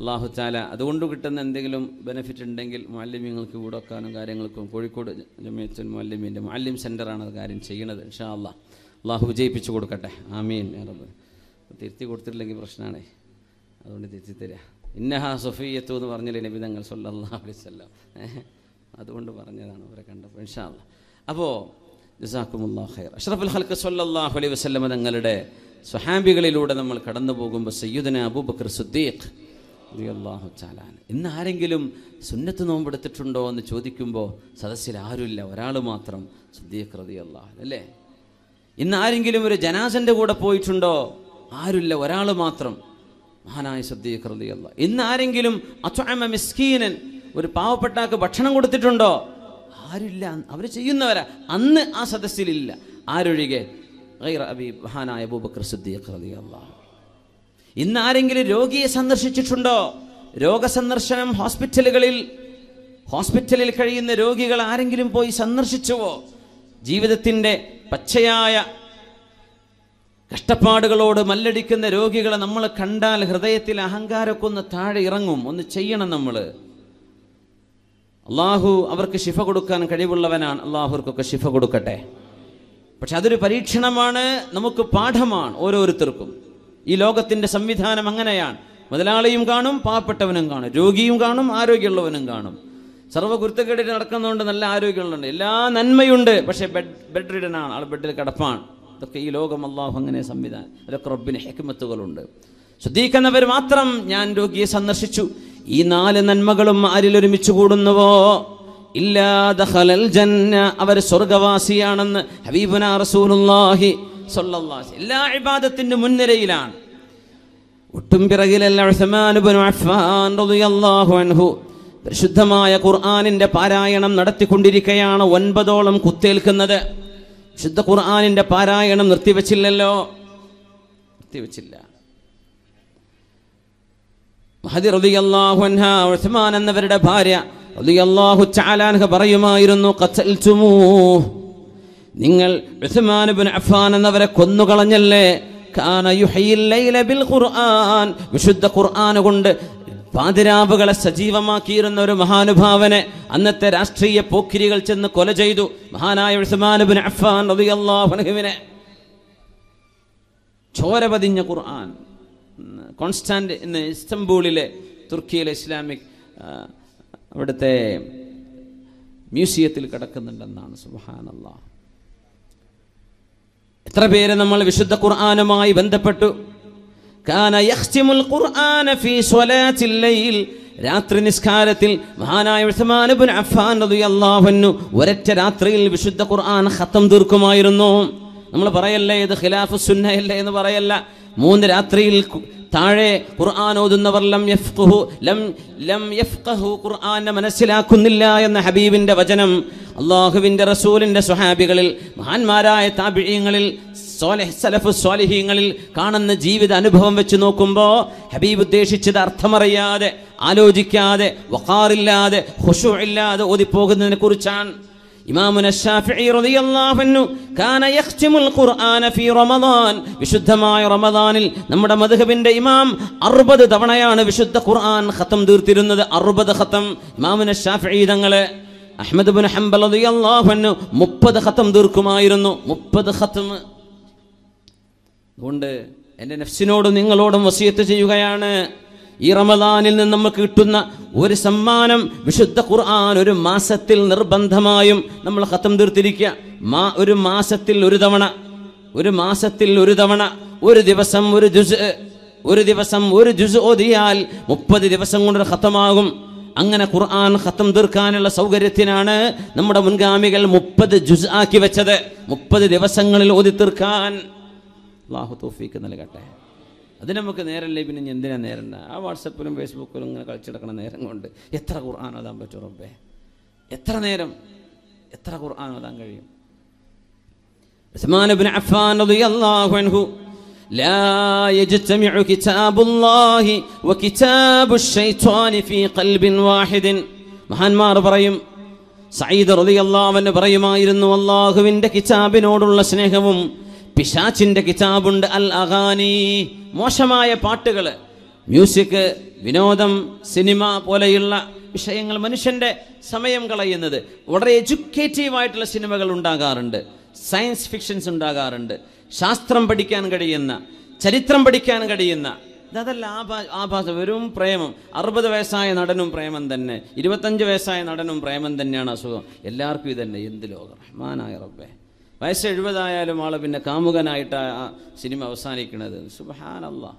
അല്ലാഹു തആല അതുകൊണ്ട് കിട്ടുന്ന എന്തെങ്കിലും ബെനിഫിറ്റ് ഉണ്ടെങ്കിൽ മുഅല്ലിമീങ്ങൾക്ക് കൂടെ വെക്കാനും കാര്യങ്ങൾക്കും കോഴിക്കോട് ജമിയത്തുൽ മുഅല്ലിമീൻ്റെ മുഅല്ലിം സെൻ്ററാണ് അത് കാര്യം ചെയ്യണത്. ഇൻഷാ അല്ലാഹ് അല്ലാഹു വിജയിപ്പിച്ചു കൊടുക്കട്ടെ. ആമീൻ യാ റബ്ബ്. തിരുത്തി കൊടുത്തിട്ടില്ലെങ്കിൽ പ്രശ്നമാണേ. അതുകൊണ്ട് തിരുത്തി തരിക. ഇന്നഹാ സഫിയ്യത്തു എന്ന് പറഞ്ഞില്ലേ നബി തങ്ങൾ സല്ലല്ലാഹു അലൈഹി വസല്ലം. അതുകൊണ്ട് പറഞ്ഞതാണ് അവരെ കണ്ടപ്പോൾ. ഇൻഷാ അല്ലാഹ്. അപ്പോൾ ജസാക്കുമുല്ലാഹു ഖൈർ. അഷ്റഫുൽ ഖൽഖ് സല്ലല്ലാഹു അലൈഹി വസല്ലം തങ്ങളുടെ സ്വഹാബികളിലൂടെ നമ്മൾ കടന്നു പോകുമ്പോൾ സയ്യിദുന അബൂബക്കർ സിദ്ദീഖ് റളിയല്ലാഹു തആല ഇന്ന് ആരെങ്കിലും സുന്നത്ത് നോമ്പെടുത്തിട്ടുണ്ടോ എന്ന് ചോദിക്കുമ്പോൾ സദസ്സിൽ ആരുമില്ല, ഒരാൾ മാത്രം, സിദ്ദീഖ് റളിയല്ലാഹു അല്ലേ. ഇന്ന് ആരെങ്കിലും ഒരു ജനാസൻ്റെ കൂടെ പോയിട്ടുണ്ടോ? ആരുമില്ല, ഒരാൾ മാത്രം, മഹാനായ സിദ്ദീഖ് റളിയല്ലാഹു. ഇന്ന് ആരെങ്കിലും അത്അമ മിസ്കീനൻ, ഒരു പാവപ്പെട്ടാക്ക് ഭക്ഷണം കൊടുത്തിട്ടുണ്ടോ? ആരുമില്ല, അവർ ചെയ്യുന്നവരാ. അന്ന് ആ സദസ്സിലില്ല. ആരൊഴികെ? ഗൈറ അബീ മഹാനായ അബൂബക്കർ സിദ്ദീഖ് റളിയല്ലാഹു. ഇന്ന് ആരെങ്കിലും രോഗിയെ സന്ദർശിച്ചിട്ടുണ്ടോ? രോഗസന്ദർശനം ഹോസ്പിറ്റലിൽ കഴിയുന്ന രോഗികൾ ആരെങ്കിലും പോയി സന്ദർശിച്ചുവോ? ജീവിതത്തിൻ്റെ പച്ചയായ കഷ്ടപ്പാടുകളോട് മല്ലടിക്കുന്ന രോഗികളെ നമ്മൾ കണ്ടാൽ ഹൃദയത്തിൽ അഹങ്കാരമൊക്കെ ഒന്ന് താഴെ ഇറങ്ങും. ഒന്ന് ചെയ്യണം നമ്മൾ. അള്ളാഹു അവർക്ക് ശിഫ കൊടുക്കാൻ കഴിവുള്ളവനാണ്. അള്ളാഹു അവർക്കൊക്കെ ശിഫ കൊടുക്കട്ടെ. പക്ഷെ അതൊരു പരീക്ഷണമാണ്, നമുക്ക് പാഠമാണ് ഓരോരുത്തർക്കും. ഈ ലോകത്തിൻ്റെ സംവിധാനം അങ്ങനെയാണ്. മുതലാളിയും കാണും, പാവപ്പെട്ടവനും കാണും, രോഗിയും കാണും, ആരോഗ്യമുള്ളവനും കാണും. സർവ്വകുരുത്തക്കേടിട്ട് നടക്കുന്നതുകൊണ്ട് നല്ല ആരോഗ്യമുള്ളുണ്ട്, എല്ലാ നന്മയുണ്ട്. പക്ഷേ ബെഡ് റിഡനാണ്, ആൾ ബെഡിൽ കിടപ്പാണ്. ഇതൊക്കെ ഈ ലോകം അള്ളാഹു അങ്ങനെ സംവിധാനം. അതൊക്കെ റബ്ബിന് ഹിക്മത്തുകളുണ്ട്. ശ്രദ്ധിക്കുന്നവർ മാത്രം ഞാൻ രോഗിയെ സന്ദർശിച്ചു. ഈ 4 നന്മകളും ആരിലൊരുമിച്ച് കൂടുന്നുവോ ഇല്ലാ ദഖലൽ ജന്ന, അവർ സ്വർഗവാസിയാണെന്ന് ഹബീബുനാ റസൂലുള്ളാഹി സ്വല്ലല്ലാഹു അലൈഹി. എല്ലാ ഇബാദത്തിന്റെ മുൻനിരയിലാണ്. ഒട്ടും പിറകിലല്ല ഉസ്മാൻ ഇബ്നു അഫ്ഫാൻ റളിയല്ലാഹു അൻഹു പരിശുദ്ധമായ ഖുർആനിന്റെ പാരായണം നടത്തിക്കൊണ്ടിരിക്കുകയാണ്. 9ഓളം കുത്തേൽക്കുന്നത്. വിശുദ്ധ ഖുർആനിന്റെ പാരായണം നിർത്തിവെച്ചില്ലല്ലോ, നിർത്തിവെച്ചില്ല. മഹദി റളിയല്ലാഹു അൻഹ, ഉസ്മാൻ എന്നവരുടെ ഭാര്യ റളിയല്ലാഹു തആല അൻഹ പറയുമായിരുന്നു, ഖതൽതുമൂ, നിങ്ങൾ ഉസ്മാൻ ഇബ്നു അഫ്ഫാൻ എന്നവരെ കൊന്നുകളഞ്ഞല്ലേ. കാന യുഹയിൽ ലൈല ബിൽ ഖുർആൻ, വിശുദ്ധ ഖുർആൻ കൊണ്ട് പാതിരാവുകളെ സജീവമാക്കിയിരുന്ന ഒരു മഹാനുഭാവനെ അന്നത്തെ രാഷ്ട്രീയ പോക്കിരികൾ ചെന്ന് കൊല ചെയ്തു. മഹാനായ ഉസ്മാൻ ഇബ്നു അഫ്ഫാൻ റളിയല്ലാഹു അൻഹുവിനെ. ചോര പതിഞ്ഞ ഖുർആൻ കോൺസ്റ്റാന്റ് ഇന്ന് ഇസ്തംബൂളിലെ തുർക്കിയിലെ ഇസ്ലാമിക് അവിടുത്തെ മ്യൂസിയത്തിൽ കിടക്കുന്നുണ്ടെന്നാണ്. സുബ്ഹാനല്ലാഹ്. എത്ര പേര് നമ്മൾ വിശുദ്ധ ഖുർആനുമായി ബന്ധപ്പെട്ടു. കാന യഖ്തിമുൽ ഖുർആന ഫീ സ്വലാത്തിൽ ലൈൽ, രാത്രി നിസ്കാരത്തിൽ മഹാനായ ഉസ്മാൻ ഇബ്നു അഫ്ഫാൻ റളിയല്ലാഹു അൻഹു ഒരൊറ്റ രാത്രിയിൽ വിശുദ്ധ ഖുർആൻ ഖത്തം തീർക്കുമായിരുന്നു. നമ്മൾ പറയല്ലേ ഇത് ഖിലാഫു സുന്നയല്ലേ എന്ന് പറയല്ല. 3 രാത്രിയിൽ താഴെ ഖുർആൻ ഓതുന്നവർ ലം യഫ്ഖഹു, ഖുർആനെ മനസ്സിലാക്കുന്നില്ല എന്ന ഹബീബിന്റെ വചനം അള്ളാഹുവിന്റെ റസൂലിന്റെ സ്വഹാബികളിൽ മഹാന്മാരായ താബിഈങ്ങളിൽ സലഫു സ്വാലിഹീങ്ങളിൽ കാണുന്ന ജീവിത അനുഭവം വെച്ച് നോക്കുമ്പോൾ ഹബീബ് ഉദ്ദേശിച്ചത് അർത്ഥമറിയാതെ, ആലോചിക്കാതെ, വഖാറില്ലാതെ, ഖുശൂഇല്ലാതെ ഓതിപ്പോകുന്നതിനെ കുറിച്ചാണ്. ഇമാമുന ശാഫിഈ റളിയല്ലാഹു അൻഹു കാന യഖ്തിമുൽ ഖുർആന ഫീ റമദാൻ, വിശുദ്ധമായ റമദാനിൽ നമ്മുടെ മദ്ഹബിന്റെ ഇമാം 60 തവണയാണ് വിശുദ്ധ ഖുർആൻ ഖത്തം തീർത്തിരുന്നത്. 60 ഖത്തം. ഇമാമുന ശാഫിഈ തങ്ങളെ അഹ്മദ് ഇബ്നു ഹംബൽ റളിയല്ലാഹു അൻഹു 30 ഖത്തം തീർക്കുമായിരുന്നു. 30 ഖത്തം. അതുകൊണ്ട് എൻ്റെ നഫ്സിനോടും നിങ്ങളോടും വസിയത്ത് ചെയ്യുകയാണ്, ഈ റമദാനിൽ നിന്ന് നമുക്ക് കിട്ടുന്ന ഒരു സമ്മാനം വിശുദ്ധ ഖുർആൻ ഒരു മാസത്തിൽ നിർബന്ധമായും നമ്മൾ ഖത്തം തീർത്തിരിക്കുക. ഒരു മാസത്തിൽ ഒരു തവണ, ഒരു ദിവസം ഒരു ജുസ് ഓതിയാൽ 30 ദിവസം കൊണ്ട് ഖത്തമാകും. അങ്ങനെ ഖുർആൻ ഖത്തം തീർക്കാനുള്ള സൗകര്യത്തിനാണ് നമ്മുടെ മുൻഗാമികൾ 30 ജുസ് ആക്കി വെച്ചത്. 30 ദിവസങ്ങളിൽ ഓതി തീർക്കാൻ അല്ലാഹു തൗഫീഖ് നൽകട്ടെ. അതിന് നമുക്ക് നേരല്ലേ, പിന്നെ എന്തിനാ നേരം? ആ വാട്സപ്പിലും ഫേസ്ബുക്കിലും ഇങ്ങനെ കളിച്ചെടുക്കണ നേരം കൊണ്ട് എത്ര ഖുർആൻ ഓതാൻ പറ്റും റബ്ബേ? എത്ര നേരം, എത്ര ഖുർആൻ ഓതാൻ കഴിയും? ഉസ്മാൻ ഇബ്നു അഫ്ഫാൻ റളിയല്ലാഹു അൻഹു ലാ യജ്തമിഉ കിതാബുല്ലാഹി വകിതാബുശ് ശൈത്വാനി ഫീ ഖൽബിൻ വാഹിദിൻ. മഹാന്മാർ പറയും, സഈദ് റളിയല്ലാഹു അൻഹു പറയുമായിരുന്നു, അല്ലാഹുവിൻ്റെ കിതാബിനോടുള്ള സ്നേഹവും പിശാചിന്റെ കിതാബുണ്ട് അൽ അഗാനി, മോശമായ പാട്ടുകൾ, മ്യൂസിക്, വിനോദം, സിനിമ പോലെയുള്ള വിഷയങ്ങൾ, മനുഷ്യന്റെ സമയം കളയുന്നത്. വളരെ എഡ്യൂക്കേറ്റീവായിട്ടുള്ള സിനിമകൾ ഉണ്ടാകാറുണ്ട്, സയൻസ് ഫിക്ഷൻസ് ഉണ്ടാകാറുണ്ട്, ശാസ്ത്രം പഠിക്കാൻ കഴിയുന്ന, ചരിത്രം പഠിക്കാൻ കഴിയുന്ന. അതല്ല ആഭാസ, വെറും പ്രേമം. 60 വയസ്സായ നടനും പ്രേമം തന്നെ, 25 വയസ്സായ നടനും പ്രേമം തന്നെയാണ് അസുഖം. എല്ലാവർക്കും ഇതന്നെ. എന്ത് ലോകം! റഹ്മാനായ റബ്ബേ, വയസ്സ് 70 ആയാലും ആള് പിന്നെ കാമുകനായിട്ട് ആ സിനിമ അവസാനിക്കുന്നത്. സുബ്ഹാനല്ലാഹ്.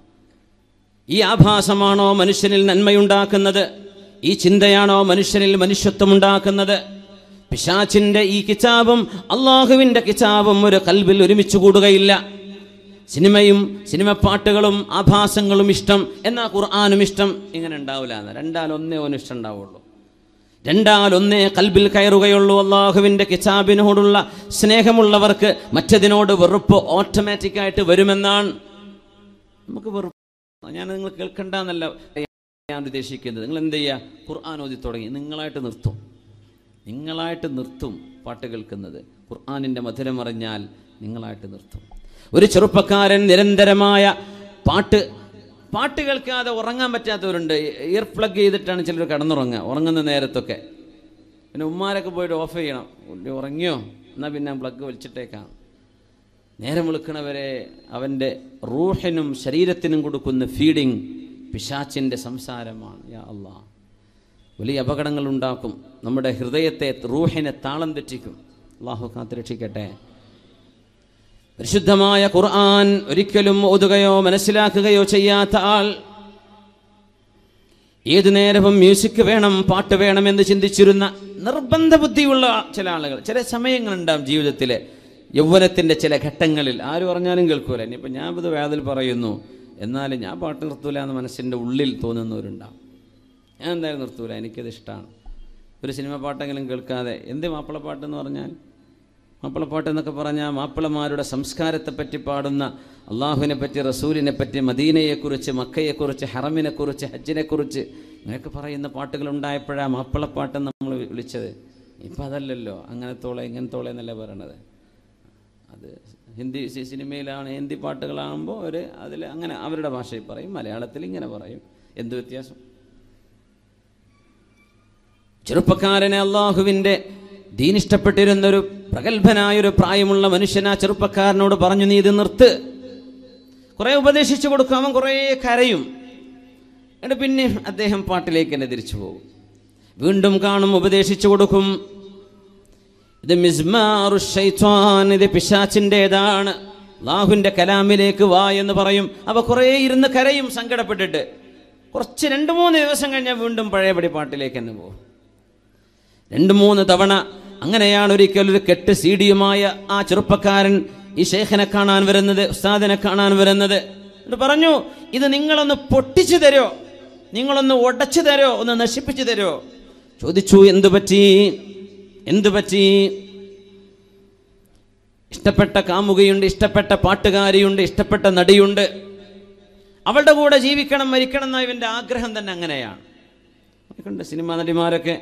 ഈ ആഭാസമാണോ മനുഷ്യനിൽ നന്മയുണ്ടാക്കുന്നത്? ഈ ചിന്തയാണോ മനുഷ്യനിൽ മനുഷ്യത്വം ഉണ്ടാക്കുന്നത്? പിശാചിന്റെ ഈ കിതാബും അള്ളാഹുവിൻ്റെ കിതാബും ഒരു ഖൽബിൽ ഒരുമിച്ച് കൂടുകയില്ല. സിനിമയും സിനിമപ്പാട്ടുകളും ആഭാസങ്ങളും ഇഷ്ടം, എന്നാൽ ഖുർആനും ഇഷ്ടം, ഇങ്ങനെ ഉണ്ടാവില്ല. രണ്ടാലൊന്നേ ഇഷ്ടം ഉണ്ടാവുള്ളൂ, രണ്ടാലൊന്നേ ഖൽബിൽ കയറുകയുള്ളൂ. അള്ളാഹുവിൻ്റെ കിതാബിനോടുള്ള സ്നേഹമുള്ളവർക്ക് മറ്റതിനോട് വെറുപ്പ് ഓട്ടോമാറ്റിക്കായിട്ട് വരുമെന്നാണ്. നമുക്ക് വെറുപ്പ്, ഞാൻ നിങ്ങൾ കേൾക്കണ്ടെന്നല്ല ഞാൻ ഉദ്ദേശിക്കുന്നത്. നിങ്ങൾ എന്ത് ചെയ്യുക? ഖുർആൻ ഓതി തുടങ്ങി നിങ്ങളായിട്ട് നിർത്തും പാട്ട് കേൾക്കുന്നത്. ഖുർആനിൻ്റെ മധുരം അറിഞ്ഞാൽ നിങ്ങളായിട്ട് നിർത്തും. ഒരു ചെറുപ്പക്കാരൻ നിരന്തരമായ പാട്ട് കേൾക്കാതെ ഉറങ്ങാൻ പറ്റാത്തവരുണ്ട്. ഇയർ പ്ലഗ് ചെയ്തിട്ടാണ് ചിലർ ഉറങ്ങുന്ന നേരത്തൊക്കെ. പിന്നെ ഉമ്മാരൊക്കെ പോയിട്ട് ഓഫ് ചെയ്യണം. ഉറങ്ങിയോ എന്നാൽ പിന്നെ പ്ലഗ് വലിച്ചിട്ടേക്കാം. നേരം വെളുക്കണവരെ അവൻ്റെ റൂഹിനും ശരീരത്തിനും കൊടുക്കുന്ന ഫീഡിങ് പിശാചിൻ്റെ സംസാരമാണ്. യാ അല്ലാഹ്, വലിയ അപകടങ്ങൾ ഉണ്ടാക്കും. നമ്മുടെ ഹൃദയത്തെ, റൂഹിനെ താളം തെറ്റിക്കും. അല്ലാഹു കാത്തുരക്ഷിക്കട്ടെ. പരിശുദ്ധമായ ഖുർആൻ ഒരിക്കലും ഓതുകയോ മനസ്സിലാക്കുകയോ ചെയ്യാത്ത ആൾ, ഏതു നേരവും മ്യൂസിക് വേണം, പാട്ട് വേണമെന്ന് ചിന്തിച്ചിരുന്ന നിർബന്ധ ബുദ്ധിയുള്ള ചില ആളുകൾ, ചില സമയങ്ങളുണ്ടാവും ജീവിതത്തിലെ, യൗവനത്തിൻ്റെ ചില ഘട്ടങ്ങളിൽ. ആര് പറഞ്ഞാലും കേൾക്കൂല. ഇനിയിപ്പോൾ ഞാൻ ഇത് വേദൽ പറയുന്നു, എന്നാലും ഞാൻ പാട്ട് നിർത്തൂല എന്ന് മനസ്സിൻ്റെ ഉള്ളിൽ തോന്നുന്നവരുണ്ടാവും. ഞാൻ എന്തായാലും നിർത്തൂല, എനിക്കത് ഇഷ്ടമാണ്. ഒരു സിനിമ പാട്ടെങ്കിലും കേൾക്കാതെ. എന്ത് മാപ്പിളപ്പാട്ടെന്ന് പറഞ്ഞാൽ? മാപ്പിളപ്പാട്ട് എന്നൊക്കെ പറഞ്ഞാൽ മാപ്പിളമാരുടെ സംസ്കാരത്തെപ്പറ്റി പാടുന്ന, അള്ളാഹുവിനെ പറ്റി, റസൂലിനെ പറ്റി, മദീനയെക്കുറിച്ച്, മക്കയെക്കുറിച്ച്, ഹറമിനെക്കുറിച്ച്, ഹജ്ജിനെക്കുറിച്ച് ഇങ്ങനെയൊക്കെ പറയുന്ന പാട്ടുകൾ ഉണ്ടായപ്പോഴാണ് മാപ്പിളപ്പാട്ടെന്ന് നമ്മൾ വിളിച്ചത്. ഇപ്പം അതല്ലല്ലോ. അങ്ങനത്തോളെ ഇങ്ങനത്തോളെ എന്നല്ല പറയണത്. അത് ഹിന്ദി സിനിമയിലാണ്, ഹിന്ദി പാട്ടുകളാകുമ്പോൾ അതിൽ അങ്ങനെ അവരുടെ ഭാഷയിൽ പറയും, മലയാളത്തിൽ ഇങ്ങനെ പറയും. എന്ത് വ്യത്യാസം? ചെറുപ്പക്കാരനെ അള്ളാഹുവിൻ്റെ ദീൻ ഇഷ്ടപ്പെട്ടിരുന്നൊരു പ്രഗത്ഭനായൊരു പ്രായമുള്ള മനുഷ്യൻ ആ ചെറുപ്പക്കാരനോട് പറഞ്ഞു, നീ ഇത് നിർത്ത്. കുറേ ഉപദേശിച്ചു കൊടുക്കും. അവൻ കുറേ കരയും. എന്നിട്ട് പിന്നെ അദ്ദേഹം പാട്ടിലേക്ക് തന്നെ തിരിച്ചു പോകും. വീണ്ടും കാണും, ഉപദേശിച്ചു കൊടുക്കും. ഇത് മിസ്മാറു ശൈത്വാൻ, ഇത് പിശാചിൻ്റെതാണ്, അല്ലാഹുവിൻ്റെ കലാമിലേക്ക് വാ എന്ന് പറയും. അവ കുറേ ഇരുന്ന് കരയും സങ്കടപ്പെട്ടിട്ട്. കുറച്ച് 2-3 ദിവസം കഴിഞ്ഞാൽ വീണ്ടും പഴയപടി പാട്ടിലേക്ക് തന്നെ പോകും. 2-3 തവണ. അങ്ങനെയാണ് ഒരിക്കൽ ഒരു കെട്ട് സീഡിയുമായ ആ ചെറുപ്പക്കാരൻ ഈ ഷേഖിനെ കാണാൻ വരുന്നത്, ഉസ്താദിനെ കാണാൻ വരുന്നത്. എന്നിട്ട് പറഞ്ഞു, ഇത് നിങ്ങളൊന്ന് പൊട്ടിച്ചു തരോ, നിങ്ങളൊന്ന് ഉടച്ചു തരോ, ഒന്ന് നശിപ്പിച്ചു തരോ? ചോദിച്ചു, എന്തു പറ്റി? ഇഷ്ടപ്പെട്ട കാമുകയുണ്ട്, ഇഷ്ടപ്പെട്ട പാട്ടുകാരിയുണ്ട്, ഇഷ്ടപ്പെട്ട നടിയുണ്ട്, അവളുടെ കൂടെ ജീവിക്കണം, മരിക്കണം എന്ന ഇവൻ്റെ ആഗ്രഹം തന്നെ അങ്ങനെയാണ്. കണ്ട് സിനിമാ നടിമാരൊക്കെ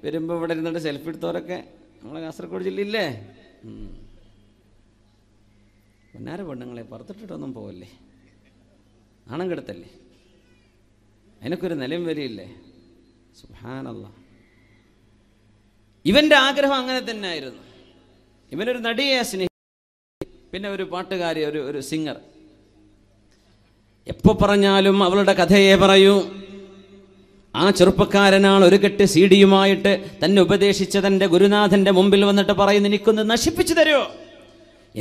വരുമ്പോൾ ഇവിടെ ഇരുന്നിട്ട് സെൽഫി എടുത്തവരൊക്കെ നമ്മളെ കാസർഗോഡ് ജില്ലയില്ലേ? പൊന്നാര പെണ്ണുങ്ങളെ പുറത്തിട്ടിട്ടൊന്നും പോവല്ലേ, നാണം കെടുത്തല്ലേ? അതിനൊക്കെ ഒരു നിലയും വരിയില്ലേ? സുബ്ഹാനല്ലാഹ്. ഇവൻ്റെ ആഗ്രഹം അങ്ങനെ തന്നെ ആയിരുന്നു. ഇവനൊരു നടിയെ സ്നേഹിച്ചു, പിന്നെ ഒരു പാട്ടുകാരി, ഒരു സിംഗർ. എപ്പോൾ പറഞ്ഞാലും അവളുടെ കഥയെ പറയൂ. ആ ചെറുപ്പക്കാരനാണ് ഒരു കെട്ട് സീഡിയുമായിട്ട് തന്നെ ഉപദേശിച്ച തൻ്റെ ഗുരുനാഥൻ്റെ മുമ്പിൽ വന്നിട്ട് പറയുന്നു, എനിക്കൊന്ന് നശിപ്പിച്ചു തരുമോ?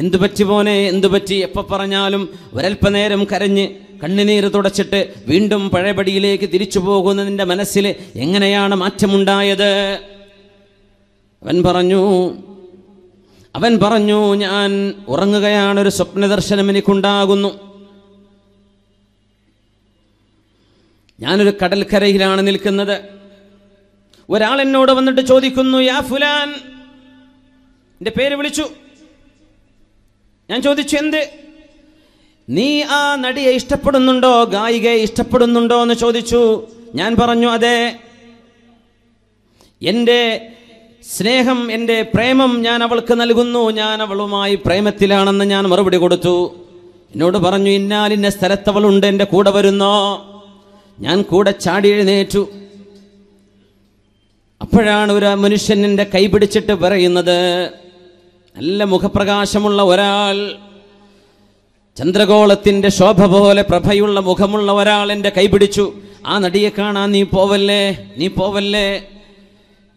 എന്തു പറ്റി മോനെ, എന്തു പറ്റി? എപ്പോൾ പറഞ്ഞാലും ഒരൽപ്പനേരം കരഞ്ഞ് കണ്ണുനീര് തുടച്ചിട്ട് വീണ്ടും പഴയപടിയിലേക്ക് തിരിച്ചു പോകുന്നതിൻ്റെ മനസ്സിൽ എങ്ങനെയാണ് മാറ്റമുണ്ടായത്? അവൻ പറഞ്ഞു ഞാൻ ഉറങ്ങുകയാണ്, ഒരു സ്വപ്നദർശനം എനിക്കുണ്ടാകുന്നു. ഞാനൊരു കടൽക്കരയിലാണ് നിൽക്കുന്നത്. ഒരാൾ എന്നോട് വന്നിട്ട് ചോദിക്കുന്നു, യാ ഫുലാൻ, എൻ്റെ പേര് വിളിച്ചു. ഞാൻ ചോദിച്ചു, എന്ത്? നീ ആ നടിയെ ഇഷ്ടപ്പെടുന്നുണ്ടോ, ഗായികയെ ഇഷ്ടപ്പെടുന്നുണ്ടോ എന്ന് ചോദിച്ചു. ഞാൻ പറഞ്ഞു, അതെ, എൻ്റെ സ്നേഹം, എൻ്റെ പ്രേമം ഞാൻ അവൾക്ക് നൽകുന്നു, ഞാൻ അവളുമായി പ്രേമത്തിലാണെന്ന് ഞാൻ മറുപടി കൊടുത്തു. എന്നോട് പറഞ്ഞു, ഇന്നാലിന്ന സ്ഥലത്തവളുണ്ട്, എൻ്റെ കൂടെ വരുന്നോ? ഞാൻ കൂടെ ചാടി എഴുന്നേറ്റു. അപ്പോഴാണ് ഒരു മനുഷ്യൻ എൻ്റെ കൈ പിടിച്ചിട്ട് പറയുന്നത്, നല്ല മുഖപ്രകാശമുള്ള ഒരാൾ, ചന്ദ്രഗോളത്തിൻ്റെ ശോഭ പോലെ പ്രഭയുള്ള മുഖമുള്ള ഒരാൾ എൻ്റെ കൈ പിടിച്ചു. ആ നടിയെ കാണാൻ നീ പോവല്ലേ.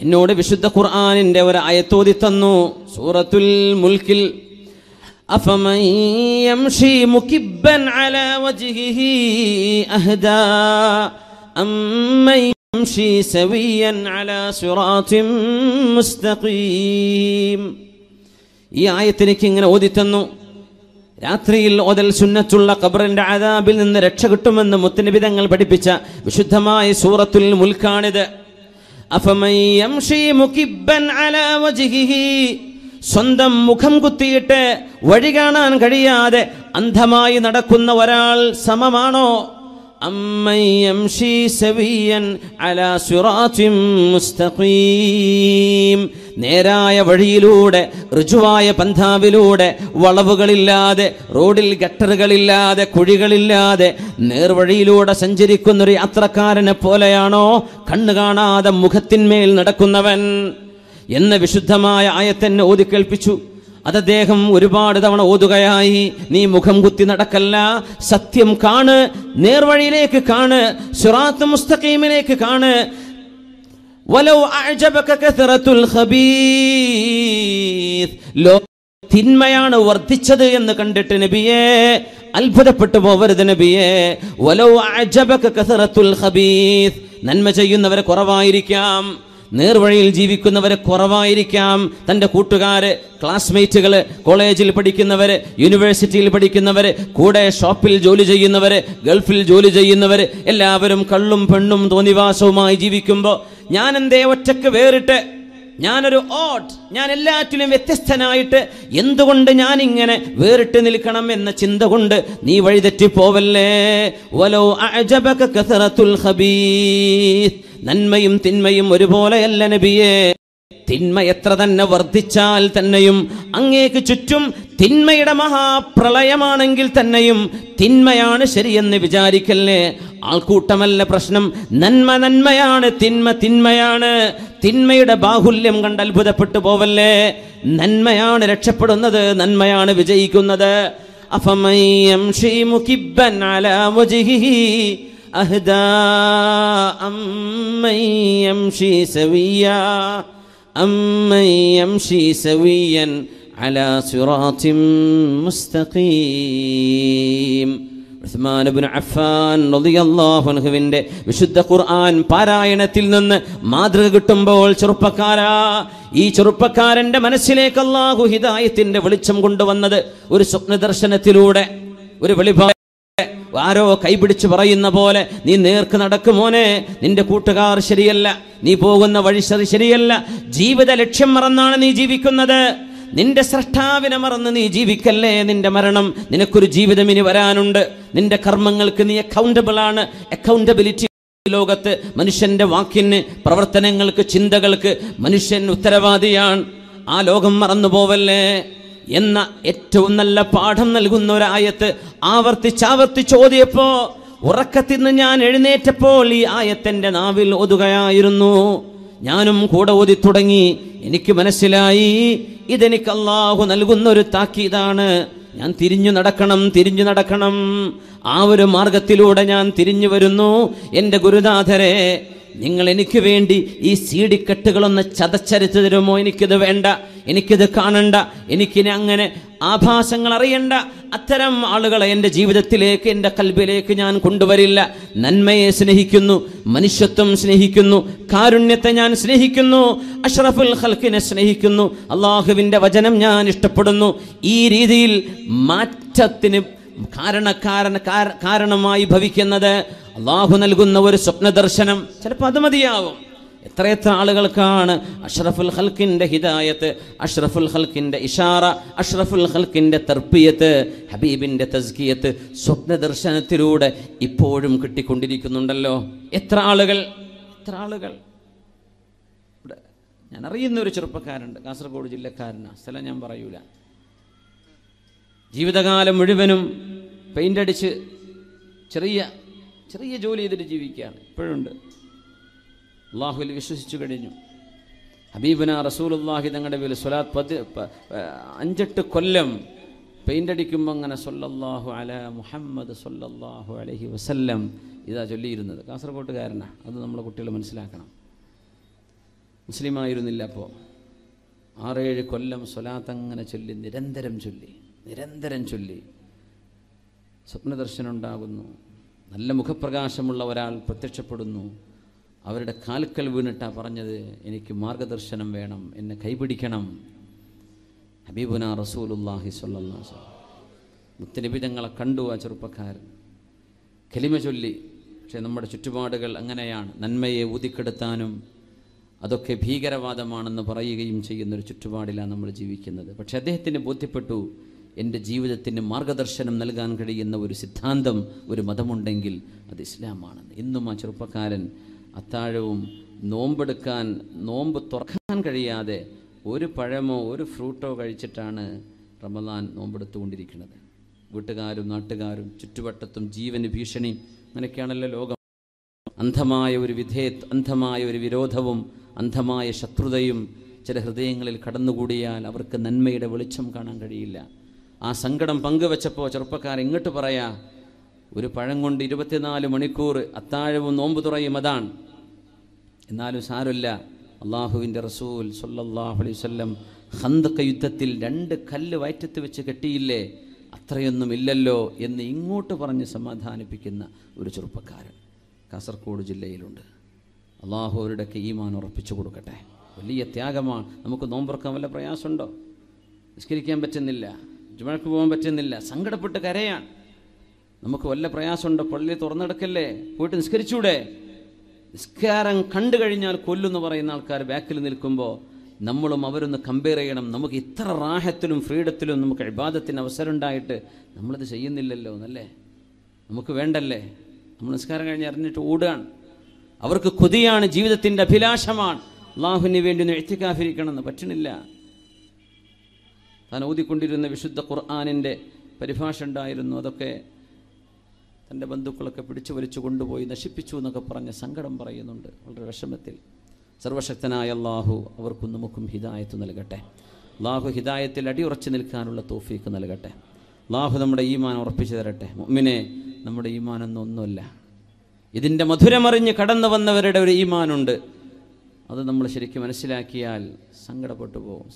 എന്നോട് വിശുദ്ധ ഖുർആനിൻ്റെ ഒരു ആയത്തോതി തന്നു. സൂറത്തുൽ മുൽക്കിൽ, അഫമൻ യംശി മുകിബ്ബൻ അലാ വജ്ഹിഹി അഹ്ദാ അമ്മൻ യംശി സവിയ്യൻ അലാ സിറാത്തിൻ മുസ്തഖീം. ഈ ആയത്തിലേക്ക് ഇങ്ങനെ ഓതി തന്നു. രാത്രിയിൽ ഓതൽ സുന്നത്തുള്ള ഖബറിന്റെ അദാബിൽ നിന്ന് രക്ഷ കിട്ടുമെന്ന് മുത്തനബി തങ്ങൾ പഠിപ്പിച്ച വിശുദ്ധമായ സൂറത്തുൽ മുൽക്കാണിത്. അഫമൻ യംശി മുകിബ്ബൻ അലാ വജ്ഹിഹി, സ്വന്തം മുഖം കുത്തിയിട്ട് വഴി കാണാൻ കഴിയാതെ അന്ധമായി നടക്കുന്ന ഒരാൾ സമമാണോ? അമ്മൻ യംശി സവിയ്യൻ അലാ സിറാത്തിൻ മുസ്തഖീം, നേരായ വഴിയിലൂടെ, ഋജുവായ പന്ഥാവിലൂടെ, വളവുകളില്ലാതെ, റോഡിൽ ഗട്ടറുകളില്ലാതെ, കുഴികളില്ലാതെ നേർവഴിയിലൂടെ സഞ്ചരിക്കുന്നൊരു യാത്രക്കാരനെ പോലെയാണോ കണ്ണു കാണാതെ മുഖത്തിന്മേൽ നടക്കുന്നവൻ എന്ന വിശുദ്ധമായ ആയത്തെന്നെ ഓതി കേൾപ്പിച്ചു. അത് അദ്ദേഹം ഒരുപാട് തവണ ഓതുകയായി. നീ മുഖം കുത്തി നടക്കല്ല, സത്യം കാണ്, നേർവഴിയിലേക്ക് കാണ്, സിറാത്ത് മുസ്തഖീമിലേക്ക് കാണ്. വലൗ അഅജബക കസറത്തുൽ ഖബീസ്, തിന്മയാണ് വർദ്ധിച്ചത് എന്ന് കണ്ടിട്ട് നബിയെ അത്ഭുതപ്പെട്ടു പോവരുത് നബിയെ. വലൗ അഅജബക കസറത്തുൽ ഖബീസ്, നന്മ ചെയ്യുന്നവരെ കുറവായിരിക്കാം, നേർവഴിയിൽ ജീവിക്കുന്നവരെ കുറവായിരിക്കാം. തൻ്റെ കൂട്ടുകാര്, ക്ലാസ്മേറ്റുകള്, കോളേജിൽ പഠിക്കുന്നവര്, യൂണിവേഴ്സിറ്റിയിൽ പഠിക്കുന്നവര്, കൂടെ ഷോപ്പിൽ ജോലി ചെയ്യുന്നവര്, ഗൾഫിൽ ജോലി ചെയ്യുന്നവര്, എല്ലാവരും കള്ളും പെണ്ണും തോന്നിവാസവുമായി ജീവിക്കുമ്പോൾ ഞാൻ എന്തേ ഒറ്റക്ക് വേറിട്ട്, ഞാനൊരു ഞാൻ എല്ലാറ്റിലും വ്യത്യസ്തനായിട്ട് എന്തുകൊണ്ട് ഞാനിങ്ങനെ വേറിട്ട് നിൽക്കണം എന്ന ചിന്ത കൊണ്ട് നീ വഴിതെറ്റിപ്പോവല്ലേ. വലൗ അഅജബക കസറത്തുൽ ഖബീസ്, നന്മയും തിന്മയും ഒരുപോലെയല്ല നബിയേ. തിന്മ എത്ര തന്നെ വർദ്ധിച്ചാൽ തന്നെയും, അങ്ങേക്ക് ചുറ്റും തിന്മയുടെ മഹാപ്രളയമാണെങ്കിൽ തന്നെയും തിന്മയാണ് ശരിയെന്ന് വിചാരിക്കല്ലേ. ആൾക്കൂട്ടമല്ല പ്രശ്നം, നന്മയാണ്, തിന്മയാണ്. തിന്മയുടെ ബാഹുല്യം കണ്ട് അത്ഭുതപ്പെട്ടു പോവല്ലേ. നന്മയാണ് രക്ഷപ്പെടുന്നത്, നന്മയാണ് വിജയിക്കുന്നത്. അഫമൻ യംശി മുകിബ്ബൻ അലാ വജ്ഹിഹി അഹ്ദാ അമ്മൻ യംശി സവിയ്യാ അമ്മൻ യംശി സവിയ്യൻ അലാ സിറാത്തിൻ മുസ്തഖീം. ഉസ്മാൻ ഇബ്നു അഫ്ഫാൻ റളിയല്ലാഹു അൻഹുവിന്റെ വിശുദ്ധ ഖുർആൻ പാരായണത്തിൽ നിന്ന് മാതൃക കിട്ടുമ്പോൾ, ചെറുപ്പക്കാരാ, ഈ ചെറുപ്പക്കാരന്റെ മനസ്സിലേക്ക് അല്ലാഹു ഹിദായത്തിന്റെ വെളിച്ചം കൊണ്ടുവന്നത് ഒരു സ്വപ്നദർശനത്തിലൂടെ, ഒരു വെളിപാട്. ആരോ കൈപിടിച്ച് പറയുന്ന പോലെ, നീ നേർക്ക് നടക്കുമോനെ, നിന്റെ കൂട്ടുകാർ ശരിയല്ല, നീ പോകുന്ന വഴി ശരിയല്ല, ജീവിത ലക്ഷ്യം മറന്നാണ് നീ ജീവിക്കുന്നത്, നിന്റെ സ്രഷ്ടാവിനെ മറന്ന് നീ ജീവിക്കല്ലേ. നിന്റെ മരണം, നിനക്കൊരു ജീവിതം ഇനി വരാനുണ്ട്, നിന്റെ കർമ്മങ്ങൾക്ക് നീ അക്കൗണ്ടബിൾ ആണ്. അക്കൗണ്ടബിലിറ്റി ലോകത്ത് മനുഷ്യന്റെ വാക്കിന്, പ്രവർത്തനങ്ങൾക്ക്, ചിന്തകൾക്ക് മനുഷ്യൻ ഉത്തരവാദിയാണ്. ആ ലോകം മറന്നു പോവല്ലേ എന്ന ഏറ്റവും നല്ല പാഠം നൽകുന്ന ഒരായത്ത് ആവർത്തിച്ചോദിയപ്പോ, ഉറക്കത്തിൽ നിന്ന് ഞാൻ എഴുന്നേറ്റപ്പോൾ ഈ ആയത്തിന്റെ നാവിൽ ഓതുകയായിരുന്നു. ഞാനും കൂടെ ഓതി തുടങ്ങി. എനിക്ക് മനസ്സിലായി, ഇതെനിക്ക് അല്ലാഹു നൽകുന്ന ഒരു താക്കീതാണ്. ഞാൻ തിരിഞ്ഞു നടക്കണം. ആ ഒരു മാർഗത്തിലൂടെ ഞാൻ തിരിഞ്ഞു വരുന്നു. എൻ്റെ ഗുരുനാഥരെ, നിങ്ങൾ എനിക്ക് വേണ്ടി ഈ സീഡിക്കെട്ടുകളൊന്ന് ചതച്ചരച്ചു തരുമോ? എനിക്കിത് വേണ്ട, എനിക്കിത് കാണണ്ട, എനിക്കിനി അങ്ങനെ ആഭാസങ്ങൾ അറിയണ്ട. അത്തരം ആളുകളെ എൻ്റെ ജീവിതത്തിലേക്ക്, എൻ്റെ കൽബിലേക്ക് ഞാൻ കൊണ്ടുവരില്ല. നന്മയെ സ്നേഹിക്കുന്നു, മനുഷ്യത്വം സ്നേഹിക്കുന്നു, കാരുണ്യത്തെ ഞാൻ സ്നേഹിക്കുന്നു, അഷ്റഫുൽ ഖൽഖിനെ സ്നേഹിക്കുന്നു, അള്ളാഹുവിൻ്റെ വചനം ഞാൻ ഇഷ്ടപ്പെടുന്നു. ഈ രീതിയിൽ മാറ്റത്തിന് കാരണമായി ഭവിക്കുന്നത് അള്ളാഹു നൽകുന്ന ഒരു സ്വപ്ന ദർശനം. ചിലപ്പോൾ അത് മതിയാവും. എത്രയെത്ര ആളുകൾക്കാണ് അഷ്റഫുൽ ഖൽഖിൻ്റെ ഹിദായത്ത്, അഷ്റഫുൽ ഖൽഖിൻ്റെ ഇഷാറ, അഷ്റഫുൽ ഖൽഖിൻ്റെ തർബിയത്ത്, ഹബീബിൻ്റെ തസ്കിയത്ത് സ്വപ്ന ദർശനത്തിലൂടെ ഇപ്പോഴും കിട്ടിക്കൊണ്ടിരിക്കുന്നുണ്ടല്ലോ. എത്ര ആളുകൾ. ഞാൻ അറിയുന്ന ഒരു ചെറുപ്പക്കാരുണ്ട്, കാസർഗോഡ് ജില്ലക്കാരനാണ്, സ്ഥലം ഞാൻ പറയൂല. ജീവിതകാലം മുഴുവനും പെയിൻ്റ് അടിച്ച് ചെറിയ ജോലി ചെയ്തിട്ട് ജീവിക്കുകയാണ്. ഇപ്പോഴുണ്ട്. അള്ളാഹുവിൽ വിശ്വസിച്ചു കഴിഞ്ഞു. ഹബീബന റസൂലുള്ളാഹി തങ്ങളുടെ പേരിൽ സ്വലാത്ത് 5-8 കൊല്ലം പെയിൻ്റ് അടിക്കുമ്പോൾ അങ്ങനെ സല്ലല്ലാഹു അലാ മുഹമ്മദ് സല്ലല്ലാഹു അലൈഹി വസല്ലം ഇതാ ചൊല്ലിയിരുന്നത്. കാസർഗോട്ടുകാരനാണ്. അത് നമ്മളെ കുട്ടികൾ മനസ്സിലാക്കണം. മുസ്ലിമായിരുന്നില്ല. അപ്പോൾ 6-7 കൊല്ലം സ്വലാത്ത് അങ്ങനെ ചൊല്ലി, നിരന്തരം ചൊല്ലി സ്വപ്നദർശനം ഉണ്ടാകുന്നു. നല്ല മുഖപ്രകാശമുള്ള ഒരാൾ പ്രത്യക്ഷപ്പെടുന്നു. അവരുടെ കാൽക്കൽ വീണിട്ടാണ് പറഞ്ഞത്, എനിക്ക് മാർഗദർശനം വേണം, എന്നെ കൈപിടിക്കണം. ഹബീബുന റസൂലുള്ളാഹി സ്വല്ലല്ലാഹു അലൈഹി വസല്ലം മുത്തനബി തങ്ങളെ കണ്ടു. ആ ചെറുപ്പക്കാരൻ കലിമ ചൊല്ലി. പക്ഷേ നമ്മുടെ ചുറ്റുപാടുകൾ അങ്ങനെയാണ്. നന്മയെ ഊതിക്കെടുത്താനും അതൊക്കെ ഭീകരവാദമാണെന്ന് പറയുകയും ചെയ്യുന്നൊരു ചുറ്റുപാടിലാണ് നമ്മൾ ജീവിക്കുന്നത്. പക്ഷെ അദ്ദേഹത്തിന് ബോധ്യപ്പെട്ടു, എൻ്റെ ജീവിതത്തിന് മാർഗദർശനം നൽകാൻ കഴിയുന്ന ഒരു സിദ്ധാന്തം, ഒരു മതമുണ്ടെങ്കിൽ അത് ഇസ്ലാമാണെന്ന്. ഇന്നും ആ ചെറുപ്പക്കാരൻ അത്താഴവും നോമ്പ് തുറക്കാൻ കഴിയാതെ ഒരു പഴമോ ഒരു ഫ്രൂട്ടോ കഴിച്ചിട്ടാണ് റമദാൻ നോമ്പെടുത്തുകൊണ്ടിരിക്കുന്നത്. വീട്ടുകാരും നാട്ടുകാരും ചുറ്റുവട്ടത്തും ജീവന് ഭീഷണി. അങ്ങനെയൊക്കെയാണല്ലോ ലോകം. അന്ധമായ ഒരു വിരോധവും അന്ധമായ ശത്രുതയും ചില ഹൃദയങ്ങളിൽ കടന്നുകൂടിയാൽ അവർക്ക് നന്മയുടെ വെളിച്ചം കാണാൻ കഴിയില്ല. ആ സങ്കടം പങ്കുവെച്ചപ്പോൾ ചെറുപ്പക്കാരൻ ഇങ്ങോട്ട് പറയാ, ഒരു പഴം കൊണ്ട് 24 മണിക്കൂർ അത്താഴവും നോമ്പ് തുറയും, അതാണ്. എന്നാലും സാരമില്ല, അള്ളാഹുവിൻ്റെ റസൂൽ സല്ലല്ലാഹു അലൈഹി വസല്ലം ഖന്ദഖ് യുദ്ധത്തിൽ 2 കല്ല് വയറ്റത്ത് വെച്ച് കെട്ടിയില്ലേ, അത്രയൊന്നും ഇല്ലല്ലോ എന്ന് ഇങ്ങോട്ട് പറഞ്ഞ് സമാധാനിപ്പിക്കുന്ന ഒരു ചെറുപ്പക്കാരൻ കാസർഗോഡ് ജില്ലയിലുണ്ട്. അള്ളാഹു അവരുടെയൊക്കെ ഈമാൻ ഉറപ്പിച്ചു കൊടുക്കട്ടെ. വലിയ ത്യാഗമാണ്. നമുക്ക് നോമ്പുറക്കാൻ വല്ല പ്രയാസമുണ്ടോ? നിസ്കരിക്കാൻ പറ്റുന്നില്ല, ജുമഅക്ക് പോകാൻ പറ്റുന്നില്ല, സങ്കടപ്പെട്ട് കരയാണ്. നമുക്ക് വല്ല പ്രയാസമുണ്ടോ? പള്ളി തുറന്നെടുക്കല്ലേ, പോയിട്ട് നിസ്കരിച്ചൂടെ? നിസ്കാരം കണ്ടു കഴിഞ്ഞാൽ കൊല്ലുമെന്ന് പറയുന്ന ആൾക്കാർ ബാക്കിൽ നിൽക്കുമ്പോൾ നമ്മളും അവരൊന്ന് കമ്പയർ ചെയ്യണം. നമുക്ക് ഇത്ര റാഹത്തിലും ഫ്രീഡത്തിലും നമുക്ക് ഇബാദത്തിന് അവസരം ഉണ്ടായിട്ട് നമ്മളത് ചെയ്യുന്നില്ലല്ലോ എന്നല്ലേ? നമുക്ക് വേണ്ടല്ലേ? നമ്മൾ നിസ്കാരം കഴിഞ്ഞ് അറിഞ്ഞിട്ട് ഓടുകയാണ്. അവർക്ക് കൊതിയാണ്, ജീവിതത്തിൻ്റെ അഭിലാഷമാണ് അള്ളാഹുവിന് വേണ്ടി ഒന്ന് ഇഅ്തികാഫിരിക്കണമെന്ന്. പറ്റണില്ല. താൻ ഓതിക്കൊണ്ടിരുന്ന വിശുദ്ധ ഖുർആനിൻ്റെ പരിഭാഷ ഉണ്ടായിരുന്നു. അതൊക്കെ തൻ്റെ ബന്ധുക്കളൊക്കെ പിടിച്ചു വലിച്ചു കൊണ്ടുപോയി നശിപ്പിച്ചു എന്നൊക്കെ പറഞ്ഞ് സങ്കടം പറയുന്നുണ്ട്, വളരെ വിഷമത്തിൽ. സർവശക്തനായ അള്ളാഹു അവർക്കും നമുക്കും ഹിദായത്ത് നൽകട്ടെ. അള്ളാഹു ഹിദായത്തിൽ അടിയുറച്ചു നിൽക്കാനുള്ള തൗഫീക്ക് നൽകട്ടെ. അള്ളാഹു നമ്മുടെ ഈമാൻ ഉറപ്പിച്ചു തരട്ടെ. മുഅ്മിനെ, നമ്മുടെ ഈമാനൊന്നും ഒന്നുമല്ല. ഇതിൻ്റെ മധുരമറിഞ്ഞ് കടന്നു വന്നവരുടെ ഒരു ഈമാനുണ്ട്. അത് നമ്മൾ ശരിക്കും മനസ്സിലാക്കിയാൽ സങ്കടപ്പെട്ടു പോകും.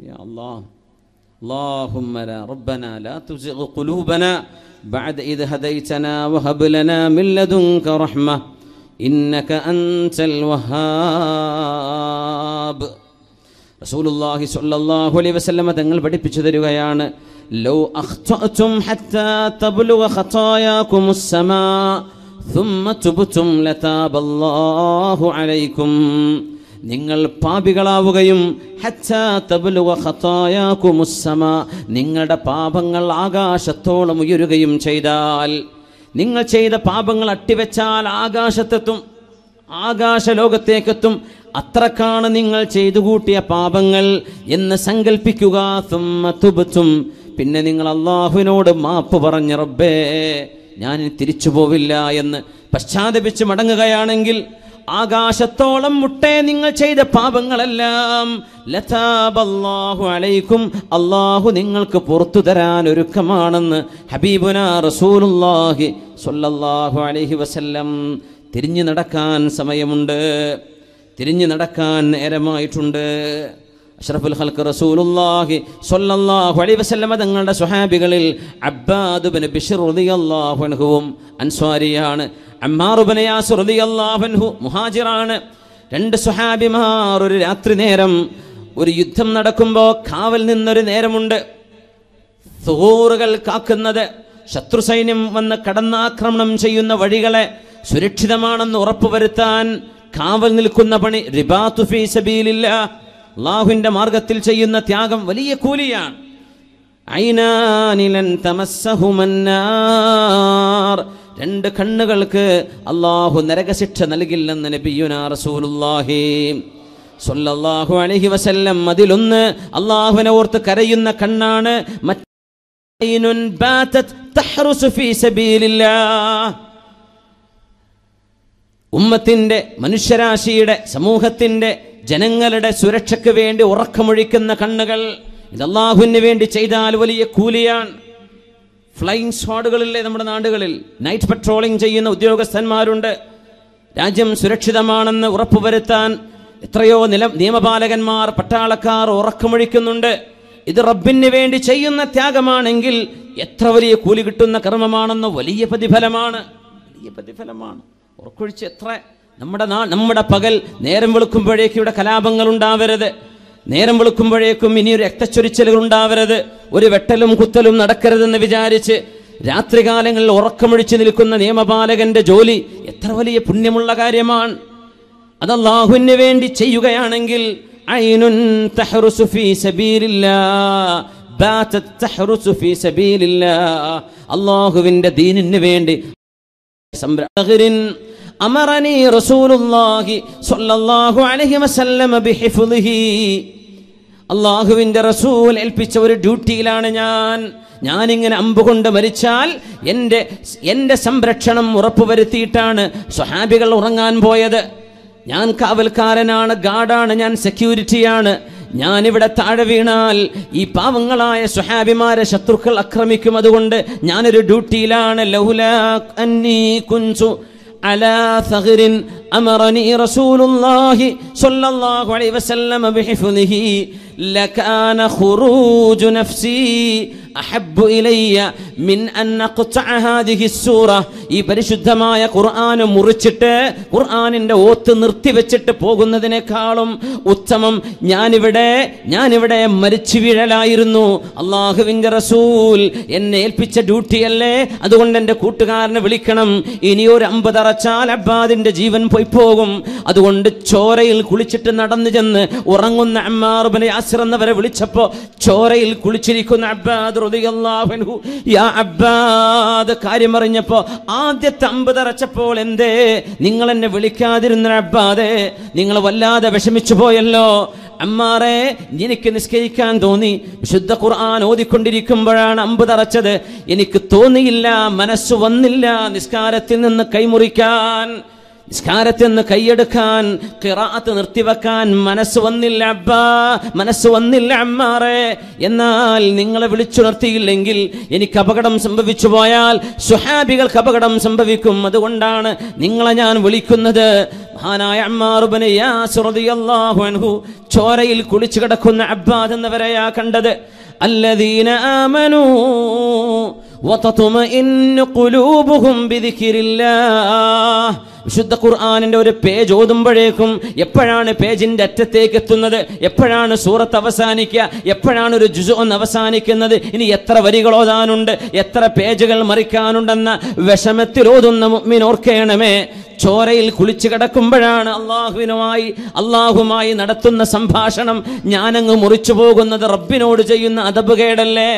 യാ അല്ലാഹ്, اللهم ربنا لا تزغ قلوبنا بعد إذ هديتنا وهب لنا من لدنك رحمة إنك أنت الوهاب. റസൂലുള്ളാഹി സ്വല്ലല്ലാഹു അലൈഹി വസല്ലം തങ്ങൾ പഠിപ്പിച്ചു തരുകയാണ്, ലൗ അഖ്തഅതും ഹത്താ തബ്ലുഗ ഖതായാകുമുസ് സമാ ثم تبتم لتاب الله عليكم. നിങ്ങൾ പാപികളാവുകയും ഹത്താ തബ്ലുഗ ഖതായാകുമുസ് സമാ, നിങ്ങളുടെ പാപങ്ങൾ ആകാശത്തോളം ഉയരുകയും ചെയ്താൽ, നിങ്ങൾ ചെയ്ത പാപങ്ങൾ അട്ടിവെച്ചാൽ ആകാശത്തെത്തും, ആകാശലോകത്തേക്കെത്തും. അത്രക്കാണ് നിങ്ങൾ ചെയ്തു കൂട്ടിയ പാപങ്ങൾ എന്ന് സങ്കല്പിക്കുക. ثم تبتم, പിന്നെ നിങ്ങൾ അള്ളാഹുവിനോട് മാപ്പ് പറഞ്ഞ് റബ്ബേ ഞാൻ തിരിച്ചു പോവില്ല എന്ന് പശ്ചാത്തപിച്ച് മടങ്ങുകയാണെങ്കിൽ ആകാശത്തോളം മുട്ടേ നിങ്ങൾ ചെയ്ത പാപങ്ങളെല്ലാം ലതാബല്ലാഹു അലൈക്കും, അല്ലാഹു നിങ്ങൾക്ക് പുറത്തു തരാൻ ഒരുക്കമാണെന്ന് ഹബീബുനാ റസൂലുള്ളാഹി സ്വല്ലല്ലാഹു അലൈഹി വസല്ലം. തിരിഞ്ഞു നടക്കാൻ സമയമുണ്ട്, തിരിഞ്ഞു നടക്കാൻ നേരമായിട്ടുണ്ട്. അഷ്റഫുൽ ഖൽഖ് റസൂലുള്ളാഹി സ്വല്ലല്ലാഹു അലൈഹി വസല്ലം തങ്ങളുടെ സ്വഹാബികളിൽ അബ്ബാദ് ഇബ്നു ബിശ്ർ റളിയല്ലാഹു അൻഹുവും അൻസ്വാരിയാണ്. അമ്മാർ ഇബ്നു യാസിർ റളിയല്ലാഹു അൻഹു മുഹാജിറാണ്. രണ്ട് സ്വഹാബിമാർ ഒരു രാത്രി നേരം ഒരു യുദ്ധം നടക്കുമ്പോൾ കാവൽ നിന്നൊരു നേരമുണ്ട്. സുഹൂറുകൾ കാക്കുന്നത്, ശത്രു സൈന്യം വന്ന് കടന്നാക്രമണം ചെയ്യുന്ന വഴികളെ സുരക്ഷിതമാണെന്ന് ഉറപ്പുവരുത്താൻ കാവൽ നിൽക്കുന്ന പണി റിബാത്തു ഫീ സബീലില്ലാഹ്, അല്ലാഹുവിന്റെ മാർഗത്തിൽ ചെയ്യുന്ന ത്യാഗം വലിയ കൂലിയാണ്. ഐനാനി ലൻ തമസ്സഹുമന്നാർ, രണ്ട് കണ്ണുകൾക്ക് അല്ലാഹു നരകശിക്ഷ നൽകില്ലെന്ന് നബിയുനാ റസൂലുള്ളാഹി സ്വല്ലല്ലാഹു അലൈഹി വസല്ലം. അതിലൊന്ന് അല്ലാഹുവിനെ ഓർത്ത് കരയുന്ന കണ്ണാണ്. മറ്റൈനുൻ ബാതത് തഹ്റുസു ഫീ സബീലില്ലാഹ്, ഉമ്മത്തിന്റെ, മനുഷ്യരാശിയുടെ, സമൂഹത്തിന്റെ, ജനങ്ങളുടെ സുരക്ഷയ്ക്ക് വേണ്ടി ഉറക്കമൊഴിക്കുന്ന കണ്ണുകൾ. ഇത് അല്ലാഹുവിന് വേണ്ടി ചെയ്താൽ വലിയ കൂലിയാണ്. ഫ്ലൈയിങ് സ്ക്വാഡുകളിലെ നമ്മുടെ നാടുകളിൽ നൈറ്റ് പട്രോളിംഗ് ചെയ്യുന്ന ഉദ്യോഗസ്ഥന്മാരുണ്ട്. രാജ്യം സുരക്ഷിതമാണെന്ന് ഉറപ്പുവരുത്താൻ എത്രയോ നിയമപാലകന്മാർ, പട്ടാളക്കാർ ഉറക്കമൊഴിക്കുന്നുണ്ട്. ഇത് റബ്ബിന് വേണ്ടി ചെയ്യുന്ന ത്യാഗമാണെങ്കിൽ എത്ര വലിയ കൂലി കിട്ടുന്ന കർമ്മമാണെന്ന് വലിയ പ്രതിഫലമാണ്, വലിയ പ്രതിഫലമാണ്. ഉറക്കൊഴിച്ച് എത്ര നമ്മുടെ പകൽ നേരം വെളുക്കുമ്പോഴേക്കും ഇവിടെ കലാപങ്ങൾ ഉണ്ടാവരുത്, നേരം വെളുക്കുമ്പോഴേക്കും ഇനിയൊരു രക്തച്ചൊരിച്ചലുകൾ ഉണ്ടാവരുത്, ഒരു വെട്ടലും കുത്തലും നടക്കരുതെന്ന് വിചാരിച്ച് രാത്രികാലങ്ങളിൽ ഉറക്കമൊഴിച്ച് നിൽക്കുന്ന നിയമപാലകന്റെ ജോലി എത്ര വലിയ പുണ്യമുള്ള കാര്യമാണ്. അത് അല്ലാഹുവിന് വേണ്ടി ചെയ്യുകയാണെങ്കിൽ ഐനുൻ തഹ്റുസു ഫീ സബീലില്ലാഹ് ബാതത് തഹ്റുസു ഫീ സബീലില്ലാഹ്, അല്ലാഹുവിന്റെ ദീനിന് വേണ്ടി അമറനി റസൂലുള്ളാഹി സ്വല്ലല്ലാഹു അലൈഹി വസല്ലം ബിഹിഫ്ളിഹി, അല്ലാഹുവിന്റെ റസൂൽ ഏൽപ്പിച്ച ഒരു ഡ്യൂട്ടിയിലാണ് ഞാനിങ്ങനെ അമ്പുകൊണ്ട് മരിച്ചാൽ എൻ്റെ സംരക്ഷണം ഉറപ്പുവരുത്തിയിട്ടാണ് സ്വഹാബികൾ ഉറങ്ങാൻ പോയത്. ഞാൻ കാവൽക്കാരനാണ്, ഗാർഡാണ്, ഞാൻ സെക്യൂരിറ്റിയാണ്. ഞാനിവിടെ താഴെ വീണാൽ ഈ പാവങ്ങളായ സ്വഹാബിമാരെ ശത്രുക്കൾ ആക്രമിക്കും. അതുകൊണ്ട് ഞാനൊരു ഡ്യൂട്ടിയിലാണ്. ലൗലാ അന്നീ കുൻതു അലാ സഗ്റിൻ അമറനി റസൂലുള്ളാഹി സ്വല്ലല്ലാഹു അലൈഹി വസല്ലം ബിഹിഫ്ളിഹി ലകാന ഖുറൂജു നഫ്സി അഹബ്ബു ഇലയ്യ മിൻ അൻ അഖ്തഅ ഹാദിഹി സൂറ, ഈ പരിശുദ്ധമായ ഖുർആൻ മുറിച്ചിട്ട് ഖുർആനിന്റെ ഓത്ത് നിർത്തിവെച്ചിട്ട് പോകുന്നതിനേക്കാളും ഉത്തമം ഞാനിവിടെ മരിച്ചു വീഴലായിരുന്നു. അല്ലാഹുവിന്റെ റസൂൽ എന്നെ ഏൽപ്പിച്ച ഡ്യൂട്ടിയല്ലേ, അതുകൊണ്ട് എൻ്റെ കൂട്ടുകാരനെ വിളിക്കണം. ഇനിയൊരു അമ്പ് തറച്ചാൽ അബ്ബാദിന്റെ ജീവൻ പോയി പോകും. അതുകൊണ്ട് ചോരയിൽ കുളിച്ചിട്ട് നടന്നു ചെന്ന് ഉറങ്ങുന്ന അമ്മാർ ഇബ്നു യാസിർ എന്നവരെ വിളിച്ചപ്പോ ചോരയിൽ കുളിച്ചിരിക്കുന്ന അബ്ബാദ് റളിയല്ലാഹു അൻഹു, യാ അബ്ബാദ്, കാര്യം അറിഞ്ഞപ്പോ ആദ്യത്തെ അമ്പ് തറച്ചപ്പോൾ എന്തേ നിങ്ങൾ എന്നെ വിളിക്കാതിരുന്ന അബ്ബാദേ, നിങ്ങൾ വല്ലാതെ വിഷമിച്ചു പോയല്ലോ. അമ്മാറെ, എനിക്ക് നിസ്കരിക്കാൻ തോന്നി, വിശുദ്ധ ഖുർആൻ ഓതിക്കൊണ്ടിരിക്കുമ്പോഴാണ് അമ്പ് തറച്ചത്. എനിക്ക് തോന്നിയില്ല, മനസ്സ് വന്നില്ല നിസ്കാരത്തിൽ നിന്ന് കൈമുറിക്കാൻ, നിസ്കാരത്തിൽ നിന്ന് കൈയെടുക്കാൻ, ഖിറാഅത്ത് നിർത്തിവെക്കാൻ മനസ്സ് വന്നില്ല അബ്ബാ, മനസ്സ് വന്നില്ല അമ്മാറെ. എന്നാൽ നിങ്ങളെ വിളിച്ചു നിർത്തിയില്ലെങ്കിൽ എനിക്ക് അപകടം സംഭവിച്ചു പോയാൽ സ്വഹാബികൾക്ക് അപകടം സംഭവിക്കും. അതുകൊണ്ടാണ് നിങ്ങളെ ഞാൻ വിളിക്കുന്നത്. മഹാനായ അമ്മാർ ഇബ്നു യാസിർ റളിയല്ലാഹു അൻഹു ചോരയിൽ കുളിച്ചു കിടക്കുന്ന അബ്ബാദ് എന്നവരെയാ കണ്ടത്. അല്ലദീന ആമനൂ വതത്മഇന്നു ഖുലൂബുഹും ബിദിക്രില്ലാഹ്, വിശുദ്ധ ഖുർആനിന്റെ ഒരു പേജ് ഓതുമ്പോഴേക്കും എപ്പോഴാണ് പേജിന്റെ അറ്റത്തേക്ക് എത്തുന്നത്, എപ്പോഴാണ് സൂറത്ത് അവസാനിക്കുക, എപ്പോഴാണ് ഒരു ജുസ് ഒന്ന് അവസാനിക്കുന്നത്, ഇനി എത്ര വരികൾ ഓതാനുണ്ട്, എത്ര പേജുകൾ മറിക്കാനുണ്ടെന്ന വിഷമത്തിൽ ഓതുന്ന മുഅ്മിൻ ഓർക്കണമേ, ചോരയിൽ കുളിച്ചു കിടക്കുമ്പോഴാണ് അള്ളാഹുമായി നടത്തുന്ന സംഭാഷണം ഞാനങ്ങ് മുറിച്ചു പോകുന്നത്. റബ്ബിനോട് ചെയ്യുന്ന അദബ് കേടല്ലേ.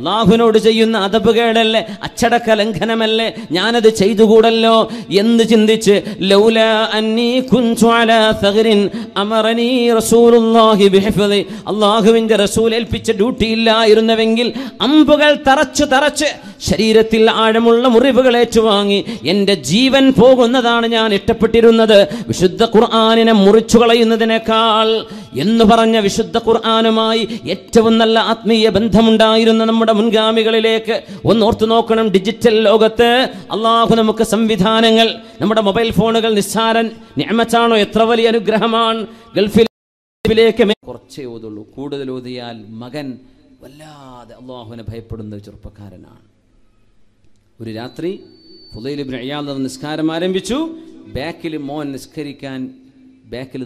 അല്ലാഹുവിനോട് ചെയ്യുന്ന അദബുകേടല്ലേ, അച്ചടക്ക ലംഘനമല്ലേ, ഞാനത് ചെയ്തുകൂടല്ലോ എന്ന് ചിന്തിച്ച് ലൗലാ അന്നീ കുൻതു അലാ സഗ്രിൻ അമറനീ റസൂലുള്ളാഹി ബിഹിഫ്ളി, അല്ലാഹുവിന്റെ റസൂൽ ഏൽപ്പിച്ച ഡ്യൂട്ടി ഇല്ലായിരുന്നുവെങ്കിൽ അമ്പുകൾ തറച്ച് ശരീരത്തിൽ ആഴമുള്ള മുറിവുകൾ ഏറ്റുവാങ്ങി എൻ്റെ ജീവൻ പോകുന്നതാണ് ഞാൻ ഇഷ്ടപ്പെട്ടിരുന്നത്, വിശുദ്ധ ഖുർആനിനെ മുറിച്ചു കളയുന്നതിനേക്കാൾ എന്ന് പറഞ്ഞ വിശുദ്ധ ഖുർആനുമായി ഏറ്റവും നല്ല ആത്മീയ ബന്ധമുണ്ടായിരുന്ന നമ്മുടെ മുൻഗാമികളിലേക്ക് ഒന്നോർത്തു നോക്കണം. ഡിജിറ്റൽ ലോകത്ത് അള്ളാഹു നമുക്ക് സംവിധാനങ്ങൾ, നമ്മുടെ മൊബൈൽ ഫോണുകൾ നിസ്സാരൻ നിഅമത്താണോ, എത്ര വലിയ അനുഗ്രഹമാണ്. ഗൾഫിലേക്ക് കുറച്ചേ ഓതുള്ളൂ, കൂടുതൽ ഓതിയാൽ മകൻ വല്ലാതെ അള്ളാഹുവിനെ ഭയപ്പെടുന്ന ഒരു ചെറുപ്പക്കാരനാണ്. ഒരു രാത്രി ഫുദൈൽ ഇബ്നു ഇയാദ് നിസ്കാരം ആരംഭിച്ചു. ബാക്കിൽ മോൻ നിസ്കരിക്കാൻ ബാക്കിൽ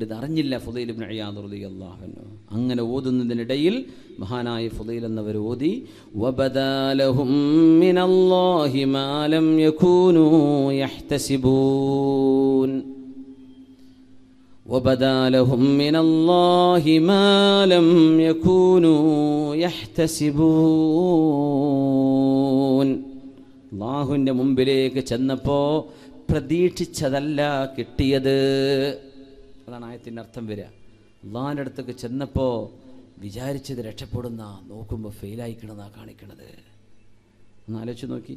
ഇത് അറിഞ്ഞില്ല ഫുദൈൽ ഇബ്നു ഇയാദ് റളിയല്ലാഹു അൻഹു. അങ്ങനെ ഓതുന്നതിനിടയിൽ മഹാനായ ഫുദൈൽ എന്നവർ ഓതി വബദാലഹും മിനല്ലാഹി മാ ലം യകൂനൂ യഹ്തസിബൂൻ, വബദാലഹും മിനല്ലാഹി മാ ലം യകൂനൂ യഹ്തസിബൂൻ. അല്ലാഹുവിൻ്റെ മുമ്പിലേക്ക് ചെന്നപ്പോൾ പ്രതീക്ഷിച്ചതല്ല കിട്ടിയത്. അതാണ് ആയത്തിൻ്റെ അർത്ഥം വരിക. അള്ളാഹിൻ്റെ അടുത്തേക്ക് ചെന്നപ്പോൾ വിചാരിച്ചത് രക്ഷപ്പെടുന്ന, നോക്കുമ്പോൾ ഫെയിലായിക്കണമെന്നാ കാണിക്കണത്. ഒന്ന് ആലോചിച്ച് നോക്കി.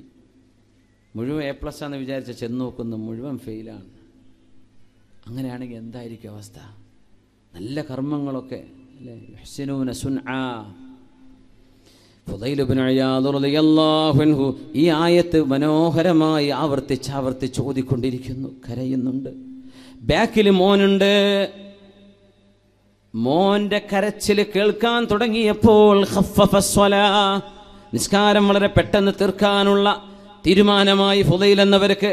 മുഴുവൻ A+ ആണെന്ന് വിചാരിച്ച ചെന്ന് നോക്കുന്നു, മുഴുവൻ ഫെയിലാണ്. അങ്ങനെയാണെങ്കിൽ എന്തായിരിക്കും അവസ്ഥ? നല്ല കർമ്മങ്ങളൊക്കെ അല്ലേ, യുഹ്സിനൂന സുൻആ. ഫുദൈൽ ഇബ്നു ഇയാദ് റളിയല്ലാഹു അൻഹു ഈ ആയത്ത് മനോഹരമായി ആവർത്തിച്ച് ഓതിക്കൊണ്ടിരിക്കുന്നു, കരയുന്നുണ്ട്. ബാക്കിൽ മോനുണ്ട്. മോന്റെ കരച്ചിൽ കേൾക്കാൻ തുടങ്ങിയപ്പോൾ ഖഫഫ സ്വലാ, നിസ്കാരം വളരെ പെട്ടെന്ന് തീർക്കാനുള്ള തീരുമാനമായി ഫുദൈൽ എന്നവർക്ക്.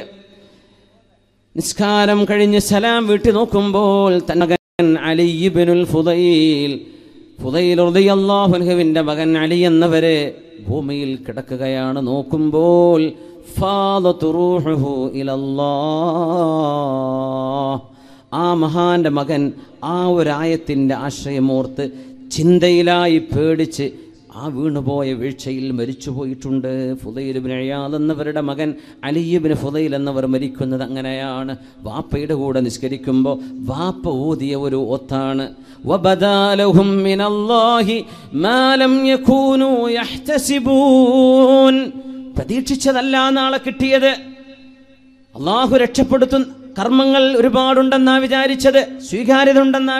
നിസ്കാരം കഴിഞ്ഞ് സലാം വീട്ടി നോക്കുമ്പോൾ തന്റെ മകൻ അലി ഇബ്നുൽ ഫുദൈൽ റളിയല്ലാഹു അൻഹുവിന്റെ മകൻ അലി എന്നവരെ ഭൂമിയിൽ കിടക്കുകയാണ്. നോക്കുമ്പോൾ ഫാദതു റൂഹുഹു ഇലല്ലാഹ്, ആ മഹാന്റെ മകൻ ആ ഒരായത്തിൻ്റെ ആശ്രയമോർത്ത് ചിന്തയിലായി പേടിച്ച് ആ വീണുപോയ വീഴ്ചയിൽ മരിച്ചുപോയിട്ടുണ്ട്. ഫുദൈൽ ഇബ്നു ഇയാദ് എന്നവരുടെ മകൻ അലി ഇബ്നു ഫുദൈൽ എന്നവർ മരിക്കുന്നത് അങ്ങനെയാണ്. വാപ്പയുടെ കൂടെ നിസ്കരിക്കുമ്പോൾ വാപ്പ ഓതിയ ഒരു ഓത്താണ് വബദാലഹും മിനല്ലാഹി മാ ലം യകൂനൂ യഹ്തസിബൂൻ. പ്രതീക്ഷിച്ചതല്ല നാളെ കിട്ടിയത്. അള്ളാഹു രക്ഷപ്പെടുത്തുന്ന കർമ്മങ്ങൾ ഒരുപാടുണ്ടെന്നാ വിചാരിച്ചത്, സ്വീകാര്യത ഉണ്ടെന്നാ.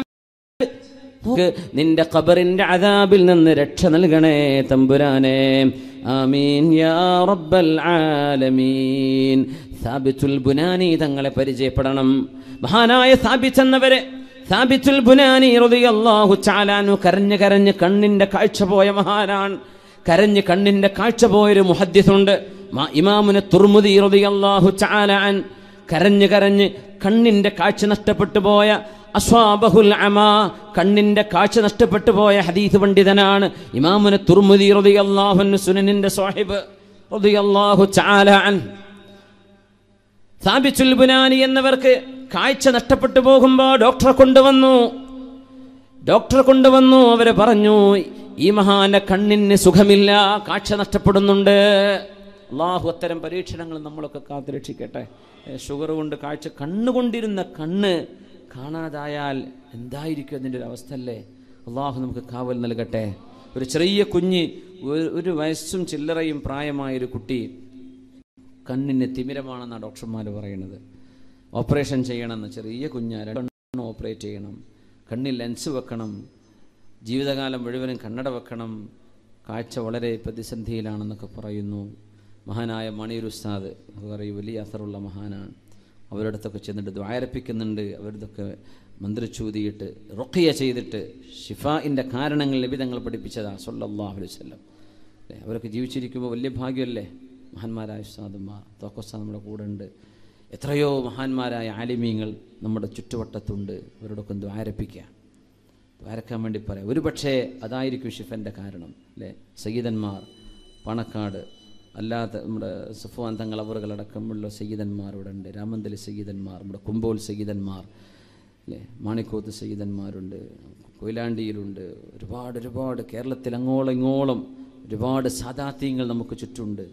നിന്റെ ഖബറിന്റെ അദാബിൽ നിന്ന് രക്ഷ നൽകണേ തമ്പുരാനെ, ആമീൻ യാ റബ്ബൽ ആലമീൻ. സാബിത്തുൽ ബുനാനി തങ്ങളെ പരിചയപ്പെടണം. മഹാനായ സാബിത്ത് എന്നവരെ, സാബിത്തുൽ ബുനാനി റളിയല്ലാഹു തആല അൻഹു കരഞ്ഞ് കണ്ണിന്റെ കാഴ്ച പോയ മഹാനാണ്. കണ്ണിന്റെ കാഴ്ച പോയൊരു മുഹദ്ദിസുണ്ട്, ഇമാമുന തുർമുദി റളിയല്ലാഹു തആല അൻ. കരഞ്ഞ് കണ്ണിന്റെ കാഴ്ച നഷ്ടപ്പെട്ടു പോയ അസ്വാബഹുൽ അമാ, കണ്ണിന്റെ കാഴ്ച നഷ്ടപ്പെട്ടു പോയ ഹദീസ് പണ്ഡിതനാണ് ഇമാമുന തുർമുദി റളിയല്ലാഹു അൻഹു, സുനനിന്റെ സാഹിബ് റളിയല്ലാഹു തആല അൻ. സാബിത്തുൽ ബുനാനി എന്നവർക്ക് കാഴ്ച നഷ്ടപ്പെട്ടു പോകുമ്പോൾ ഡോക്ടറെ കൊണ്ടുവന്നു. അവര് പറഞ്ഞു, ഈ മഹാന്റെ കണ്ണിന് സുഖമില്ല, കാഴ്ച നഷ്ടപ്പെടുന്നുണ്ട്. അള്ളാഹു അത്തരം പരീക്ഷണങ്ങൾ നമ്മളൊക്കെ കാത്തുരക്ഷിക്കട്ടെ. ഷുഗർ കൊണ്ട് കാഴ്ച, കണ്ണുകൊണ്ടിരുന്ന കണ്ണ് കാണാതായാൽ എന്തായിരിക്കും അതിൻ്റെ ഒരു അവസ്ഥ അല്ലേ? അള്ളാഹു നമുക്ക് കാവൽ നൽകട്ടെ. ഒരു ചെറിയ കുഞ്ഞ്, ഒരു വയസ്സും ചില്ലറയും പ്രായമായൊരു കുട്ടി, കണ്ണിന് തിമിരമാണെന്നാണ് ഡോക്ടർമാർ പറയുന്നത്. ഓപ്പറേഷൻ ചെയ്യണമെന്ന്. ചെറിയ കുഞ്ഞാണ്, 2 കണ്ണ് ഓപ്പറേറ്റ് ചെയ്യണം, കണ്ണിൽ ലെൻസ് വെക്കണം, ജീവിതകാലം മുഴുവനും കണ്ണട വെക്കണം, കാഴ്ച വളരെ പ്രതിസന്ധിയിലാണെന്നൊക്കെ പറയുന്നു. മഹാനായ മണിയൂർ ഉസ്താദ് പറയും, വലിയ അസറുള്ള മഹാനാണ്. അവരുടെ അടുത്തൊക്കെ ചെന്നിട്ട് ദ്വാരപ്പിക്കുന്നുണ്ട്. അവരുടെയൊക്കെ മന്ത്രിച്ചൂതിയിട്ട് റുഖിയ ചെയ്തിട്ട് ഷിഫാഇൻ്റെ കാരണങ്ങൾ നബി തങ്ങൾ പഠിപ്പിച്ചതാണ് സല്ലല്ലാഹു അലൈഹി വസല്ലം. അവരൊക്കെ ജീവിച്ചിരിക്കുമ്പോൾ വലിയ ഭാഗ്യമല്ലേ? മഹാന്മാരായ ഉസ്താദുമാർ, തോക്കോസ്താദ് നമ്മുടെ കൂടെ ഉണ്ട്. എത്രയോ മഹാന്മാരായ ആലിമീങ്ങൾ നമ്മുടെ ചുറ്റുവട്ടത്തുണ്ട്. അവരോടൊക്കെ ദ്വാരക്കാൻ വേണ്ടി പറയാം. ഒരു പക്ഷേ അതായിരിക്കും ഷിഫൻ്റെ കാരണം അല്ലേ? സയ്യിദന്മാർ, പണക്കാട്, അല്ലാത്ത നമ്മുടെ സഫ്വാൻ തങ്ങൾ അവറുകളടക്കമുള്ള സയ്യിദന്മാർ ഇവിടെ ഉണ്ട്. രാമന്തലി സയ്യിദന്മാർ, നമ്മുടെ കുമ്പോൽ സയ്യിദന്മാർ അല്ലേ, മാണിക്കോത്ത് സയ്യിദന്മാരുണ്ട്, കൊയിലാണ്ടിയിലുണ്ട്. ഒരുപാട് കേരളത്തിൽ അങ്ങോളം ഇങ്ങോളം ഒരുപാട് സാദാത്യങ്ങൾ നമുക്ക് ചുറ്റുണ്ട്.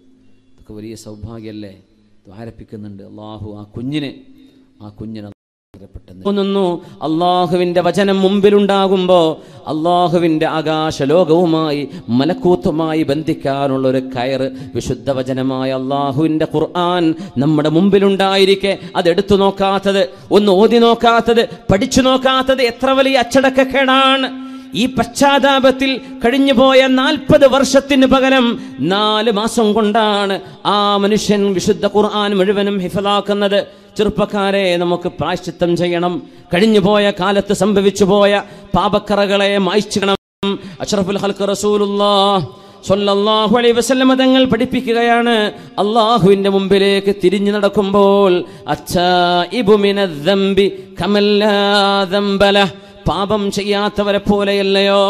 ഇതൊക്കെ വലിയ സൗഭാഗ്യമല്ലേ? ദ്വാരപ്പിക്കുന്നുണ്ട് അള്ളാഹു ആ കുഞ്ഞിനെ തോന്നുന്നു. അള്ളാഹുവിൻ്റെ വചനം മുമ്പിലുണ്ടാകുമ്പോൾ അള്ളാഹുവിൻ്റെ ആകാശലോകവുമായി മലക്കൂത്തുമായി ബന്ധിക്കാനുള്ള ഒരു കയറ് വിശുദ്ധ വചനമായ അള്ളാഹുവിൻ്റെ ഖുർആൻ നമ്മുടെ മുമ്പിലുണ്ടായിരിക്കെ അതെടുത്തു നോക്കാത്തത്, ഒന്ന് ഓതി നോക്കാത്തത്, പഠിച്ചു നോക്കാത്തത് എത്ര വലിയ അച്ചടക്കക്കേടാണ്. ഈ പശ്ചാത്താപത്തിൽ കഴിഞ്ഞുപോയ 40 വർഷത്തിന് പകരം 4 മാസം കൊണ്ടാണ് ആ മനുഷ്യൻ വിശുദ്ധ ഖുർആൻ മുഴുവനും ഹിഫ്ളാക്കുന്നത്. ചെറുപ്പക്കാരെ, നമുക്ക് പ്രായശ്ചിത്തം ചെയ്യണം. കഴിഞ്ഞുപോയ കാലത്ത് സംഭവിച്ചു പോയ പാപക്കറകളെ മായ്ച്ചിടണം. അഷ്റഫുൽ ഖൽഖ് റസൂലുള്ളാഹി സ്വല്ലല്ലാഹു അലൈഹി വസല്ലം തങ്ങൾ പഠിപ്പിക്കുകയാണ്, അള്ളാഹുവിൻ്റെ മുമ്പിലേക്ക് തിരിഞ്ഞു നടക്കുമ്പോൾ അത്താഇബു മിനദ്ദംബി കമല്ലാ ദംബല, പാപം ചെയ്യാത്തവരെ പോലെയല്ലയോ